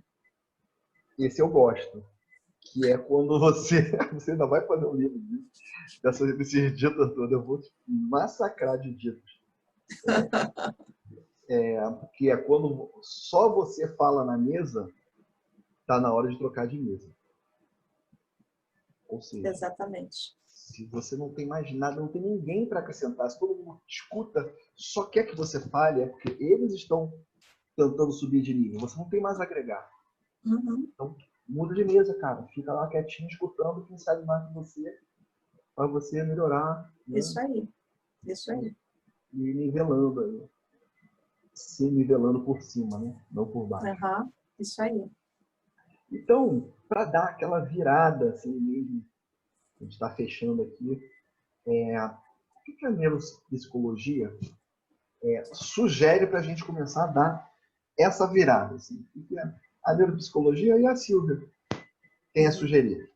Esse eu gosto. Que é quando você ainda vai fazer um livro desses ditos todos, eu vou te massacrar de ditos. Que é quando só você fala na mesa, tá na hora de trocar de mesa. Ou seja, exatamente. Se você não tem mais nada, não tem ninguém para acrescentar, se todo mundo escuta, só quer que você fale, é porque eles estão tentando subir de nível. Você não tem mais a agregar. Então, muda de mesa, cara. Fica lá quietinho, escutando quem sabe mais que você, para você melhorar. Né? Isso aí. E nivelando aí. Se nivelando por cima, né? Não por baixo. Isso aí. Então, para dar aquela virada, assim mesmo, a gente está fechando aqui, o que a neuropsicologia sugere para a gente começar a dar essa virada? Assim? O que a neuropsicologia e a Silvia tem a sugerir?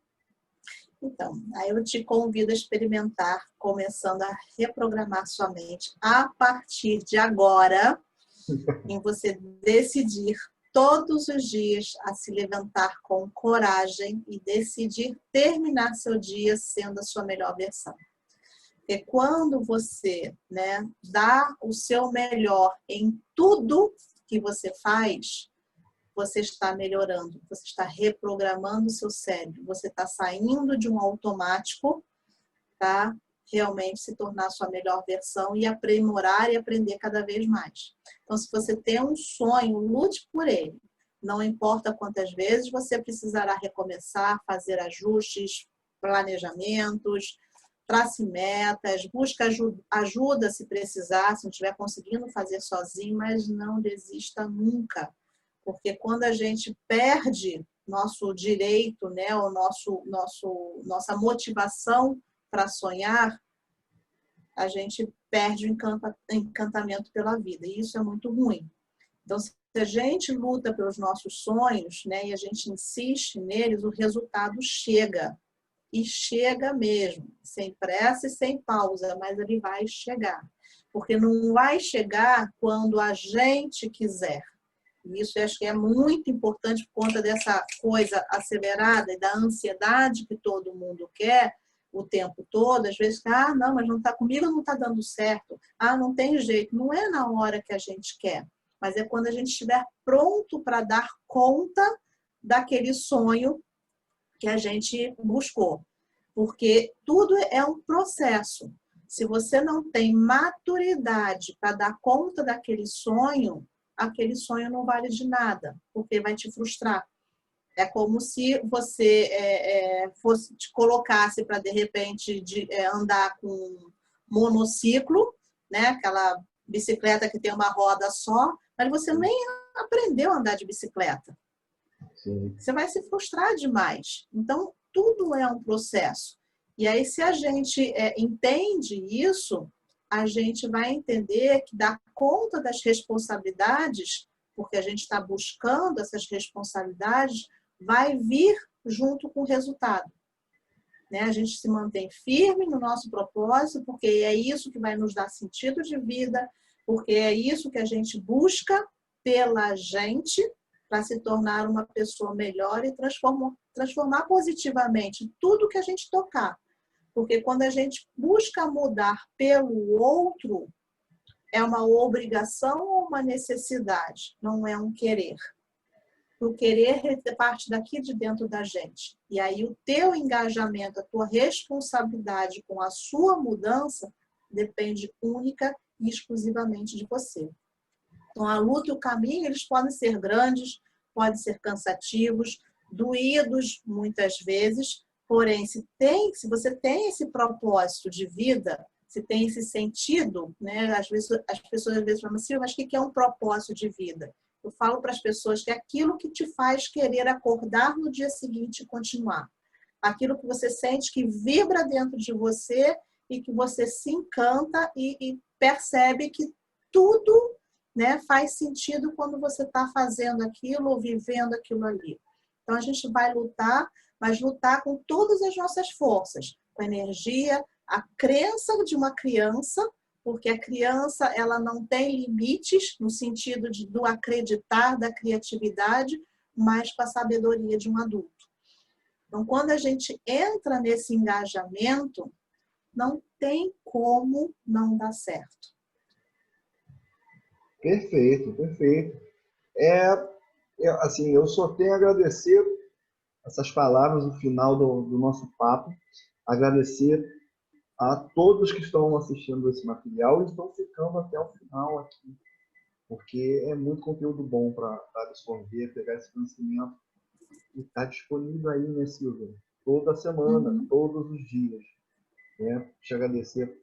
Então, aí eu te convido a experimentar, começando a reprogramar sua mente a partir de agora, em você decidir todos os dias a se levantar com coragem e decidir terminar seu dia sendo a sua melhor versão. Porque quando você, né, dá o seu melhor em tudo que você faz, você está melhorando, você está reprogramando o seu cérebro, você está saindo de um automático para realmente se tornar a sua melhor versão e aprimorar e aprender cada vez mais. Então, se você tem um sonho, lute por ele. Não importa quantas vezes você precisará recomeçar, fazer ajustes, planejamentos, trace metas, busca ajuda se precisar, se não estiver conseguindo fazer sozinho, mas não desista nunca. Porque quando a gente perde nosso direito, né, o nossa motivação para sonhar, a gente perde o encantamento pela vida. E isso é muito ruim. Então, se a gente luta pelos nossos sonhos, né, e a gente insiste neles, o resultado chega. E chega mesmo, sem pressa e sem pausa, mas ele vai chegar. Porque não vai chegar quando a gente quiser. E isso eu acho que é muito importante por conta dessa coisa acelerada e da ansiedade que todo mundo quer o tempo todo. Às vezes, não, mas não está comigo, não está dando certo. Não tem jeito. Não é na hora que a gente quer, mas é quando a gente estiver pronto para dar conta daquele sonho que a gente buscou. Porque tudo é um processo. Se você não tem maturidade para dar conta daquele sonho, aquele sonho não vale de nada, porque vai te frustrar. É como se você te colocasse para, de repente, andar com um monociclo, né? Aquela bicicleta que tem uma roda só, mas você nem aprendeu a andar de bicicleta. Sim. Você vai se frustrar demais. Então, tudo é um processo. E aí, se a gente entende isso, a gente vai entender que dar conta das responsabilidades, porque a gente está buscando essas responsabilidades, vai vir junto com o resultado. Né? A gente se mantém firme no nosso propósito, porque é isso que vai nos dar sentido de vida, porque é isso que a gente busca pela gente, para se tornar uma pessoa melhor e transformar positivamente tudo que a gente tocar. Porque quando a gente busca mudar pelo outro, é uma obrigação ou uma necessidade, não é um querer. O querer parte daqui de dentro da gente. E aí o teu engajamento, a tua responsabilidade com a sua mudança depende única e exclusivamente de você. Então, a luta e o caminho, eles podem ser grandes, podem ser cansativos, doídos muitas vezes, porém, se você tem esse propósito de vida, se tem esse sentido, né? Às vezes, as pessoas às vezes falam assim, mas o que é um propósito de vida? Eu falo para as pessoas que é aquilo que te faz querer acordar no dia seguinte e continuar. Aquilo que você sente que vibra dentro de você e que você se encanta e percebe que tudo, né, faz sentido quando você está fazendo aquilo ou vivendo aquilo ali. Então, a gente vai lutar, mas lutar com todas as nossas forças, com a energia, a crença de uma criança, porque a criança ela não tem limites no sentido do acreditar, da criatividade, mas com a sabedoria de um adulto. Então, quando a gente entra nesse engajamento, não tem como não dar certo. Perfeito, perfeito. Assim, eu só tenho a agradecer essas palavras no final do nosso papo, agradecer a todos que estão assistindo esse material e estão ficando até o final aqui, porque é muito conteúdo bom para absorver, pegar esse conhecimento e está disponível aí, né, Silvia? Toda semana, todos os dias. Né? Te agradecer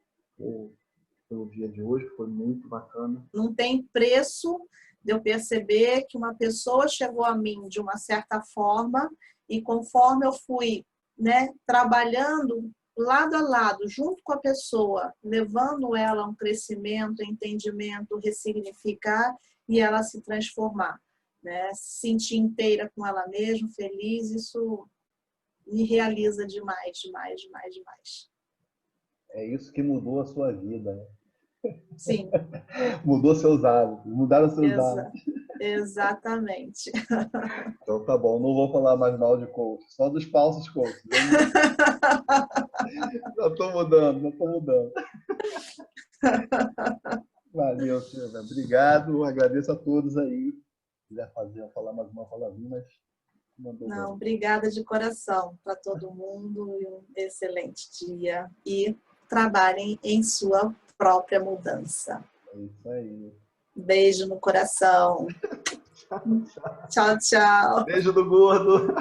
pelo dia de hoje, que foi muito bacana. Não tem preço de eu perceber que uma pessoa chegou a mim de uma certa forma e conforme eu fui, né, trabalhando lado a lado, junto com a pessoa, levando ela a um crescimento, entendimento, ressignificar e ela se transformar, né? Se sentir inteira com ela mesma, feliz, isso me realiza demais, demais, demais, demais. É isso que mudou a sua vida, né? Sim. Mudou seus hábitos, mudaram seus hábitos. Exatamente. Então tá bom, não vou falar mais mal de coach, só dos falsos coaches. Já tô mudando. Valeu, Silvia. Obrigado, agradeço a todos aí. Se quiser falar mais uma palavrinha, mas mandou. Não, obrigada de coração para todo mundo e um excelente dia. E trabalhem em sua própria mudança. É isso aí. Beijo no coração. Tchau, tchau. Beijo do gordo.